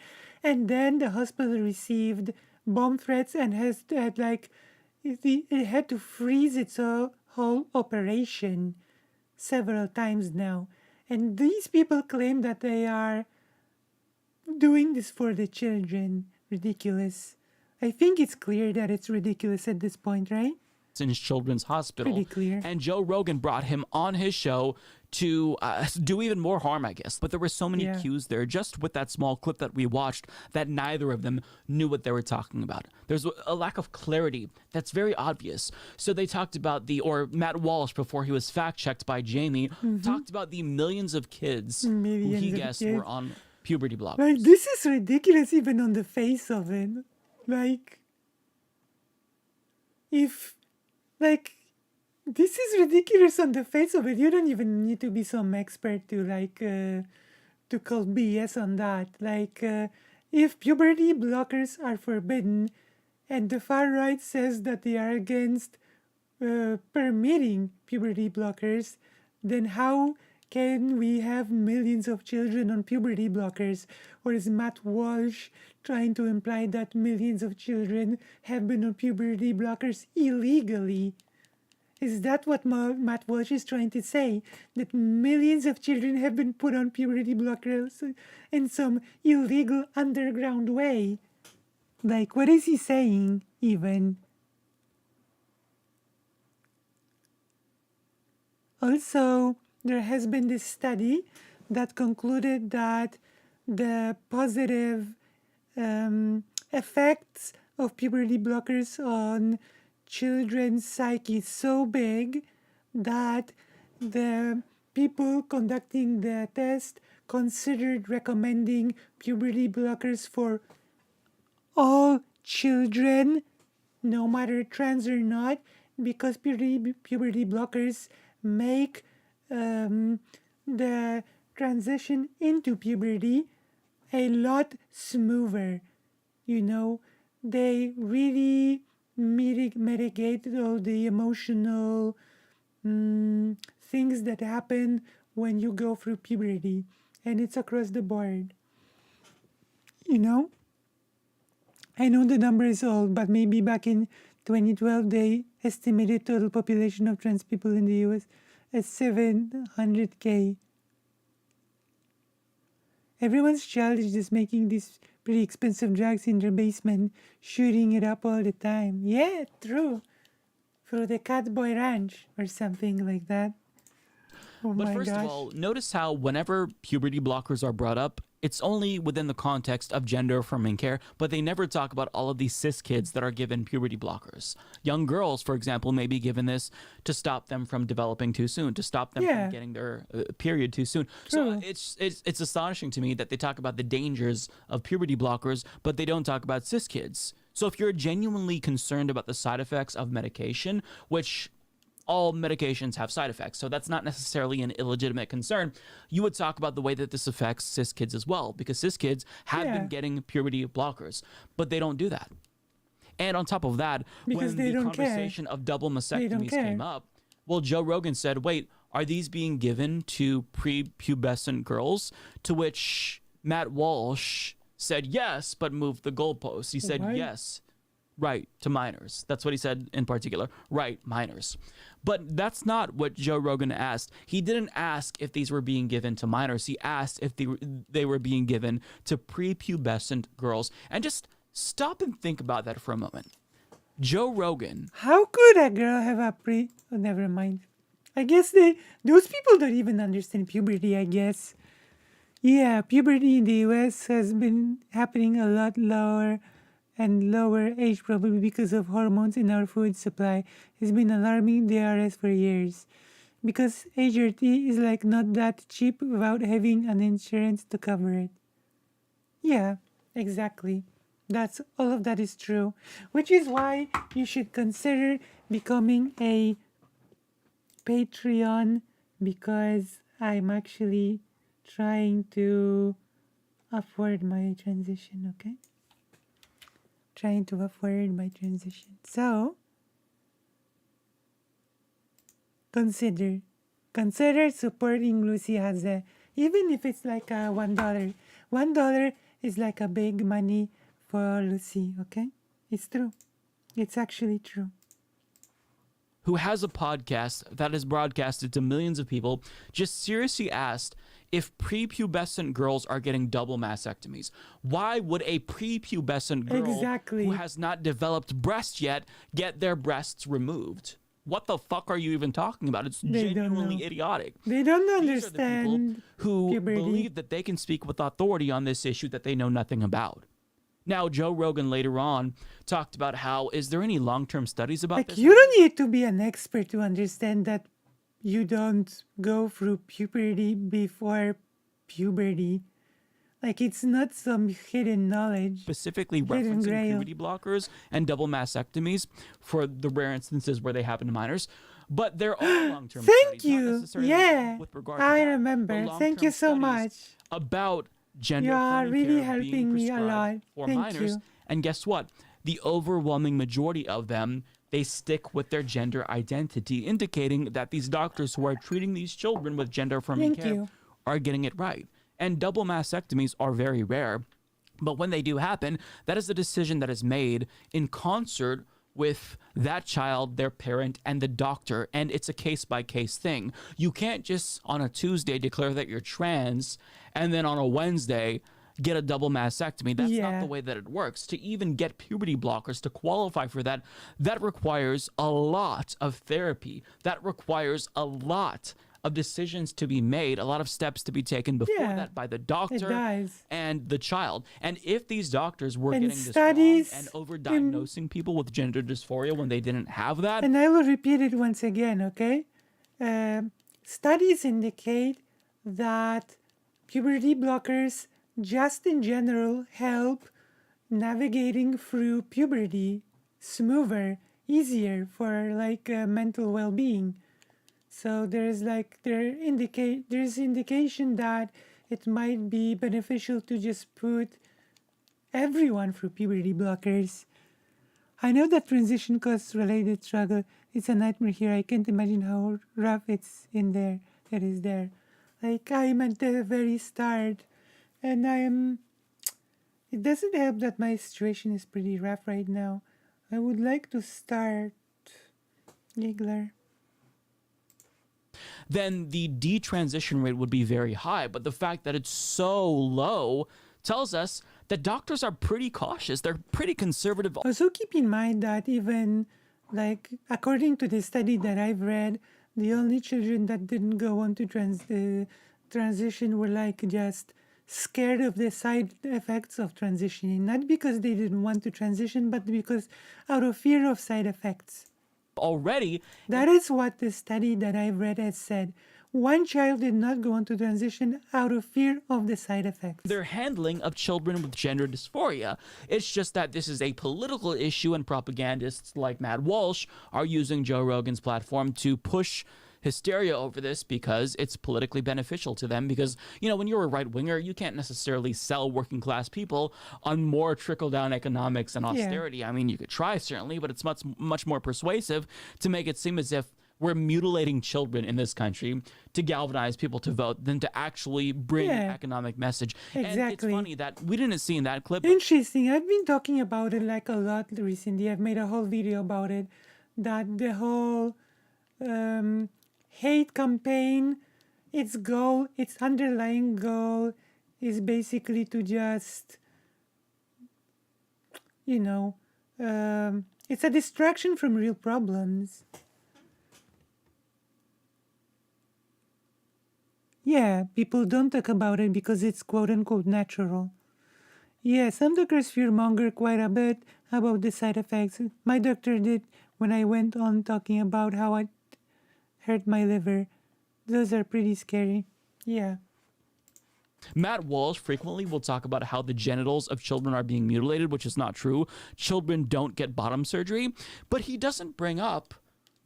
and then the hospital received bomb threats and it had to freeze its whole operation several times now. And these people claim that they are doing this for the children. Ridiculous. I think it's clear that it's ridiculous at this point, right? Children's Hospital. Pretty clear. And Joe Rogan brought him on his show to do even more harm, I guess. But there were so many Yeah. cues there, just with that small clip that we watched, that neither of them knew what they were talking about. There's a lack of clarity that's very obvious. So they talked about Matt Walsh, before he was fact-checked by Jamie, talked about the millions of kids who Millions he of guessed kids. were on puberty blockers. Like, this is ridiculous even on the face of it. Like, this is ridiculous on the face of it. You don't even need to be some expert to call BS on that. Like, if puberty blockers are forbidden and the far right says that they are against permitting puberty blockers, then how can we have millions of children on puberty blockers? Or is Matt Walsh trying to imply that millions of children have been on puberty blockers illegally? Is that what Matt Walsh is trying to say? That millions of children have been put on puberty blockers in some illegal underground way? Like, what is he saying, even? Also, there has been this study that concluded that the positive effects of puberty blockers on children's psyche is so big that the people conducting the test considered recommending puberty blockers for all children, no matter trans or not, because puberty blockers make the transition into puberty a lot smoother. You know, they really mitigate all the emotional things that happen when you go through puberty, and it's across the board. You know, I know the number is old, but maybe back in 2012 they estimated total population of trans people in the US as 700K. Everyone's child is just making these pretty expensive drugs in their basement, shooting it up all the time. Yeah, true. Through the Catboy Ranch or something like that. Oh But my first gosh. of all, notice how whenever puberty blockers are brought up, it's only within the context of gender affirming care, but they never talk about all of these cis kids that are given puberty blockers. Young girls, for example, may be given this to stop them from developing too soon, to stop them Yeah. from getting their period too soon. So it's astonishing to me that they talk about the dangers of puberty blockers, but they don't talk about cis kids. So if you're genuinely concerned about the side effects of medication, which all medications have side effects, so that's not necessarily an illegitimate concern, you would talk about the way that this affects cis kids as well, because cis kids have Yeah. been getting puberty blockers, but they don't do that. And on top of that, Because when they the don't care. conversation of double don't mastectomies care. came up, well, Joe Rogan said, wait, are these being given to prepubescent girls? To which Matt Walsh said yes, but moved the goalposts. He said What? yes, right, to minors. That's what he said in particular, right, minors. But that's not what Joe Rogan asked. He didn't ask if these were being given to minors. He asked if they were being given to prepubescent girls. And just stop and think about that for a moment. Joe Rogan, How could a girl have a Oh, never mind. I guess those people don't even understand puberty, I guess. Yeah, puberty in the US has been happening a lot lower and lower age, probably because of hormones in our food supply. Has been alarming DRS for years. Because HRT is like not that cheap without having an insurance to cover it. Yeah, exactly. That's all of that is true. Which is why you should consider becoming a Patreon, because I'm actually trying to upward my transition, okay? Trying to upward my transition. So, consider supporting Lucy as a, even if it's like a $1. $1 is like a big money for Lucy, okay? It's true. It's actually true. Who has a podcast that is broadcasted to millions of people, just seriously asked if prepubescent girls are getting double mastectomies. Why would a prepubescent girl Exactly. who has not developed breasts yet get their breasts removed? What the fuck are you even talking about? It's They don't genuinely know. idiotic. They don't These are the people understand who puberty. believe that they can speak with authority on this issue that they know nothing about. Now, Joe Rogan later on talked about how, is there any long-term studies about Like, this? you don't need to be an expert to understand that you don't go through puberty before puberty. Like, it's not some hidden knowledge. Specifically Hidden referencing grail. puberty blockers and double mastectomies for the rare instances where they happen to minors. But there are long-term Thank studies, not you. necessarily Yeah, with regard to I that, but remember. Thank long-term you so studies much. about gender You are really being helping me a prescribed lot. for Thank minors. you. And guess what? The overwhelming majority of them, they stick with their gender identity, indicating that these doctors who are treating these children with gender-affirming Thank care you. are getting it right. And double mastectomies are very rare. But when they do happen, that is a decision that is made in concert with that child, their parent, and the doctor, and it's a case-by-case thing. You can't just on a Tuesday declare that you're trans, and then on a Wednesday get a double mastectomy. That's not Yeah. the way that it works. To even get puberty blockers to qualify for that, that requires a lot of therapy. That requires a lot of decisions to be made, a lot of steps to be taken before Yeah, that by the doctor does. and the child. And if these doctors were And getting this studies wrong and overdiagnosing people with gender dysphoria when they didn't have that, And I will repeat it once again, okay? Studies indicate that puberty blockers, just in general, help navigating through puberty smoother, easier for like mental well-being. So there's indication that it might be beneficial to just put everyone through puberty blockers. I know that transition causes related struggle. It's a nightmare here. I can't imagine how rough it's in there. It is there. Like, I'm at the very start, and it doesn't help that my situation is pretty rough right now. I would like to start Giggler. then the detransition rate would be very high. But the fact that it's so low tells us that doctors are pretty cautious. They're pretty conservative. Also, keep in mind that even, like, according to the study that I've read, the only children that didn't go on to transition were, like, just scared of the side effects of transitioning. Not because they didn't want to transition, but because out of fear of side effects. Already, That is what the study that I've read has said. One child did not go on to transition out of fear of the side effects. their handling of children with gender dysphoria. It's just that this is a political issue, and propagandists like Matt Walsh are using Joe Rogan's platform to push hysteria over this because it's politically beneficial to them. Because, you know, when you're a right winger, you can't necessarily sell working class people on more trickle down economics and austerity. I mean, you could try, certainly, but it's much more persuasive to make it seem as if we're mutilating children in this country to galvanize people to vote than to actually bring an Yeah. economic message. And it's Exactly. funny that we didn't see in that clip. Interesting. I've been talking about it like a lot recently. I've made a whole video about it. That the whole hate campaign, its underlying goal is basically to just, it's a distraction from real problems. Yeah, people don't talk about it because it's quote-unquote natural. Yeah, some doctors fearmonger quite a bit about the side effects. My doctor did when I went on talking about how I hurt my liver. Those are pretty scary. Yeah. Matt Walsh frequently will talk about how the genitals of children are being mutilated, which is not true. Children don't get bottom surgery, but he doesn't bring up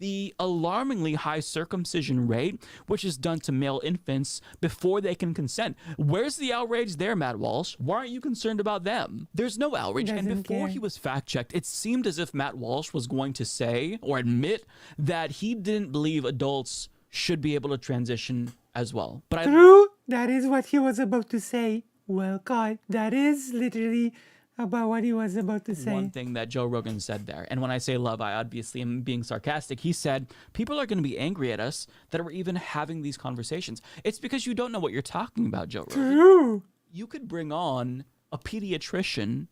the alarmingly high circumcision rate, which is done to male infants before they can consent. Where's the outrage there, Matt Walsh? Why aren't you concerned about them? There's no outrage. And Doesn't before care. he was fact-checked, it seemed as if Matt Walsh was going to say or admit that he didn't believe adults should be able to transition as well. But I True, that is what he was about to say. Well caught. That is literally about what he was about to say. one thing that Joe Rogan said there, and when I say love, I obviously am being sarcastic. He said, people are going to be angry at us that we're even having these conversations. It's because you don't know what you're talking about, Joe Rogan. True. You could bring on a pediatrician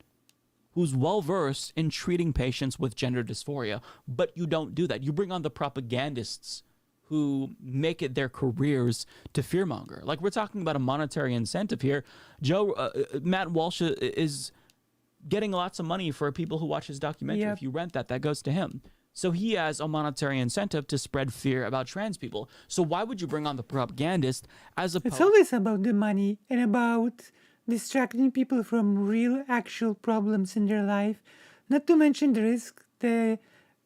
who's well-versed in treating patients with gender dysphoria, but you don't do that. You bring on the propagandists who make it their careers to fearmonger. Like, we're talking about a monetary incentive here. Matt Walsh is getting lots of money for people who watch his documentary. Yep. If you rent that goes to him. So he has a monetary incentive to spread fear about trans people. So why would you bring on the propagandist as It's opposed always about the money and about distracting people from real, actual problems in their life. Not to mention the risk they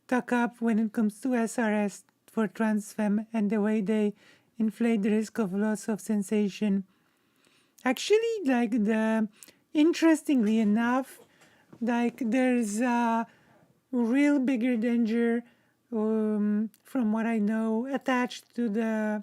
tuck up when it comes to SRS for trans femme and the way they inflate the risk of loss of sensation. Actually, interestingly enough, there's a real bigger danger, from what I know, attached to the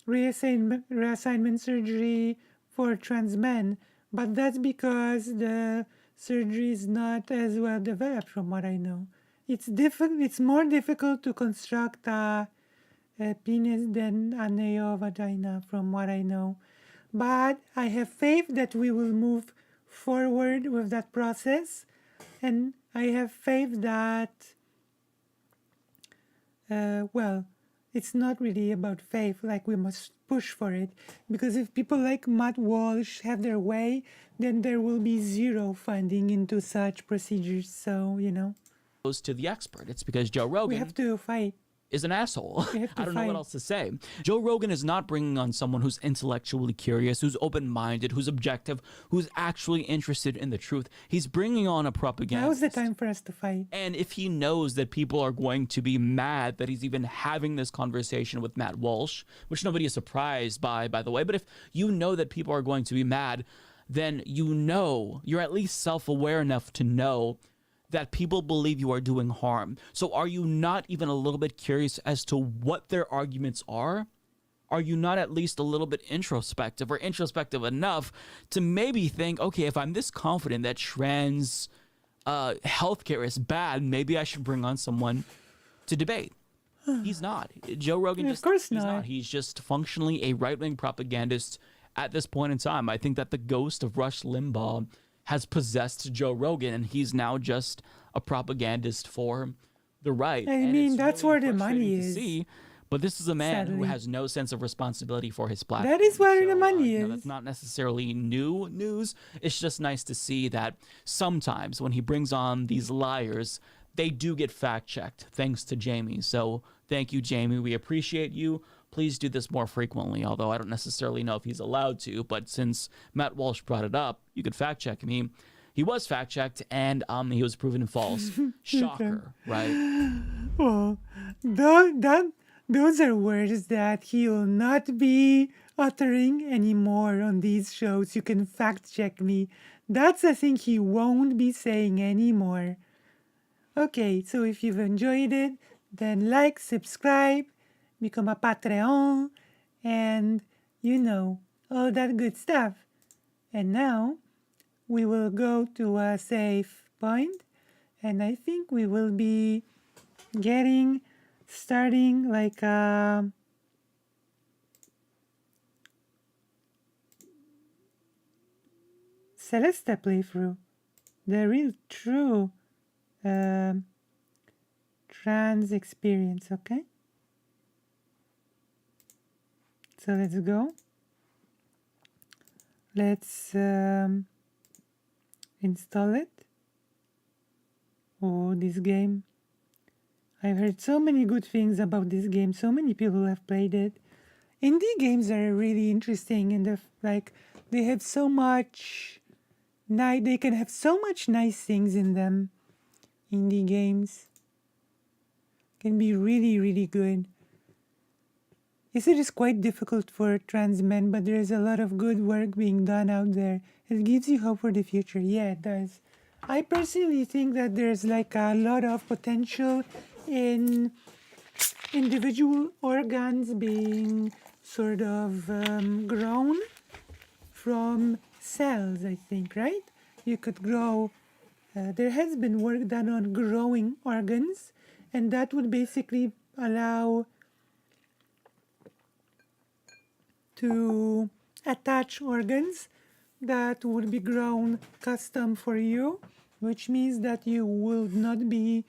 reassignment surgery for trans men, but that's because the surgery is not as well developed, from what I know. It's more difficult to construct a penis than a neovagina, from what I know. But I have faith that we will move forward with that process, and I have faith that, it's not really about faith, like we must push for it, because if people like Matt Walsh have their way, then there will be zero funding into such procedures. So, to the expert? It's because Joe we Rogan have to fight. is an asshole. We have to I don't know what fight. else to say. Joe Rogan is not bringing on someone who's intellectually curious, who's open-minded, who's objective, who's actually interested in the truth. He's bringing on a propagandist. Now's the time for us to fight. And if he knows that people are going to be mad that he's even having this conversation with Matt Walsh, which nobody is surprised by the way, but if you know that people are going to be mad, then you're at least self-aware enough to know that people believe you are doing harm. So are you not even a little bit curious as to what their arguments are? Are you not at least a little bit introspective enough to maybe think, okay, if I'm this confident that trans healthcare is bad, maybe I should bring on someone to debate? He's not. Joe Rogan Of course he's not. He's just functionally a right-wing propagandist at this point in time. I think that the ghost of Rush Limbaugh has possessed Joe Rogan, and he's now just a propagandist for the right. I And mean, it's that's really where the money frustrating to is. see, but this is a man who Sadly. has no sense of responsibility for his platform. That is where the money That's is. not necessarily new news. It's just nice to see that sometimes when he brings on these liars, they do get fact-checked, thanks to Jamie. So thank you, Jamie. We appreciate you. Please do this more frequently, although I don't necessarily know if he's allowed to. But since Matt Walsh brought it up, you could fact-check him. He was fact-checked, and he was proven false. Shocker, right? Well, those are words that he will not be uttering anymore on these shows. You can fact check me. That's a thing he won't be saying anymore. Okay, so if you've enjoyed it, then like, subscribe, become a Patreon, and all that good stuff. And now we will go to a safe point, and I think we will be starting like a Celeste playthrough, the real true trans experience. Okay, so let's go. Let's install it. Oh, this game. I've heard so many good things about this game. So many people have played it. Indie games are really interesting in they have so much they can have so much nice things in them. indie games. Can be really, really good. Yes, it is quite difficult for trans men, but there is a lot of good work being done out there. It gives you hope for the future. Yeah, it does. I personally think that there's like a lot of potential in individual organs being sort of grown from cells, I think, right? You could grow, there has been work done on growing organs, and that would basically allow to attach organs that would be grown custom for you, which means that you will not be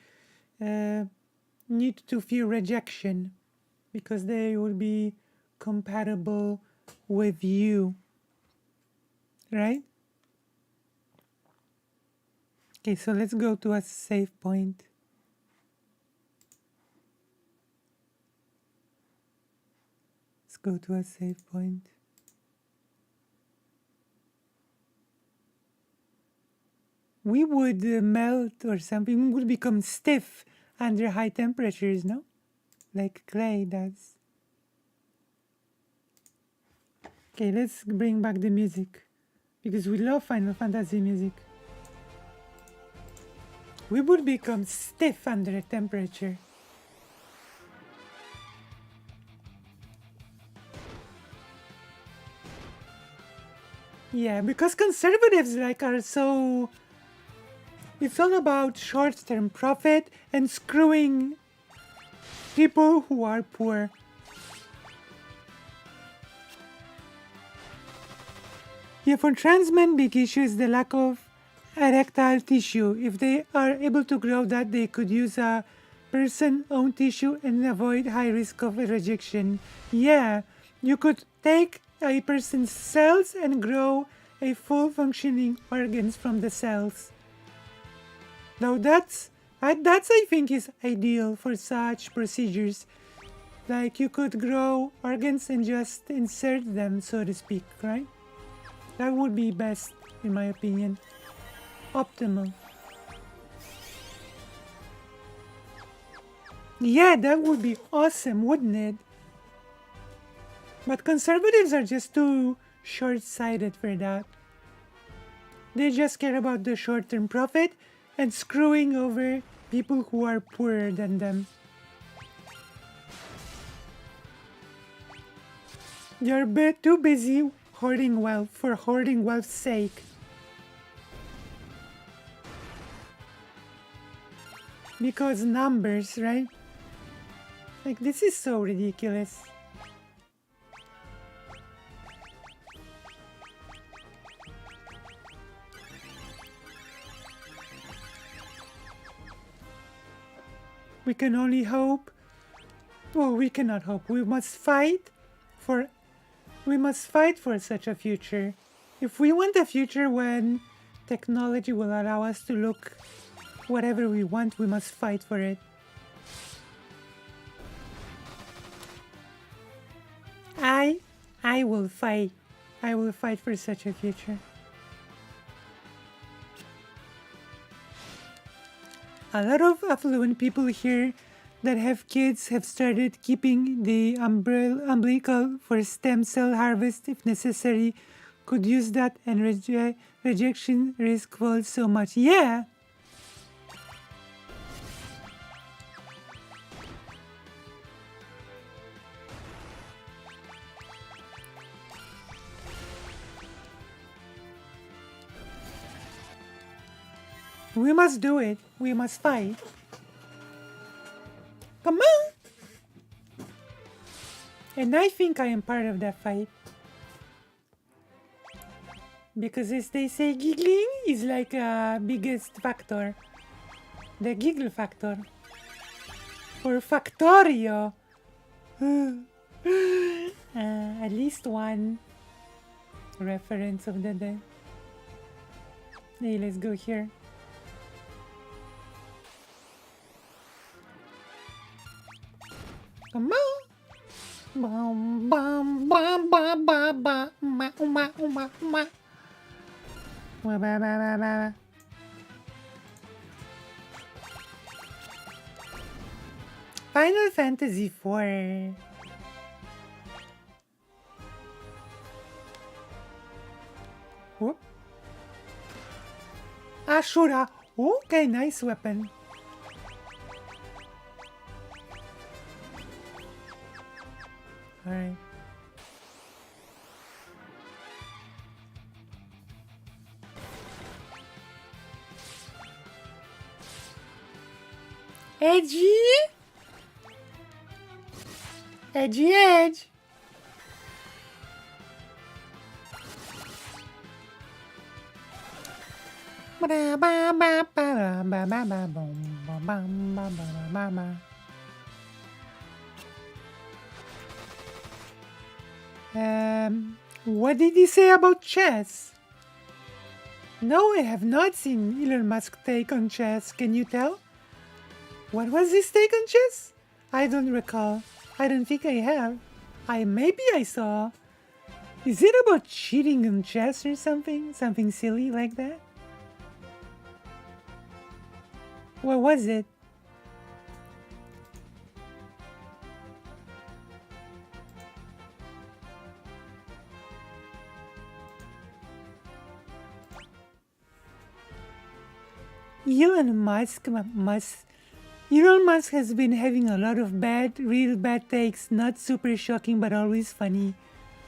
need to fear rejection because they will be compatible with you, right? Okay, so let's go to a save point. Let's go to a save point. We would melt or something, we would become stiff under high temperatures, no? Like clay does. Okay, let's bring back the music because we love Final Fantasy music. We would become stiff under temperature. Yeah, because conservatives are so... It's all about short-term profit and screwing people who are poor. Yeah, for trans men, big issue is the lack of erectile tissue. If they are able to grow that, they could use a person's own tissue and avoid high risk of rejection. Yeah, you could take a person's cells and grow a full functioning organs from the cells. Now that's I think is ideal for such procedures. Like you could grow organs and just insert them, so to speak, right? That would be best, in my opinion. Optimal. Yeah, that would be awesome, wouldn't it? But conservatives are just too short-sighted for that. They just care about the short-term profit and screwing over people who are poorer than them. They're too busy hoarding wealth for hoarding wealth's sake. Because numbers, right? Like, this is so ridiculous. We can only hope. Well, we cannot hope. We must fight for such a future. If we want a future when technology will allow us to look whatever we want, we must fight for it. I will fight. I will fight for such a future. A lot of affluent people here that have kids have started keeping the umbilical for stem cell harvest if necessary. Could use that and rejection risk falls so much. Yeah. We must do it. We must fight. Come on! And I think I am part of that fight. Because as they say, giggling is like a biggest factor. The giggle factor. Or Factorio. At least one reference of the day. Hey, let's go here. Come on. Bum bum bum bum bum bum ma ma ma ma. Ba ba ba ba ba. Final Fantasy IV. Whoop. Ashura. Okay, nice weapon. Alright. Edgy! Edgy edge! What did he say about chess? No, I have not seen Elon Musk take on chess. Can you tell? What was his take on chess? I don't recall. I don't think I have. Maybe I saw. Is it about cheating on chess or something? Something silly like that? What was it? Elon Musk has been having a lot of real bad takes, not super shocking but always funny.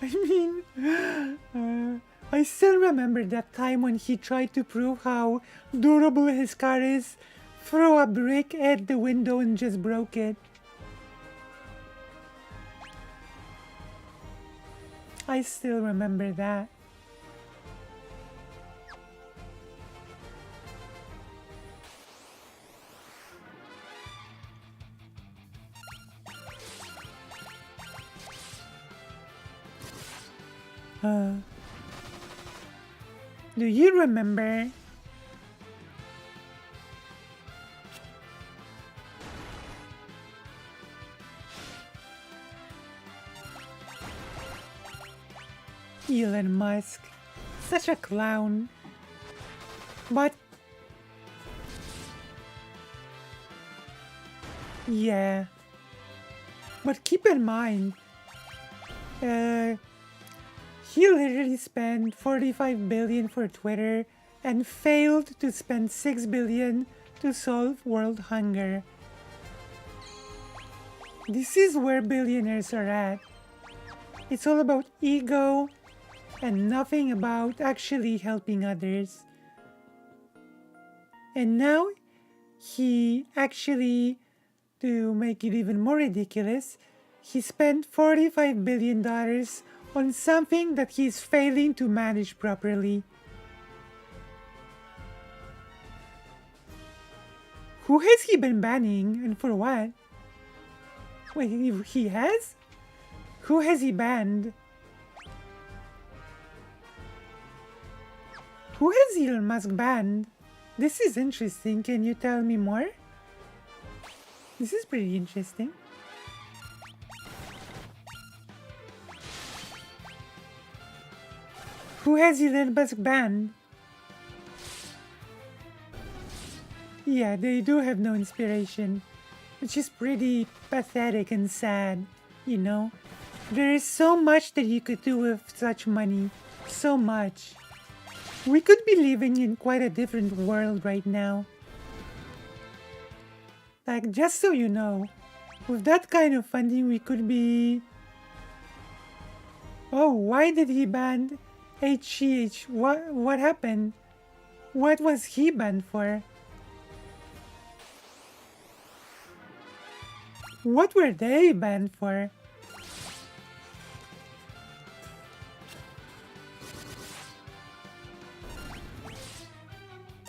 I mean, I still remember that time when he tried to prove how durable his car is, threw a brick at the window and just broke it. I still remember that. Do you remember Elon Musk? Such a clown. But yeah. But keep in mind, he literally spent $45 billion for Twitter and failed to spend $6 billion to solve world hunger. This is where billionaires are at. It's all about ego and nothing about actually helping others. And now, he actually, to make it even more ridiculous, he spent $45 billion on something that he's failing to manage properly. Who has he been banning and for what? Wait, he has? Who has he banned? Who has Elon Musk banned? This is interesting. Can you tell me more? This is pretty interesting. Who has Elon Musk banned? Yeah, they do have no inspiration, which is pretty pathetic and sad, you know? There is so much that you could do with such money. So much. We could be living in quite a different world right now. Like, just so you know, with that kind of funding we could be... Oh, why did he ban HGH? What happened? What was he banned for? What were they banned for?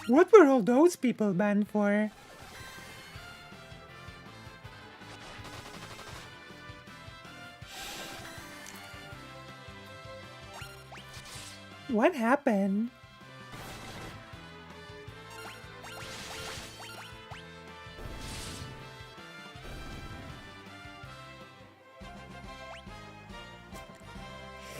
What were all those people banned for? What happened?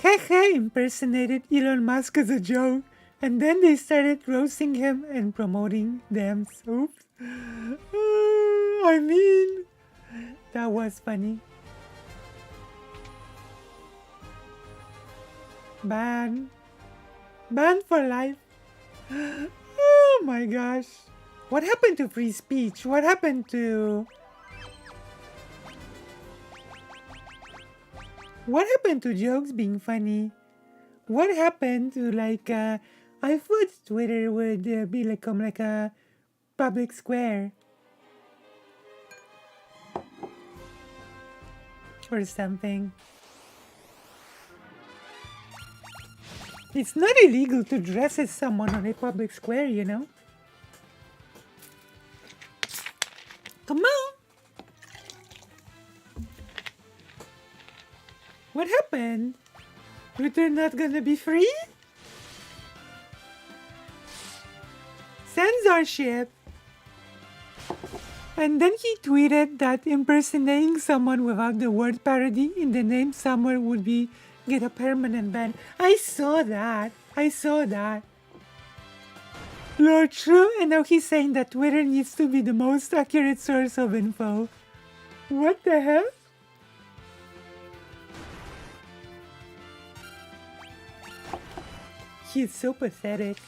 Hehe impersonated Elon Musk as a joke, and then they started roasting him and promoting them. Oops. I mean, That was funny. Ban. Ban for life. Oh my gosh. What happened to free speech? What happened to... What happened to jokes being funny? What happened to like I thought Twitter would be like a public square or something. It's not illegal to dress as someone on a public square, you know. Come on. What happened? Twitter not gonna be free? Censorship. And then he tweeted that impersonating someone without the word parody in the name somewhere would be get a permanent ban. I saw that. Lord True, and now he's saying that Twitter needs to be the most accurate source of info. What the hell? He's so pathetic.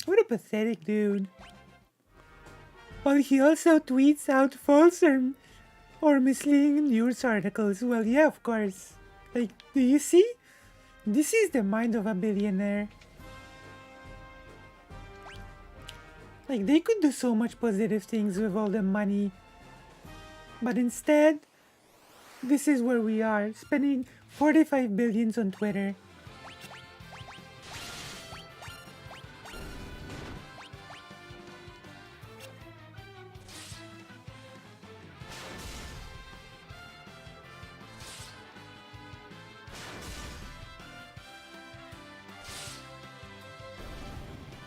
What a pathetic dude. Well, he also tweets out false or misleading news articles. Well, yeah, of course. Like, do you see? This is the mind of a billionaire. Like, they could do so much positive things with all the money. But instead, this is where we are, spending 45 billions on Twitter.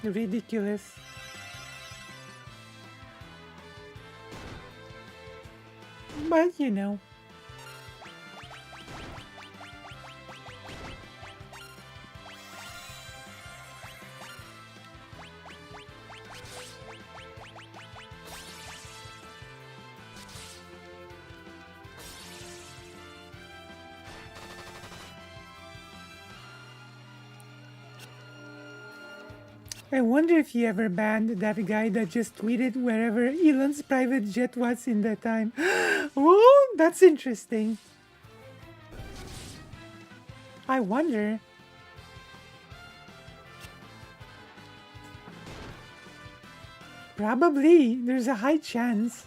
Ridiculous. But you know. I wonder if he ever banned that guy that just tweeted wherever Elon's private jet was in that time. Oh, that's interesting. I wonder. Probably. There's a high chance.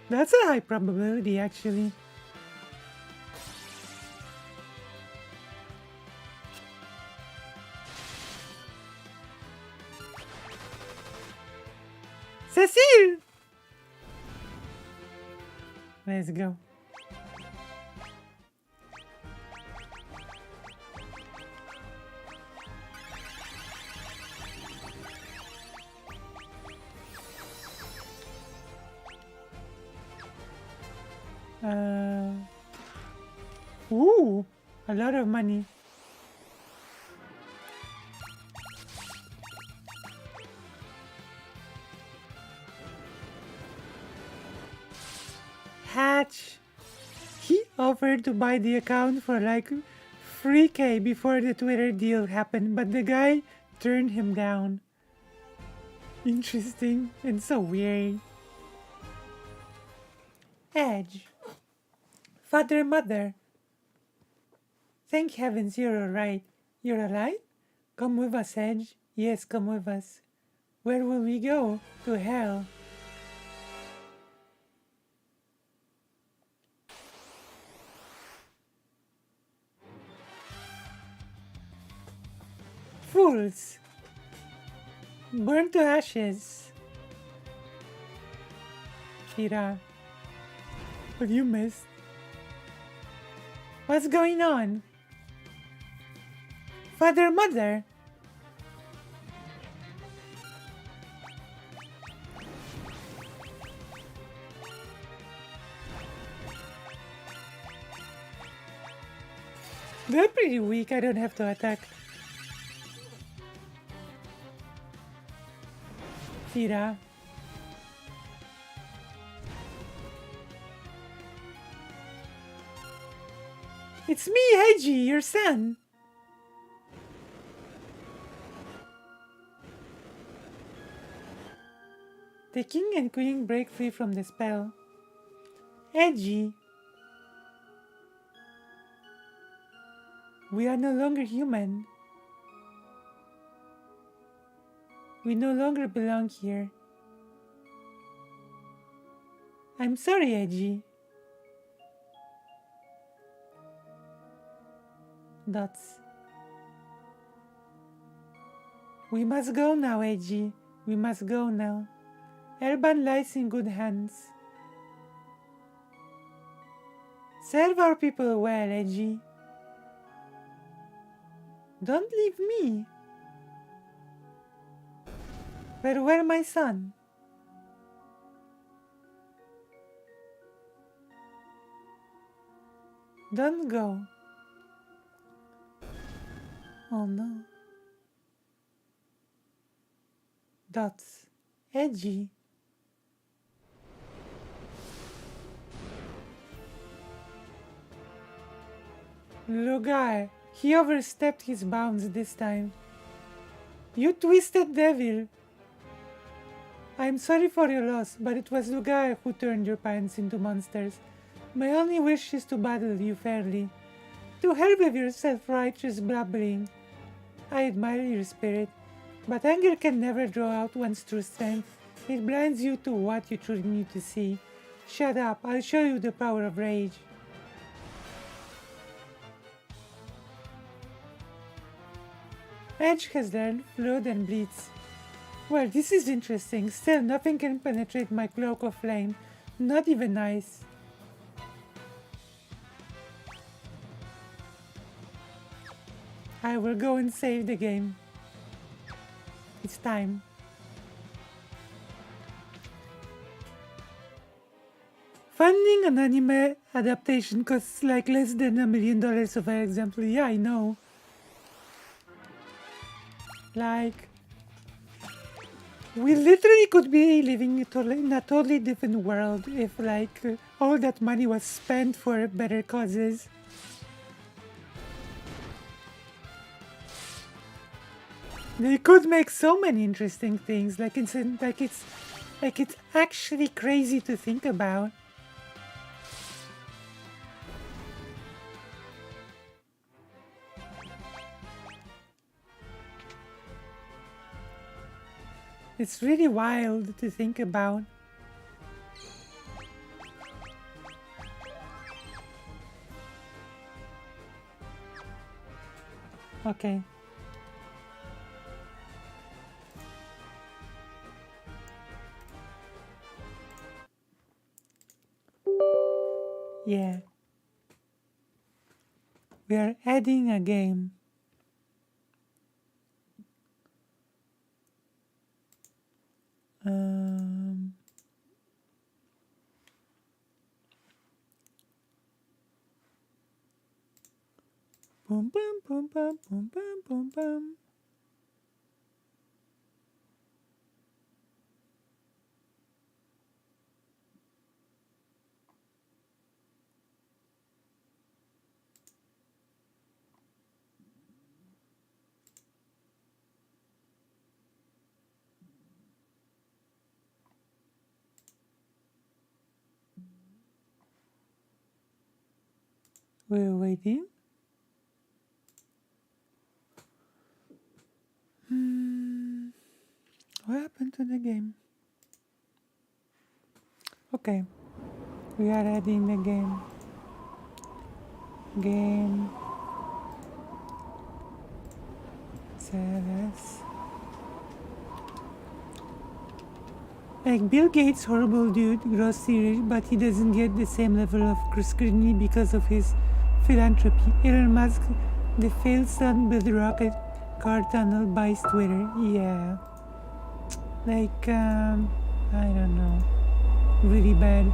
That's a high probability, actually. Cecile! Let's go. Ooh, a lot of money. Hatch. He offered to buy the account for like 3K before the Twitter deal happened, but the guy turned him down. Interesting and so weird. Edge. Father, mother. Thank heavens you're alright. You're alive? Come with us, Edge. Yes, come with us. Where will we go? To hell. Fools. Burn to ashes. Kira. What you missed? What's going on? Father, mother. They're pretty weak. I don't have to attack. Fira. It's me, Heiji, your son. The king and queen break free from the spell. Heiji. We are no longer human. We no longer belong here. I'm sorry, Eiji. Dots. We must go now, Eiji. We must go now. Erban lies in good hands. Serve our people well, Eiji. Don't leave me. Farewell, my son. Don't go. Oh no. Dots. Edgy. Logai. He overstepped his bounds this time. You twisted devil. I'm sorry for your loss, but it was Lugai who turned your parents into monsters. My only wish is to battle you fairly. To hell with your self-righteous blabbering. I admire your spirit, but anger can never draw out one's true strength. It blinds you to what you truly need to see. Shut up, I'll show you the power of rage. Edge has learned Flood and Blitz. Well, this is interesting. Still, nothing can penetrate my cloak of flame. Not even ice. I will go and save the game. It's time. Funding an anime adaptation costs like less than $1 million of an example. Yeah, I know. Like, we literally could be living in a totally different world if, like, all that money was spent for better causes. They could make so many interesting things. It's actually crazy to think about. It's really wild to think about. Okay. Yeah. We are adding a game. Boom, boom, boom, boom, boom, boom, boom, boom. We're waiting. What happened to the game? Okay, we are adding the game. Game. Service. Like Bill Gates, horrible dude, grossly rich, but he doesn't get the same level of scrutiny because of his philanthropy. Elon Musk, the failed son, built a rocket car tunnel, buys Twitter. Yeah. Like, I don't know. Really bad.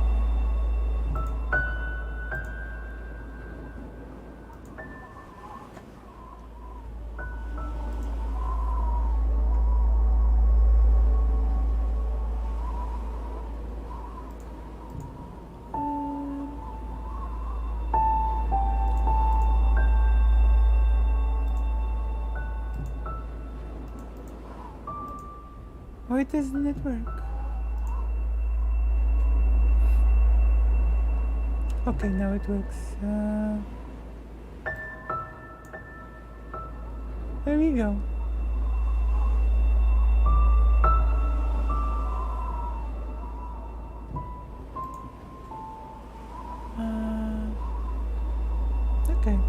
Why doesn't it work? Okay, now it works. There we go. Okay.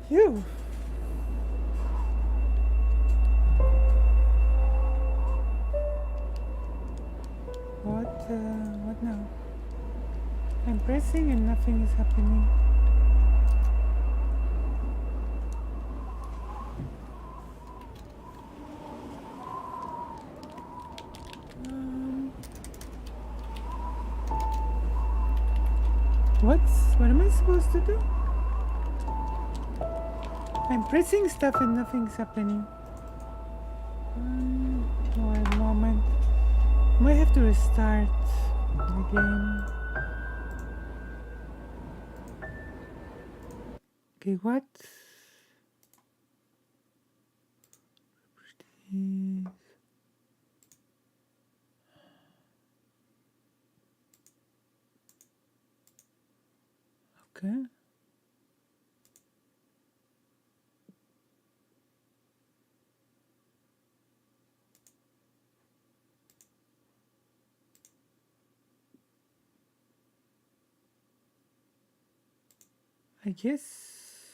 Phew. What now? I'm pressing and nothing is happening. What am I supposed to do? I'm pressing stuff and nothing's happening. One moment. Might have to restart the game. Okay, what? Okay. I guess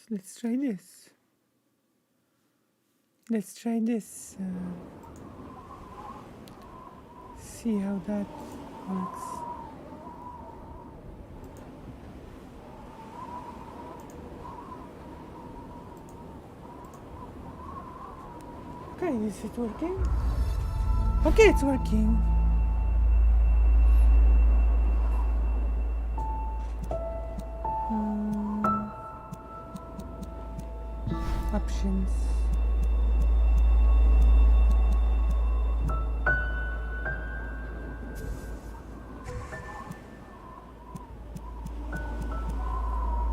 let's try this. Let's try this. See how that works. Okay, is it working? Okay, it's working. Options.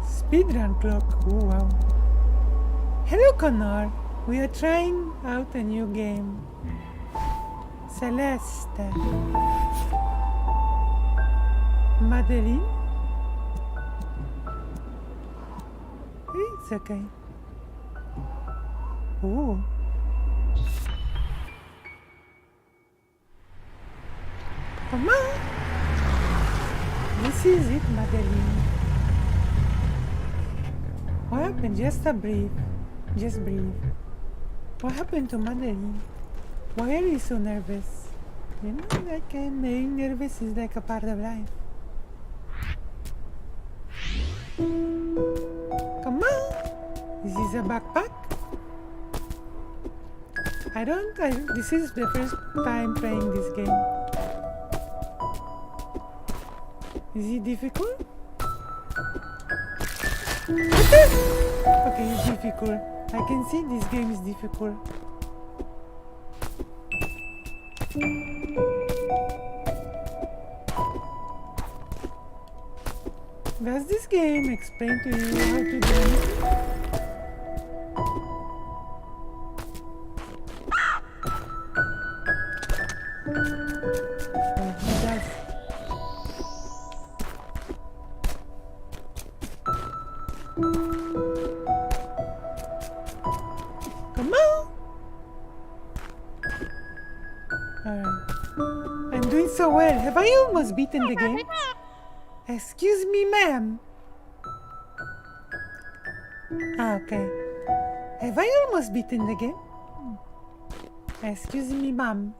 Speedrun clock. Oh wow. Hello Connor. We are trying out a new game. Celeste. Madeline. It's okay. Oh. Come on. This is it, Madeline. What happened? Just a breathe. Just breathe. What happened to Madeline? Why are you so nervous? You know, like being nervous is like a part of life. Come on. This is a backpack. This is the first time playing this game. Is it difficult? Okay, it's difficult. I can see this game is difficult. Does this game explain to you how to do anything? Come on! Alright. I'm doing so well. Have I almost beaten the game? Excuse me, ma'am. Okay. Have I almost beaten the game? Excuse me, ma'am.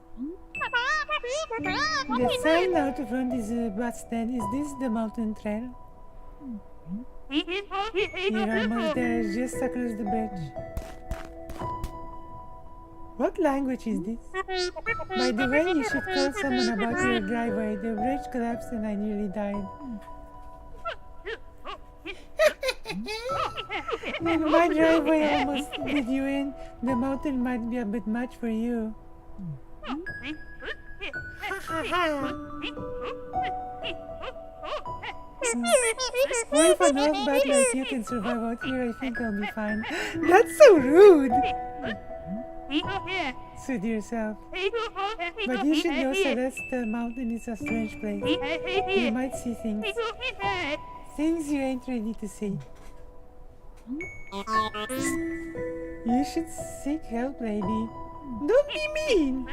The sign out front is a bus stand. Is this the mountain trail? You're almost there, just across the bridge. What language is this? By the way, you should call someone about your driveway. The bridge collapsed and I nearly died. My driveway almost did you in. The mountain might be a bit much for you. Or if an half-bat like you can survive out here, I think I'll be fine. That's so rude! Soothe yourself. But you should know Celeste Mountain is a strange place. You might see things. Things you ain't ready to see. You should seek help, lady. Don't be mean!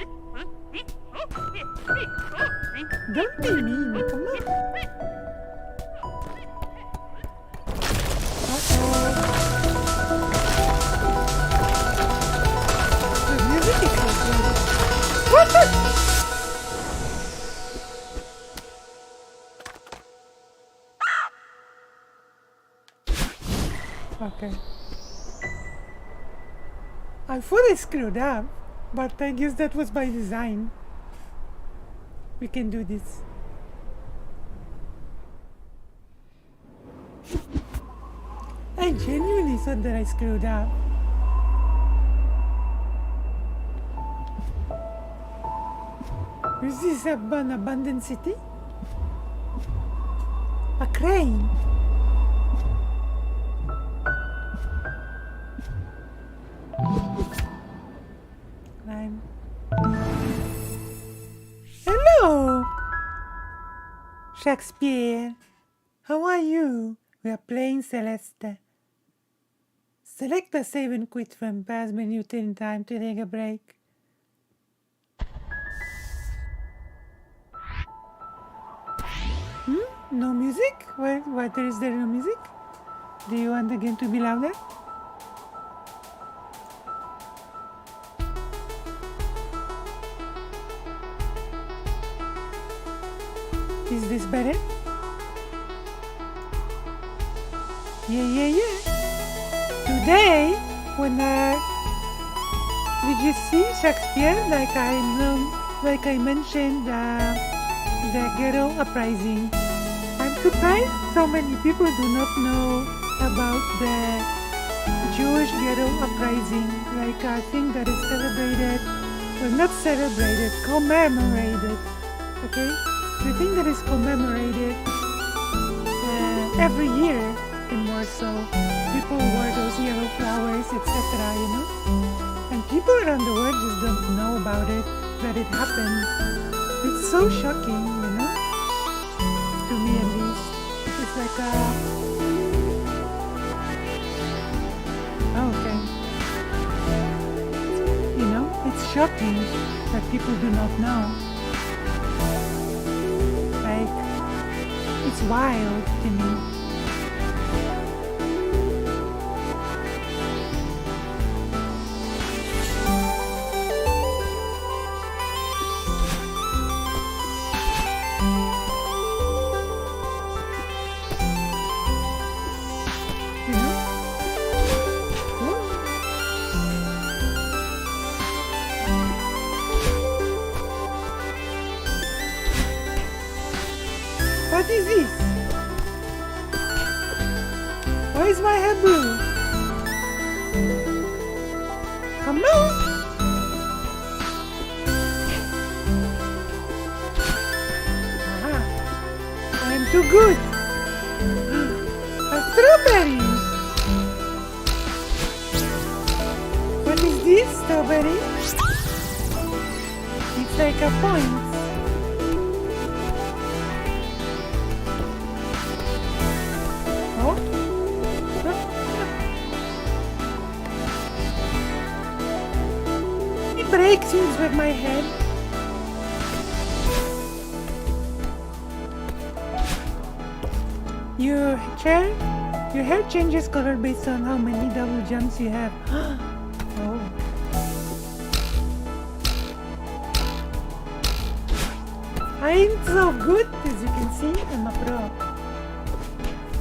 Don't be mean, come on. Uh-oh. The music is so good. What the? Okay. I fully screwed up, but I guess that was by design. We can do this. I genuinely thought that I screwed up. Is this an abandoned city? A crane. Climb. Hello! Shakespeare. How are you? We are playing Celeste. Select the save and quit from past menu 10 time to take a break. No music? Why is there no music? Do you want the game to be louder? Is this better? Yeah. Today, when did you see Shakespeare? Like I mentioned, the ghetto uprising. I'm surprised so many people do not know about the Jewish ghetto uprising. Like a thing that is celebrated, well, not celebrated, commemorated. Okay, the thing that is commemorated every year in Warsaw. People wore those yellow flowers, etc. You know, and people around the world just don't know about it. That it happened. It's so shocking, you know. To me at least, it's like a. Okay. You know, it's shocking that people do not know. Like, it's wild to me. What is this? Why is my hair blue? Come on! Aha! I am too good! A strawberry! What is this, strawberry? It's like a point. Break things with my head. Your hair changes color based on how many double jumps you have. Oh. I'm so good, as you can see. I'm a pro.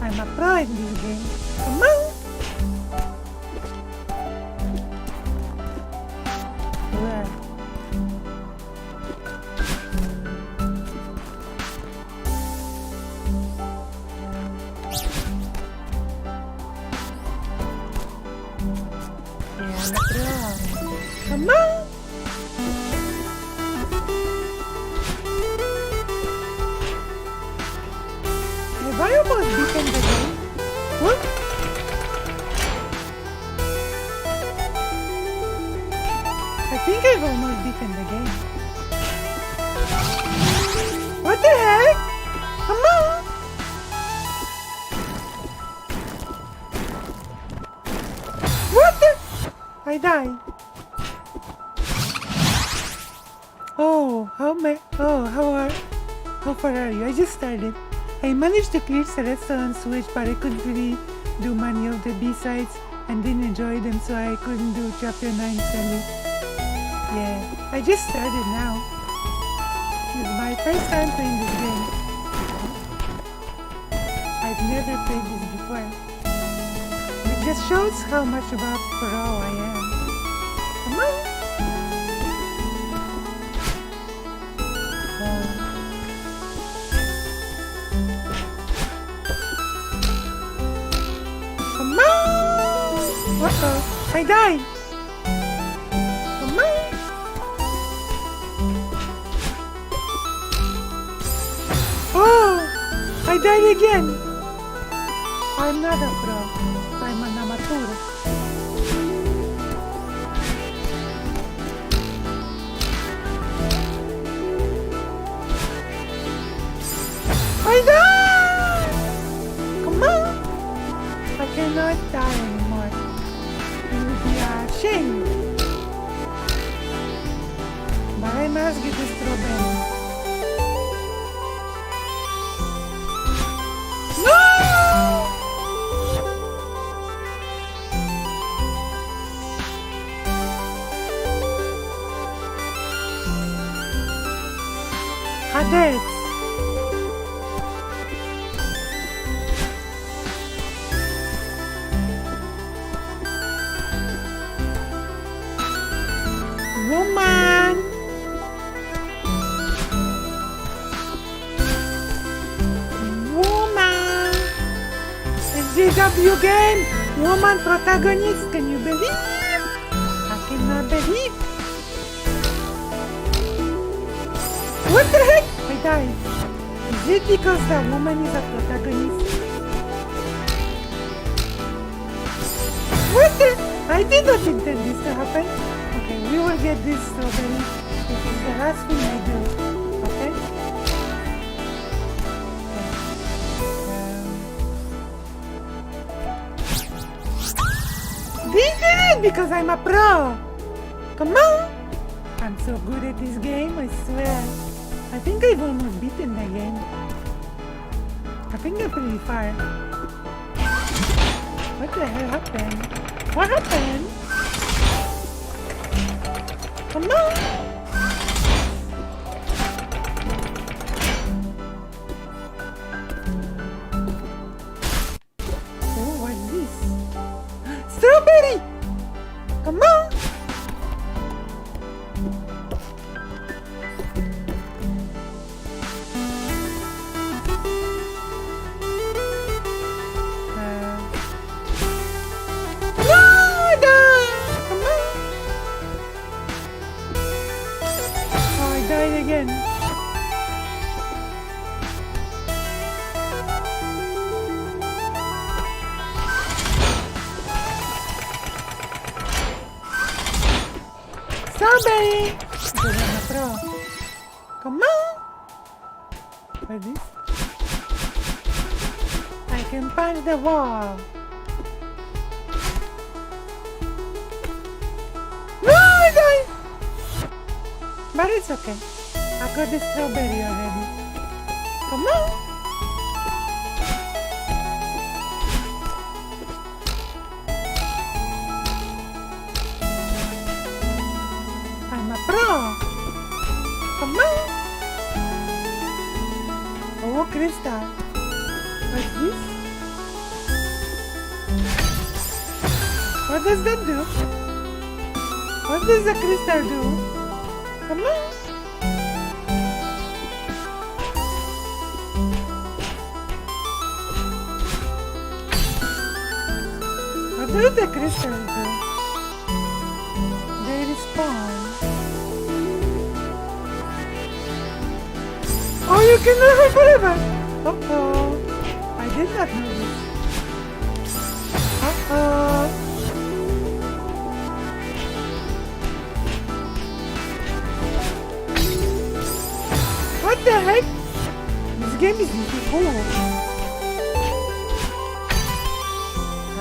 I'm a pro in this game. Come on. Come on! Have I I think I've almost beaten the game. What the heck? Come on! What the? I died. Oh, how far are you? I just started. I managed to clear Celeste on Switch, but I couldn't really do many of the B-sides and didn't enjoy them, so I couldn't do Chapter 9 Sally. Yeah, I just started now. It's my first time playing this game. I've never played this before. It just shows how much about pro I am. Come on! Come on! Uh-oh, I died! Come on! Oh! I died again! I'm not a pro. I'm an amateur. I died! Come on! I cannot die anymore. It would be a shame. But I must get the strawberry. No! Hades! Woman! Woman! SJW game! Woman protagonist! Can you believe? I cannot believe! What the heck? I died. Is it because the woman is a protagonist? What the? I did not intend this to happen. Okay, we will get this strawberry. This is the last thing I do. Okay? This did it because I'm a pro. Come on. I'm so good at this game, I swear. I think I've almost beaten the game. I think I'm pretty far. What the hell happened? What happened? Come on! Oh, what's this? Strawberry! Come on! Again. Strawberry! Come on! What is this? I can punch the wall. No, I died! But it's okay. I got the strawberry already. Come on! I'm a pro! Come on! Oh, crystal. What's this? What does that do? What does the crystal do? Come on! What do the crystals do? They respawn. Oh, you can live forever! Uh-oh. I did not know this. Uh-oh. heck? This game is really cool.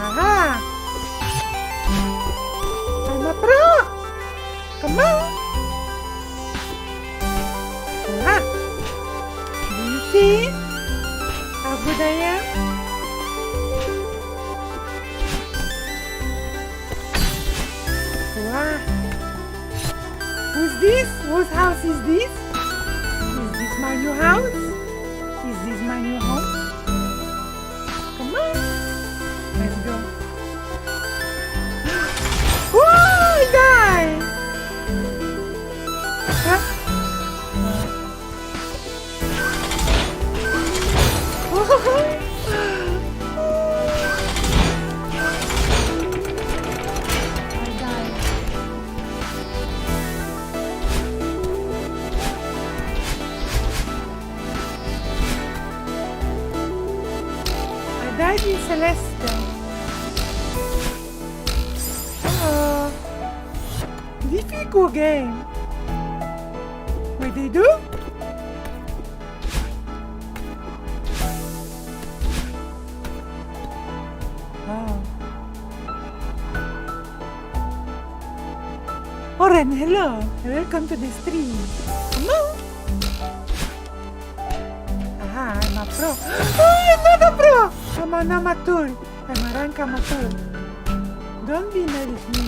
Aha! I'm a pro! Come on! Ah! Do you see how good I am? Wow! Who's this? Whose house is this? Is this my new house? Is this my new home? Come on! Let's go. Whoa! I died! Huh? I died. I died in Celeste. Oh, difficult game. What they do? Oh. Oren, hello. Welcome to the stream. Come on. Aha, I'm a pro. Oh, I'm not a pro. I'm an amateur. I'm a rank amateur. Don't be mad at me.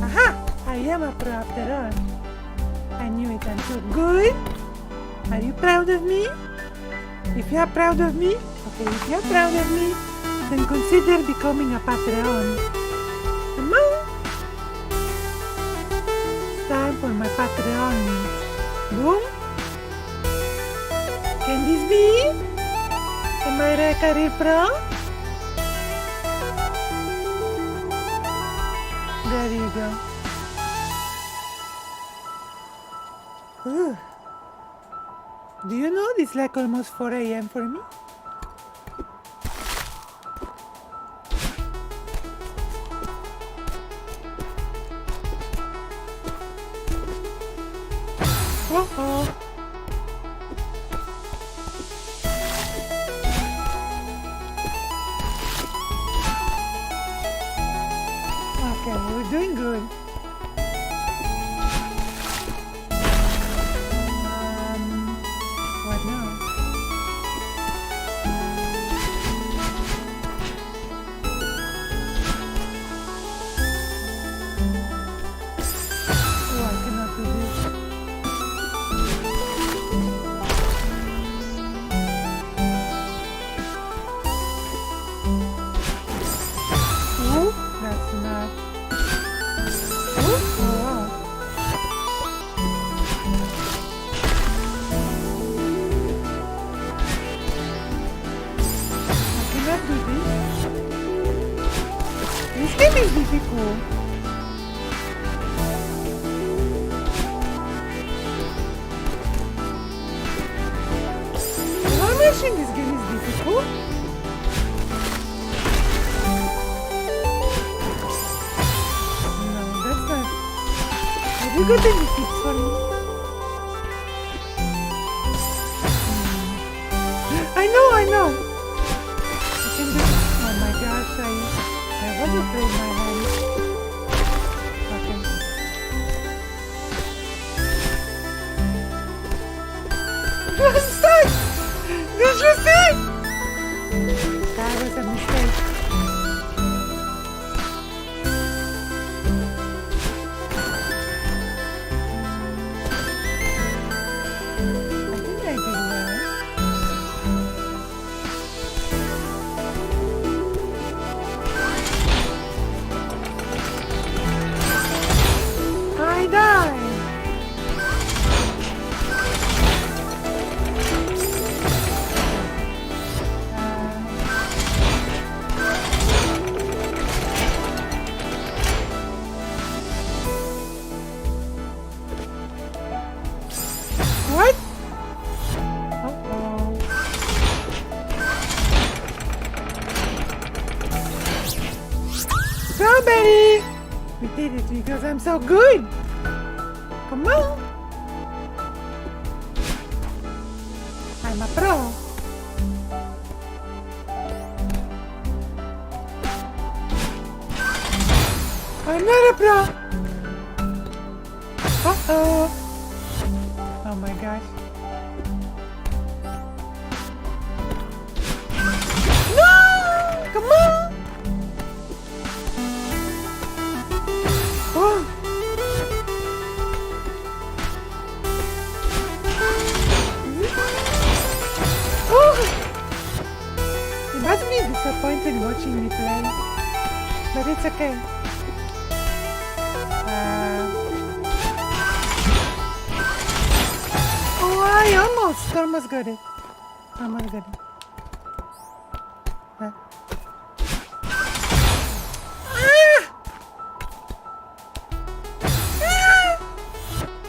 Aha, I am a pro after all. I knew it. I'm so good. Are you proud of me? If you are proud of me, okay, if you are proud of me, then consider becoming a Patreon. Come on. It's time for my Patreon link. Boom. Can this be? Am I a career pro? There you go. Ooh. Do you know it's like almost 4 a.m. for me? Uh-oh. Okay, we're doing good. What now? Oh, I cannot do this. Oh, that's not. Oh, wow. I cannot do this. This game is difficult. Am I mentioning this game is difficult? No, that's not. Have you got any tips for me? I know. I can do. Oh my gosh, I was afraid my hand. Okay. I'm stuck! Did you see? That was a mistake. I think I did well. I died. What? Uh-oh. Strawberry! We did it because I'm so good. Come on. I'm a pro. I'm not a pro. Uh-oh. Oh my gosh. No! Come on! Oh. Oh! You must be disappointed watching me play. But it's okay. Oh, I almost got it. Almost got it. Ah! Ah!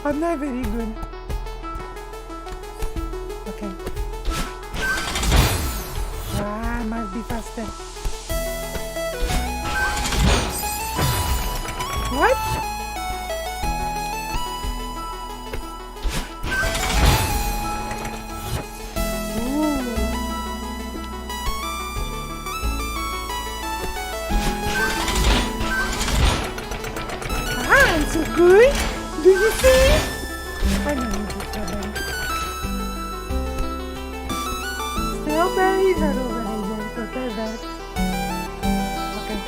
I'm not very good. Okay. I must be faster. What? I'm so good. Do you see? I know you do strawberry. Strawberries are over here, so there's that. Okay.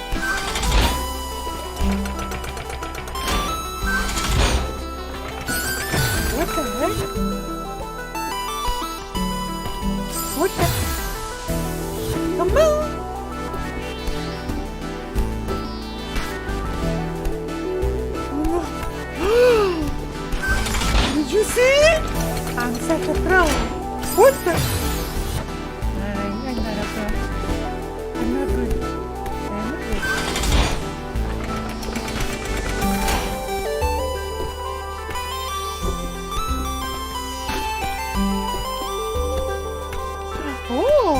What the heck? What the? Come on! Did you see it? I'm such a pro. What the? I'm not a pro. I'm not good. I'm not good. Oh!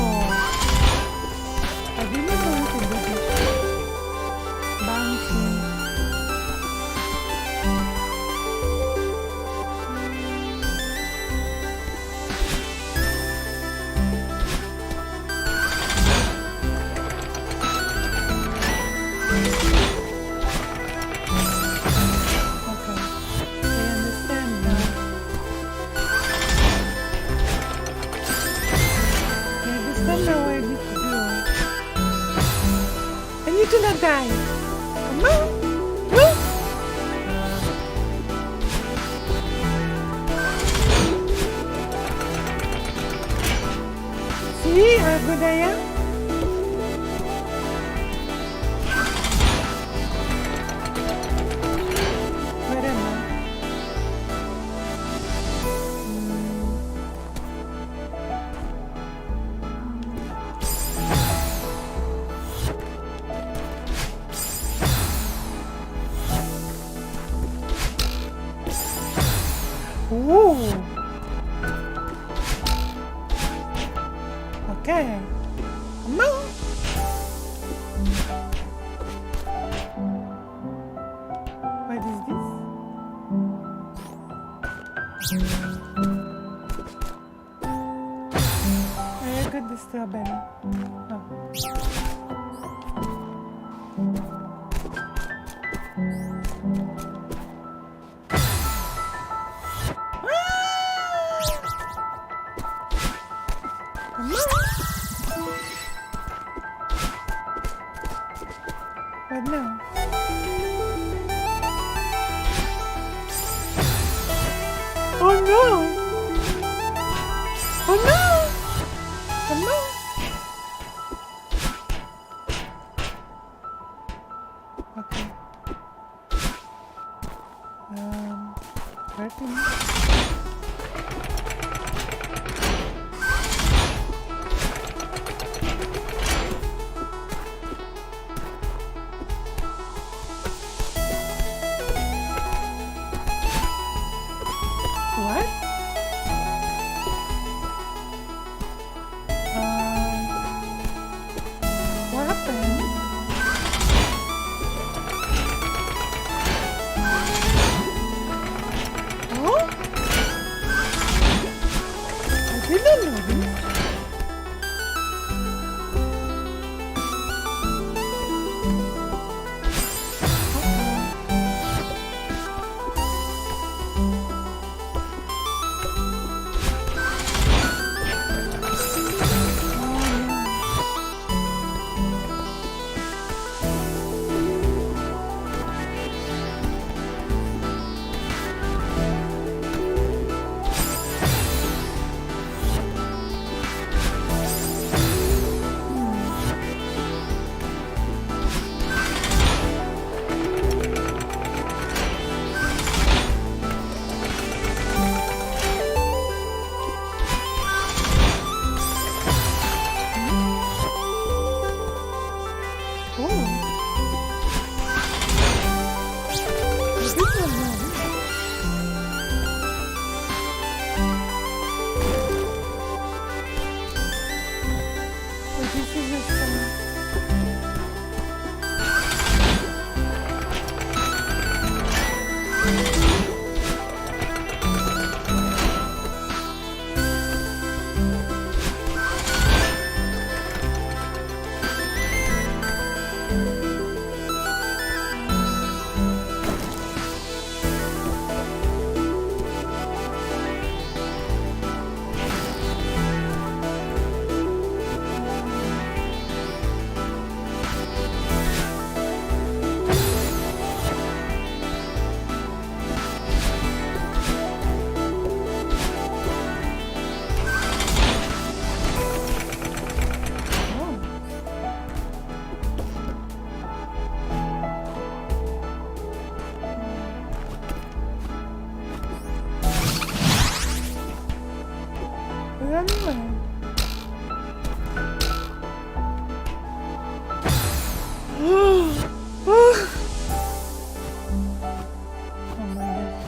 I didn't know you could do this. Bouncing. Okay, I understand now. I understand now what I need to do. I need to not die. Come on! Woo! See how good I am? Where am I? Ooh. Okay. Come on. What is this? I got the strawberry. Oh. Come on. What now? Oh no! Oh no! Come on! Okay. 13. What? What happened? Oh? animal. Oh my gosh.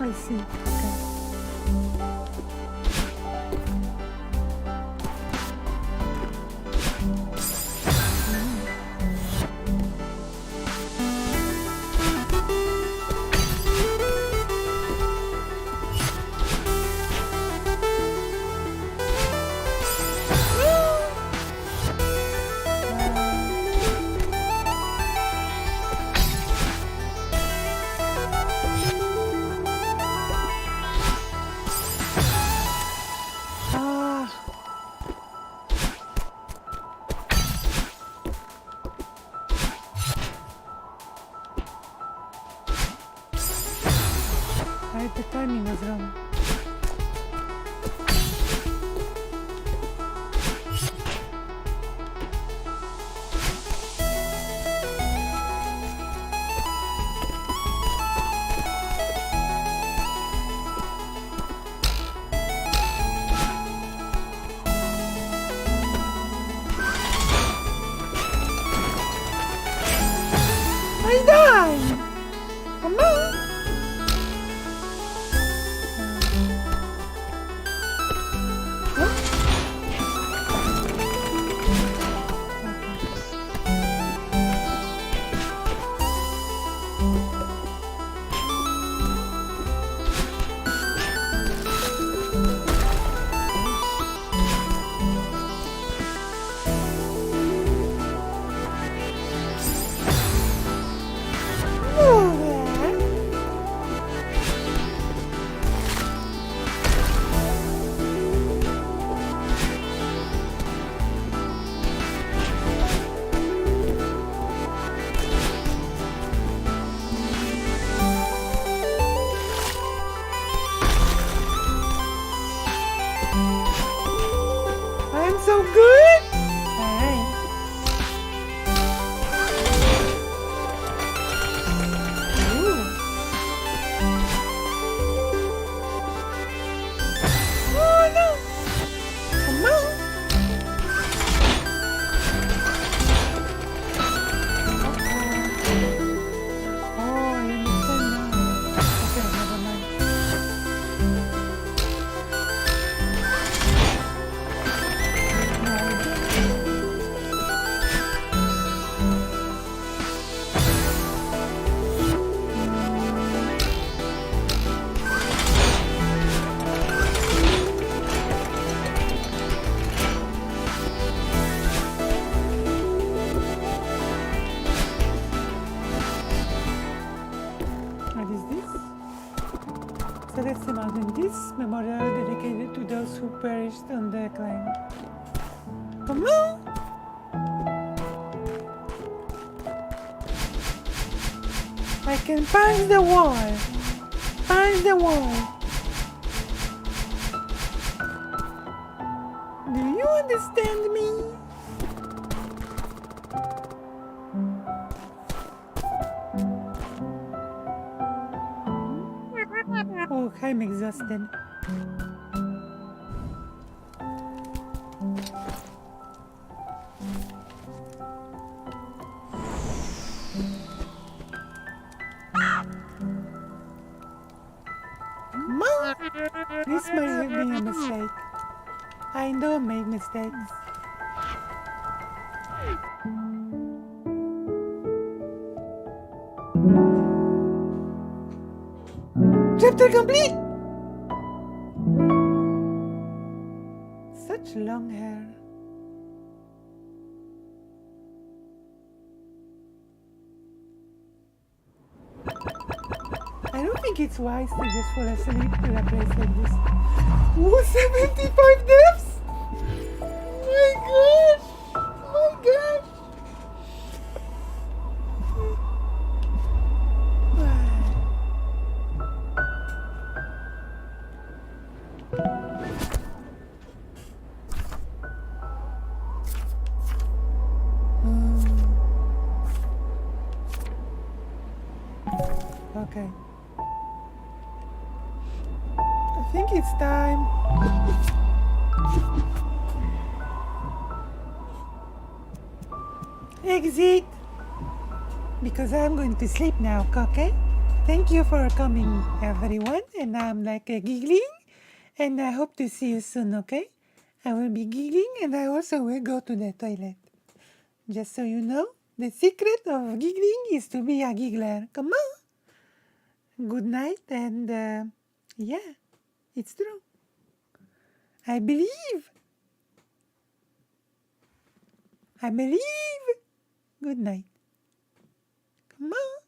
I see. Okay. Ah. Right, the timing was wrong. I died! Mama! I'm so good! Alright. Ooh. Oh no! Come on! Oh, I understand now. Okay, never mind. What is this? Celeste Mountain. This memorial dedicated to those who perished on the climb. Come on! I can punch the wall! Punch the wall! Do you understand me? Oh, I'm exhausted. Come on! This might have been a mistake. I don't make mistakes. Chapter complete! Such long hair. I don't think it's wise to just fall asleep in a place like this. Ooh, 75 deaths? My gosh! My gosh! Okay. I think it's time. Exit. Because I'm going to sleep now, okay? Thank you for coming, everyone. And I'm like giggling. And I hope to see you soon, okay? I will be giggling and I also will go to the toilet. Just so you know, the secret of giggling is to be a giggler. Come on. Good night and yeah, it's true. I believe. I believe. Good night. Come on.